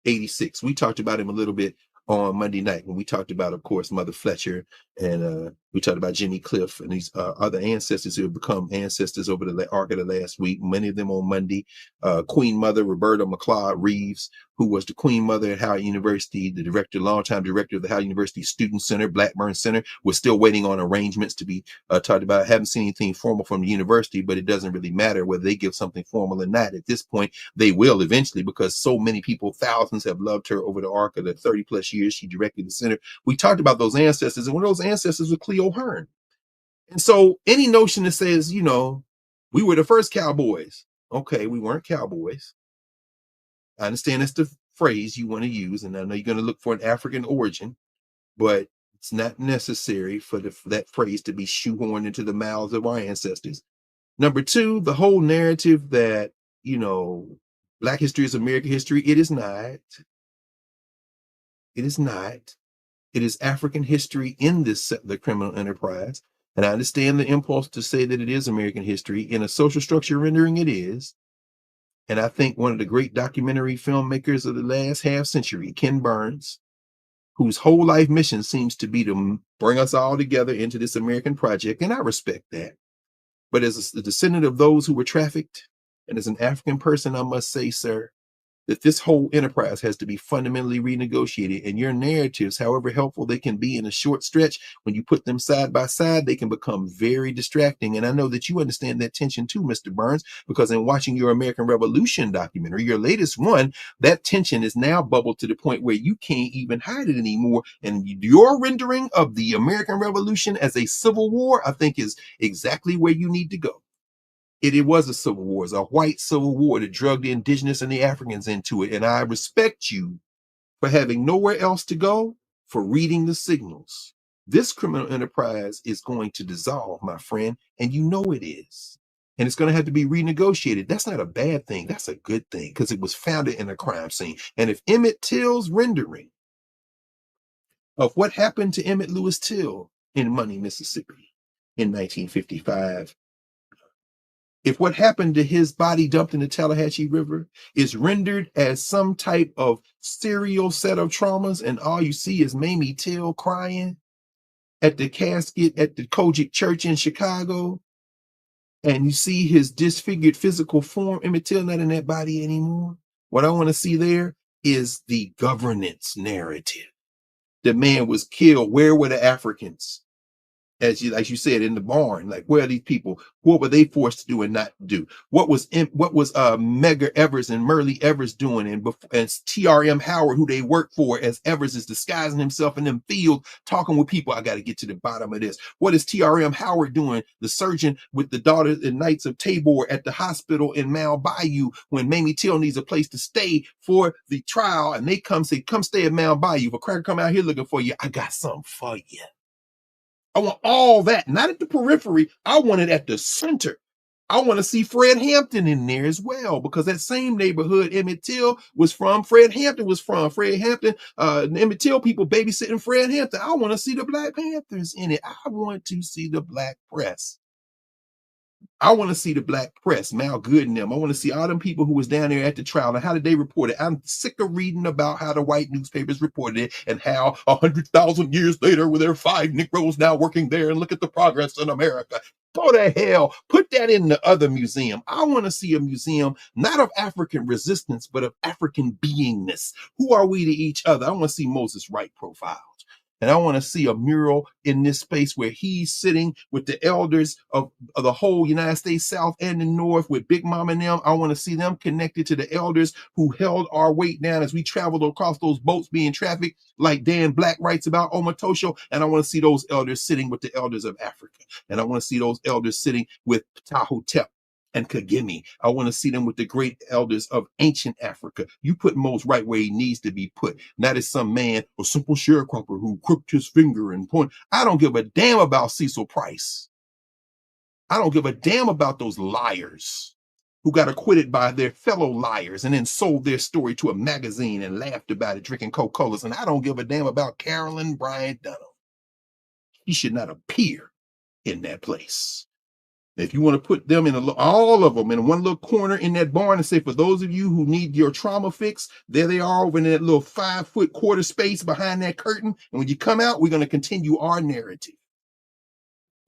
86. We talked about him a little bit on Monday night when we talked about, of course, Mother Fletcher, and we talked about Jimmy Cliff and these other ancestors who have become ancestors over the arc of the last week, many of them on Monday. Queen Mother Roberta McLeod Reeves, who was the Queen Mother at Howard University, the longtime director of the Howard University Student Center, Blackburn Center. We're still waiting on arrangements to be talked about. I haven't seen anything formal from the university, but it doesn't really matter whether they give something formal or not. At this point, they will eventually, because so many people, thousands, have loved her over the arc of the 30 plus years she directed the center. We talked about those ancestors, and one of those ancestors was Cleo Hearn. And so any notion that says, we were the first cowboys. Okay, we weren't cowboys. I understand that's the phrase you want to use, and I know you're going to look for an African origin, but it's not necessary for that phrase to be shoehorned into the mouths of our ancestors. Number two, the whole narrative that, Black history is American history. It is not. It is not. It is African history in the criminal enterprise. And I understand the impulse to say that it is American history. In a social structure rendering, it is. And I think one of the great documentary filmmakers of the last half century, Ken Burns, whose whole life mission seems to be to bring us all together into this American project. And I respect that. But as a descendant of those who were trafficked, and as an African person, I must say, sir, that this whole enterprise has to be fundamentally renegotiated. And your narratives, however helpful they can be in a short stretch, when you put them side by side, they can become very distracting. And I know that you understand that tension too, Mr. Burns, because in watching your American Revolution documentary, your latest one, that tension is now bubbled to the point where you can't even hide it anymore. And your rendering of the American Revolution as a civil war, I think, is exactly where you need to go. It was a civil war, a white civil war that drugged the indigenous and the Africans into it. And I respect you for having nowhere else to go, for reading the signals. This criminal enterprise is going to dissolve, my friend, and you know it is. And it's going to have to be renegotiated. That's not a bad thing. That's a good thing, because it was founded in a crime scene. And if Emmett Till's rendering of what happened to Emmett Lewis Till in Money, Mississippi in 1955, if what happened to his body dumped in the Tallahatchie River is rendered as some type of serial set of traumas, and all you see is Mamie Till crying at the casket at the Kojic Church in Chicago, and you see his disfigured physical form, Emmett Till not in that body anymore, what I want to see there is the governance narrative. The man was killed. Where were the Africans? As you said, in the barn, like, where are these people? What were they forced to do and not do? What was Medgar Evers and Murley Evers doing, and TRM Howard, who they worked for, as Evers is disguising himself in them fields, talking with people? I got to get to the bottom of this. What is TRM Howard doing, the surgeon with the Daughters and Knights of Tabor at the hospital in Mount Bayou, when Mamie Till needs a place to stay for the trial, and they say, come stay at Mount Bayou. If a cracker come out here looking for you, I got something for you. I want all that, not at the periphery. I want it at the center. I want to see Fred Hampton in there as well, because that same neighborhood Emmett Till was from, Fred Hampton was from. Fred Hampton, Emmett Till people babysitting Fred Hampton. I want to see the Black Panthers in it. I want to see the Black press. I want to see the Black press, Mal Good and them. I want to see all them people who was down there at the trial, and how did they report it? I'm sick of reading about how the white newspapers reported it, and how 100,000 years later, with their 5 Negroes now working there, and look at the progress in America. Go to hell. Put that in the other museum. I want to see a museum, not of African resistance, but of African beingness. Who are we to each other? I want to see Moses Wright profiles. And I want to see a mural in this space where he's sitting with the elders of the whole United States South and the North, with Big Mama and them. I want to see them connected to the elders who held our weight down as we traveled across those boats being trafficked, like Dan Black writes about Omatosho. And I want to see those elders sitting with the elders of Africa. And I want to see those elders sitting with Ptahhotep and Kagemi. I want to see them with the great elders of ancient Africa. You put Mose right where he needs to be put. Not as some man, a simple sharecropper who crooked his finger and point. I don't give a damn about Cecil Price. I don't give a damn about those liars. who got acquitted by their fellow liars and then sold their story to a magazine and laughed about it, drinking Coca-Colas. And I don't give a damn about Carolyn Bryant Dunham. He should not appear in that place. If you want to put them in all of them in one little corner in that barn and say, for those of you who need your trauma fix, there they are over in that little 5-foot quarter space behind that curtain. And when you come out, we're going to continue our narrative.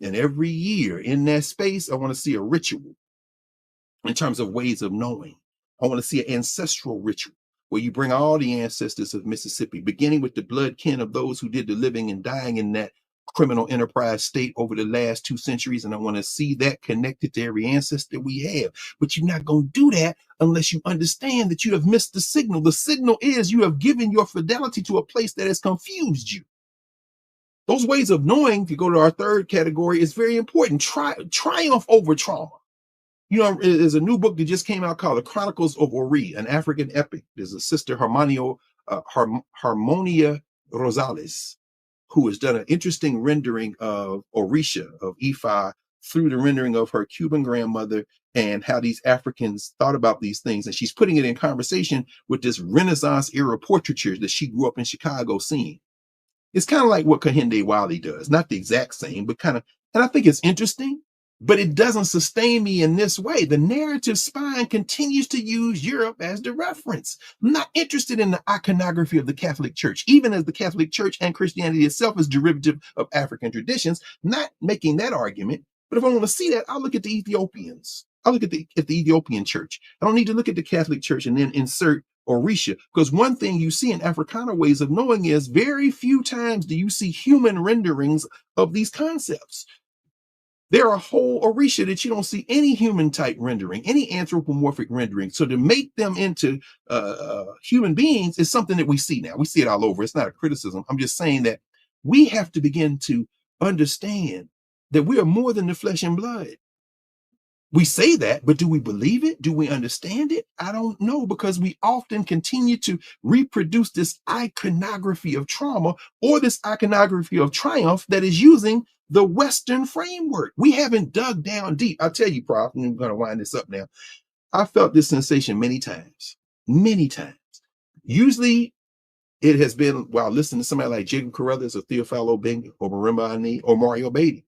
And every year in that space, I want to see a ritual in terms of ways of knowing. I want to see an ancestral ritual where you bring all the ancestors of Mississippi, beginning with the blood kin of those who did the living and dying in that criminal enterprise state over the last 2 centuries. And I want to see that connected to every ancestor we have. But you're not going to do that unless you understand that you have missed the signal. The signal is you have given your fidelity to a place that has confused you. Those ways of knowing, if you go to our third category, is very important. Triumph over trauma. You know, there's a new book that just came out called The Chronicles of Opry, an African epic. There's a sister, Harmonia Rosales, who has done an interesting rendering of Orisha, of Ifa, through the rendering of her Cuban grandmother and how these Africans thought about these things. And she's putting it in conversation with this Renaissance era portraiture that she grew up in Chicago seeing. It's kind of like what Kehinde Wiley does, not the exact same, but kind of, and I think it's interesting, but it doesn't sustain me in this way. The narrative spine continues to use Europe as the reference. I'm not interested in the iconography of the Catholic Church, even as the Catholic Church and Christianity itself is derivative of African traditions, not making that argument. But if I want to see that, I'll look at the Ethiopians. I'll look at the Ethiopian church. I don't need to look at the Catholic Church and then insert Orisha, because one thing you see in Africana ways of knowing is very few times do you see human renderings of these concepts. There are whole Orisha that you don't see any human type rendering, any anthropomorphic rendering. So to make them into human beings is something that we see now. We see it all over. It's not a criticism. I'm just saying that we have to begin to understand that we are more than the flesh and blood. We say that, but do we believe it? Do we understand it? I don't know, because we often continue to reproduce this iconography of trauma or this iconography of triumph that is using the Western framework. We haven't dug down deep. I'll tell you, Prof, and I'm going to wind this up now. I felt this sensation many times. Usually it has been while listening to somebody like Jacob Carruthers or Theophilo Benga or Marimba Ani or Mario Beatty.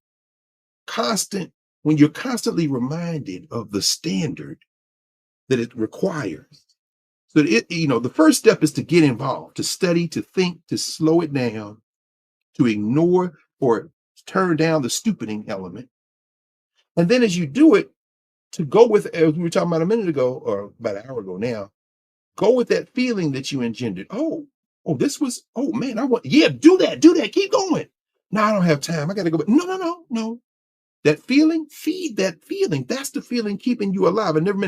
When you're constantly reminded of the standard that it requires. So the first step is to get involved, to study, to think, to slow it down, to ignore or turn down the stupiding element. And then as you do it, to go with, as we were talking about a minute ago, or about an hour ago now, go with that feeling that you engendered. Oh, man, do that, keep going. No, I don't have time. I got to go back. No. That feeling, feed that feeling. That's the feeling keeping you alive. I never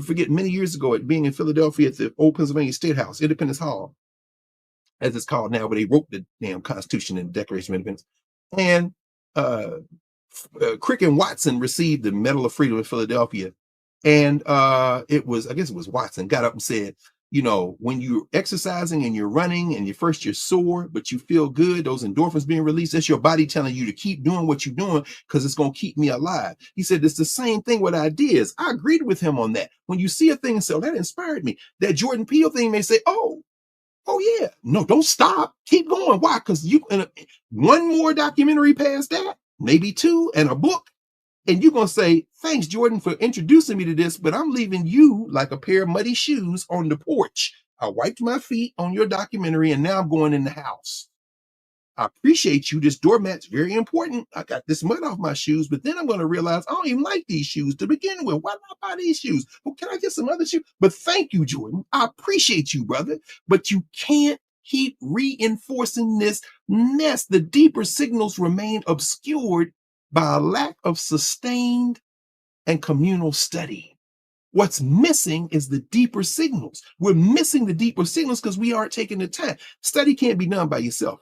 forget many years ago at being in Philadelphia at the old Pennsylvania State House, Independence Hall, as it's called now, where they wrote the damn Constitution and Declaration of Independence. And Crick and Watson received the Medal of Freedom in Philadelphia. And I guess it was Watson, got up and said, when you're exercising and you're running and you're sore, but you feel good, those endorphins being released, that's your body telling you to keep doing what you're doing because it's going to keep me alive. He said, it's the same thing with ideas. I agreed with him on that. When you see a thing and say, that inspired me, that Jordan Peele thing may say, oh yeah, no, don't stop. Keep going. Why? Because one more documentary past that, maybe 2, and a book. And you're going to say, thanks, Jordan, for introducing me to this, but I'm leaving you like a pair of muddy shoes on the porch. I wiped my feet on your documentary, and now I'm going in the house. I appreciate you. This doormat's very important. I got this mud off my shoes, but then I'm going to realize I don't even like these shoes to begin with. Why not buy these shoes? Well, can I get some other shoes? But thank you, Jordan. I appreciate you, brother. But you can't keep reinforcing this mess. The deeper signals remain obscured by a lack of sustained and communal study. What's missing is the deeper signals. We're missing the deeper signals because we aren't taking the time. Study can't be done by yourself.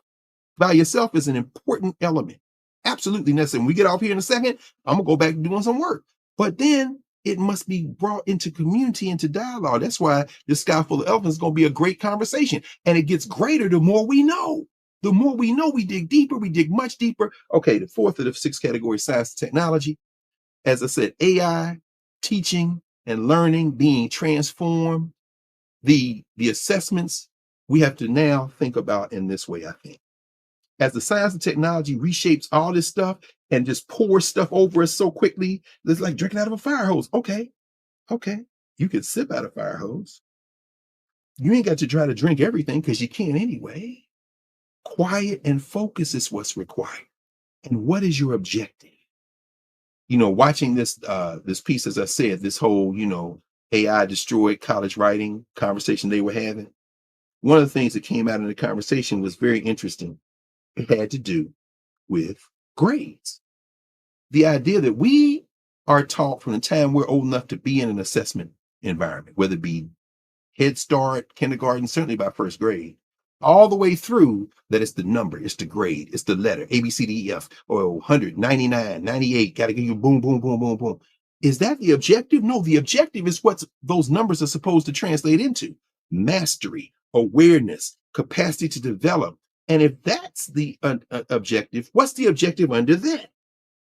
By yourself is an important element. Absolutely necessary. When we get off here in a second, I'm going to go back to doing some work. But then it must be brought into community, into dialogue. That's why this Sky Full of Elephants is going to be a great conversation. And it gets greater the more we know. The more we know, we dig deeper, we dig much deeper. Okay, the fourth of the 6 categories, science and technology. As I said, AI, teaching, and learning being transformed, the assessments we have to now think about in this way, I think. As the science and technology reshapes all this stuff and just pours stuff over us so quickly, it's like drinking out of a fire hose. Okay, you can sip out of a fire hose. You ain't got to try to drink everything because you can't anyway. Quiet and focus is what's required. And what is your objective? Watching this piece, as I said, this whole, AI destroyed college writing conversation they were having. One of the things that came out in the conversation was very interesting. It had to do with grades. The idea that we are taught from the time we're old enough to be in an assessment environment, whether it be Head Start, kindergarten, certainly by first grade, all the way through, that it's the number, it's the grade, it's the letter, A, B, C, D, E, F, or 100, 99, 98, got to give you boom, boom, boom, boom, boom. Is that the objective? No, the objective is what those numbers are supposed to translate into. Mastery, awareness, capacity to develop. And if that's the objective, what's the objective under that?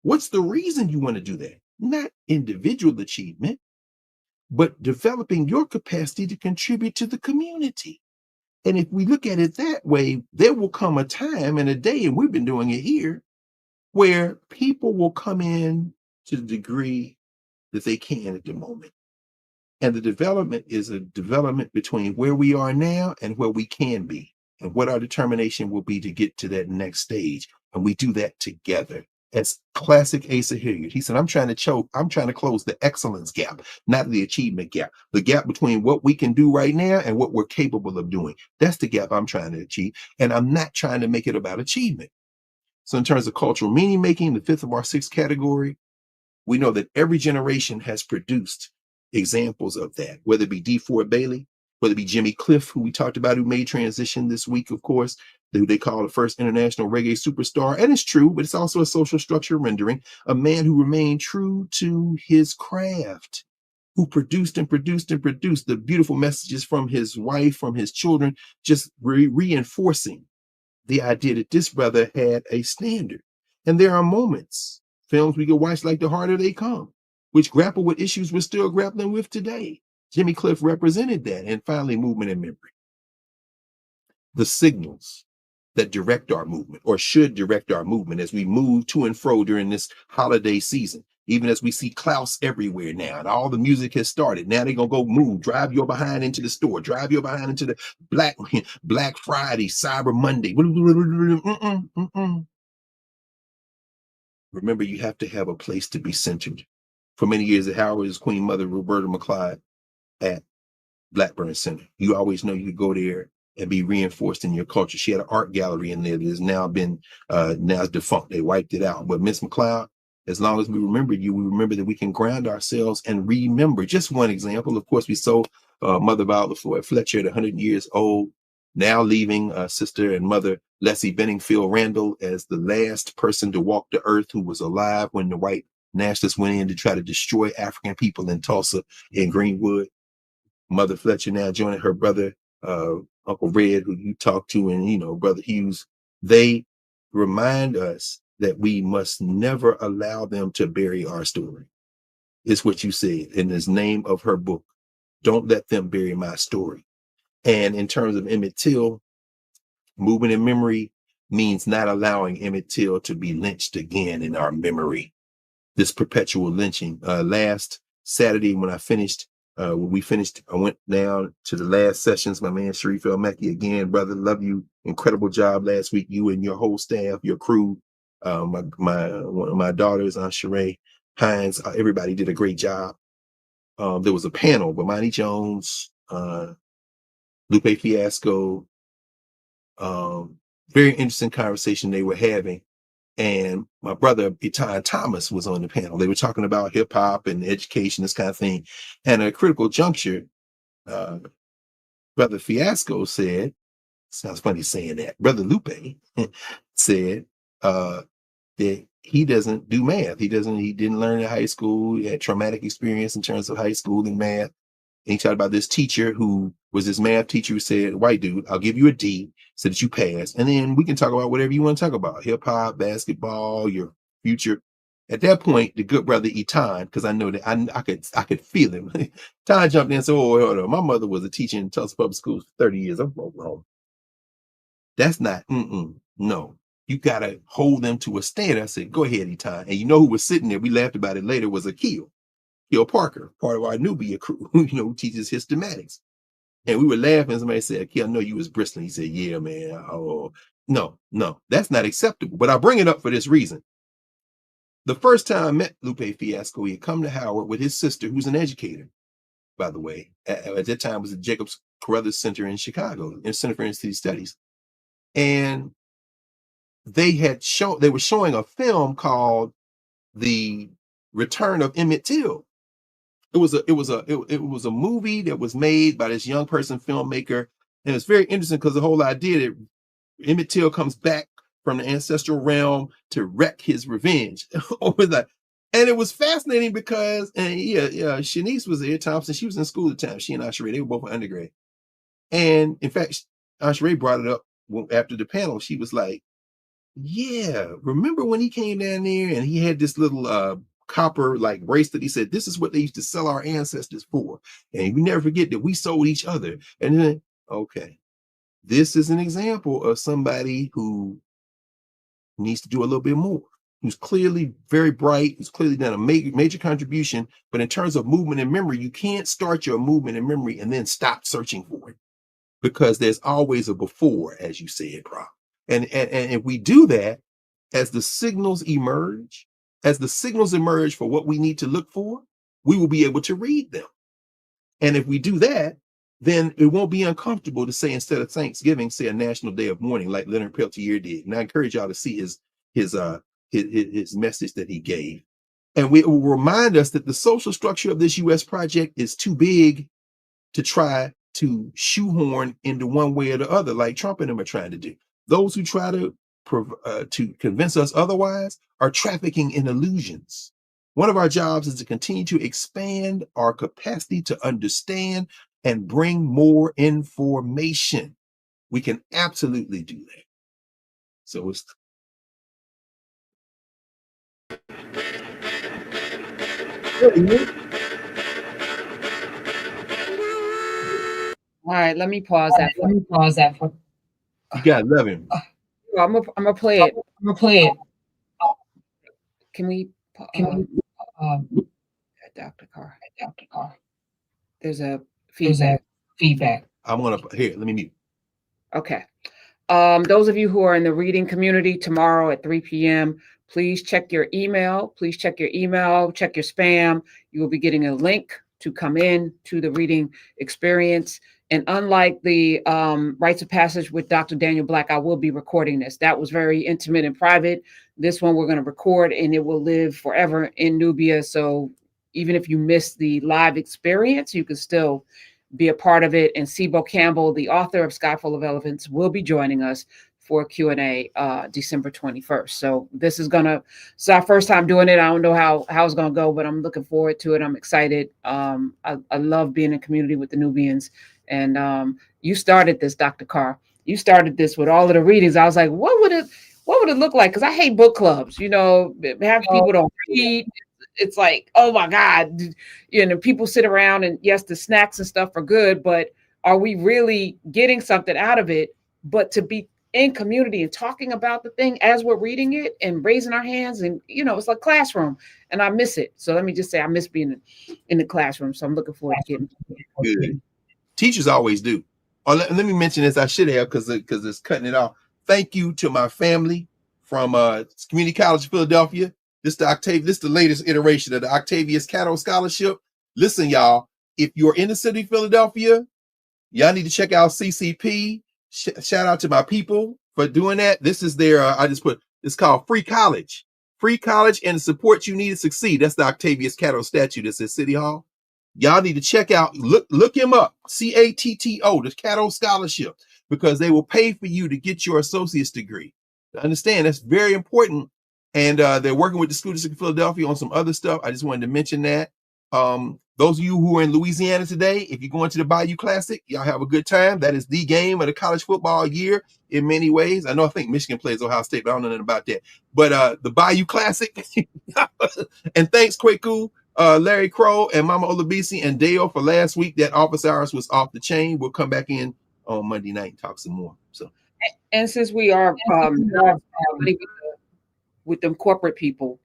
What's the reason you want to do that? Not individual achievement, but developing your capacity to contribute to the community. And if we look at it that way, there will come a time and a day, and we've been doing it here, where people will come in to the degree that they can at the moment. And the development is a development between where we are now and where we can be, and what our determination will be to get to that next stage. And we do that together. As classic Asa Hilliard, he said, I'm trying to close the excellence gap, not the achievement gap. The gap between what we can do right now and what we're capable of doing. That's the gap I'm trying to achieve. And I'm not trying to make it about achievement. So in terms of cultural meaning making, the fifth of our sixth category, we know that every generation has produced examples of that, whether it be Deford Bailey, whether it be Jimmy Cliff, who we talked about, who made transition this week, of course, who they call the first international reggae superstar. And it's true, but it's also a social structure rendering, a man who remained true to his craft, who produced and produced and produced the beautiful messages from his wife, from his children, just reinforcing the idea that this brother had a standard. And there are moments, films we can watch like The Harder They Come, which grapple with issues we're still grappling with today. Jimmy Cliff represented that. And finally, movement and memory. The signals that direct our movement, or should direct our movement, as we move to and fro during this holiday season, even as we see Klaus everywhere now, and all the music has started. Now they're going to go move, drive your behind into the store, drive your behind into the Black Friday, Cyber Monday. Remember, you have to have a place to be centered. For many years at Howard, his Queen Mother, Roberta McLeod, at Blackburn Center. You always know you could go there and be reinforced in your culture. She had an art gallery in there that has now been, now it's defunct. They wiped it out. But Miss McLeod, as long as we remember you, we remember that we can ground ourselves and remember. Just one example, of course, we saw Mother Viola Floyd Fletcher at 100 years old, now leaving sister and mother Leslie Benningfield Randall as the last person to walk the earth who was alive when the white nationalists went in to try to destroy African people in Tulsa and Greenwood. Mother Fletcher now joining her brother, Uncle Red, who you talked to, and, Brother Hughes. They remind us that we must never allow them to bury our story. It's what you said in this name of her book. Don't let them bury my story. And in terms of Emmett Till, movement in memory means not allowing Emmett Till to be lynched again in our memory. This perpetual lynching. Last Saturday when we finished, I went down to the last sessions. My man Sharif El Mekki, again, brother, love you. Incredible job last week. You and your whole staff, your crew, one of my daughters, Aunt Sheree Hines, everybody did a great job. There was a panel with Monty Jones, Lupe Fiasco. Very interesting conversation they were having. And my brother, Itai Thomas, was on the panel. They were talking about hip hop and education, this kind of thing. And at a critical juncture, Brother Fiasco said, sounds funny saying that, Brother Lupe said that he doesn't do math. He didn't learn in high school. He had traumatic experience in terms of high school and math. And he talked about this teacher who was this math teacher who said, white dude, I'll give you a D so that you pass. And then we can talk about whatever you want to talk about, hip hop, basketball, your future. At that point, the good brother Etan, because I know that I could feel him. Etan jumped in and said, "Oh, hold on. My mother was a teacher in Tulsa Public Schools for 30 years. I'm wrong. That's not, no. You got to hold them to a standard." I said, "Go ahead, Etan." And you know who was sitting there? We laughed about it later, was Akil Parker, part of our Nubia crew, who teaches systematics. And we were laughing. Somebody said, "Akil, I know you was bristling." He said, "Yeah, man. Oh, no, that's not acceptable." But I bring it up for this reason. The first time I met Lupe Fiasco, he had come to Howard with his sister, who's an educator, by the way. At that time, it was the Jacobs Carruthers Center in Chicago, in Center for Institute Studies. And they were showing a film called The Return of Emmett Till. It was a movie that was made by this young person filmmaker. And it's very interesting because the whole idea that Emmett Till comes back from the ancestral realm to wreak his revenge over that. And it was fascinating because, and Shanice was there, Thompson, she was in school at the time. She and Asheray, they were both undergrad. And in fact, Asheray brought it up after the panel. She was like, "Yeah, remember when he came down there and he had this little copper like bracelet? He said, this is what they used to sell our ancestors for. And we never forget that we sold each other." And then, okay, this is an example of somebody who needs to do a little bit more, who's clearly very bright, who's clearly done a major contribution. But in terms of movement and memory, you can't start your movement and memory and then stop searching for it, because there's always a before, as you said, Prof. And if we do that, as the signals emerge for what we need to look for, we will be able to read them. And if we do that, then it won't be uncomfortable to say, instead of Thanksgiving, say a national day of mourning, like Leonard Peltier did. And I encourage y'all to see his message that he gave. And it will remind us that the social structure of this U.S. project is too big to try to shoehorn into one way or the other, like Trump and them are trying to do. Those who try to convince us otherwise are trafficking in illusions. One of our jobs is to continue to expand our capacity to understand and bring more information. We can absolutely do that. So it's All right, let me pause that. You gotta love him. I'm gonna play it. Can we? Dr. Carr. There's a feedback. I'm gonna here. Let me mute. Okay. Those of you who are in the reading community, tomorrow at 3 p.m., please check your email. Check your spam. You will be getting a link to come in to the reading experience. And unlike the rites of passage with Dr. Daniel Black, I will be recording this. That was very intimate and private. This one we're going to record, and it will live forever in Nubia. So even if you miss the live experience, you can still be a part of it. And Sibo Campbell, the author of Sky Full of Elephants, will be joining us for Q&A December 21st. So this is it's our first time doing it. I don't know how it's gonna go, but I'm looking forward to it. I'm excited. I love being in community with the Nubians. And you started this, Dr. Carr. You started this with all of the readings. I was like, what would it look like? Because I hate book clubs. Half people don't read. It's like, oh my God, people sit around, and yes, the snacks and stuff are good, but are we really getting something out of it? But to be in community and talking about the thing as we're reading it and raising our hands, and it's like classroom, and I miss it. So let me just say, I miss being in the classroom. So I'm looking forward to getting good. Teachers always do. Oh, let me mention this. I should have, because it's cutting it off. Thank you to my family from Community College of Philadelphia. This is the latest iteration of the Octavius Catto Scholarship. Listen, y'all, if you're in the city of Philadelphia, y'all need to check out CCP. Shout out to my people for doing that. This is their, it's called Free College. Free college and the support you need to succeed. That's the Octavius Catto statue that's at City Hall. Y'all need to check out, look him up, CATTO, the Catto Scholarship, because they will pay for you to get your associate's degree. Understand, that's very important. And they're working with the school district of Philadelphia on some other stuff. I just wanted to mention that. But Those of you who are in Louisiana today, if you're going to the Bayou Classic, y'all have a good time. That is the game of the college football year in many ways. I think Michigan plays Ohio State, but I don't know nothing about that. But the Bayou Classic, and thanks Kwaku, Larry Crow, and Mama Olabisi and Dale for last week. That office hours was off the chain. We'll come back in on Monday night and talk some more. So, and since we are with them corporate people,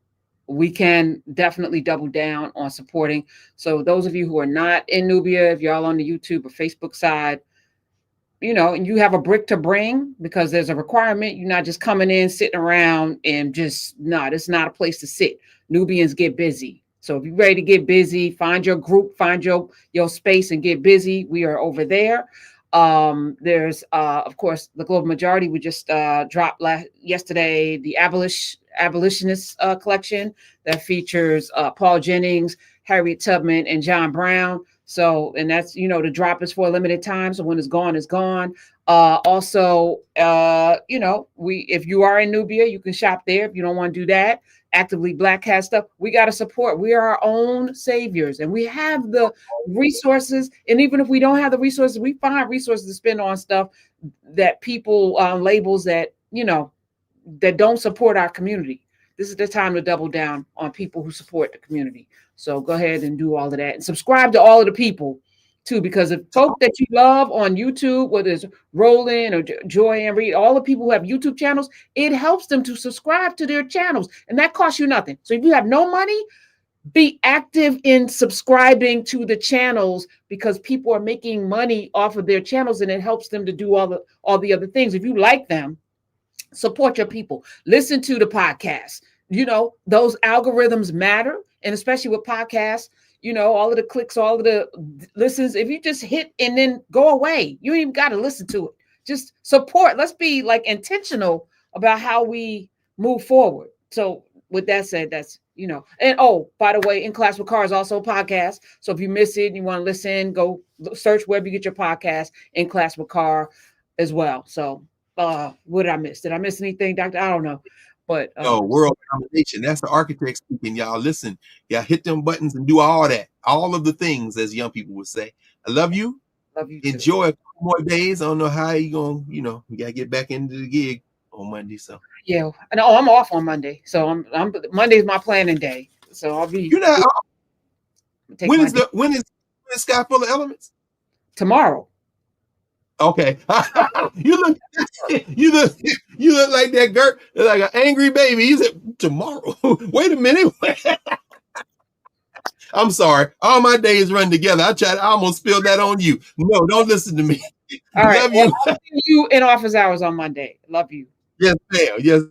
we can definitely double down on supporting. So those of you who are not in Nubia, if y'all on the YouTube or Facebook side, and you have a brick to bring, because there's a requirement. You're not just coming in, sitting around and just, it's not a place to sit. Nubians get busy. So if you're ready to get busy, find your group, find your space and get busy. We are over there. There's, of course, the Global Majority. We just dropped yesterday the abolitionist collection that features Paul Jennings, Harriet Tubman, and John Brown. So, and that's, the drop is for a limited time. So when it's gone, it's gone. Also, if you are in Nubia, you can shop there. If you don't want to do that, Actively Black has stuff. We got to support. We are our own saviors, and we have the resources. And even if we don't have the resources, we find resources to spend on stuff that people labels that, that don't support our community. This is the time to double down on people who support the community. So go ahead and do all of that and subscribe to all of the people too, because if folk that you love on YouTube, whether it's Roland or Joy and Reed, all the people who have YouTube channels, it helps them to subscribe to their channels, and that costs you nothing. So if you have no money, be active in subscribing to the channels, because people are making money off of their channels, and it helps them to do all the other things. If you like them, support your people. Listen to the podcast. Those algorithms matter, and especially with podcasts, all of the clicks, all of the listens. If you just hit and then go away, you ain't even got to listen to it. Just support. Let's be intentional about how we move forward. So with that said, that's, and by the way, In Class with Carr is also a podcast. So if you miss it and you want to listen, go search wherever you get your podcast, In Class with Carr as well. So what did I miss? Did I miss anything, Doctor? I don't know. But world domination. That's the architect speaking. Y'all listen. Y'all hit them buttons and do all that. All of the things, as young people would say. I love you. Love you. Enjoy a couple more days. I don't know how you gonna, we gotta get back into the gig on Monday. So yeah. No, I'm off on Monday. So I'm Monday's my planning day. So I'll be. You're not off. When is Sky Full of Elements? Tomorrow. Okay. you look like that girl, like an angry baby. You said tomorrow. Wait a minute. I'm sorry. All my days run together. I almost spilled that on you. No, don't listen to me. All right. Love you. I'll see you in office hours on Monday. Love you. Yes, ma'am. Yes.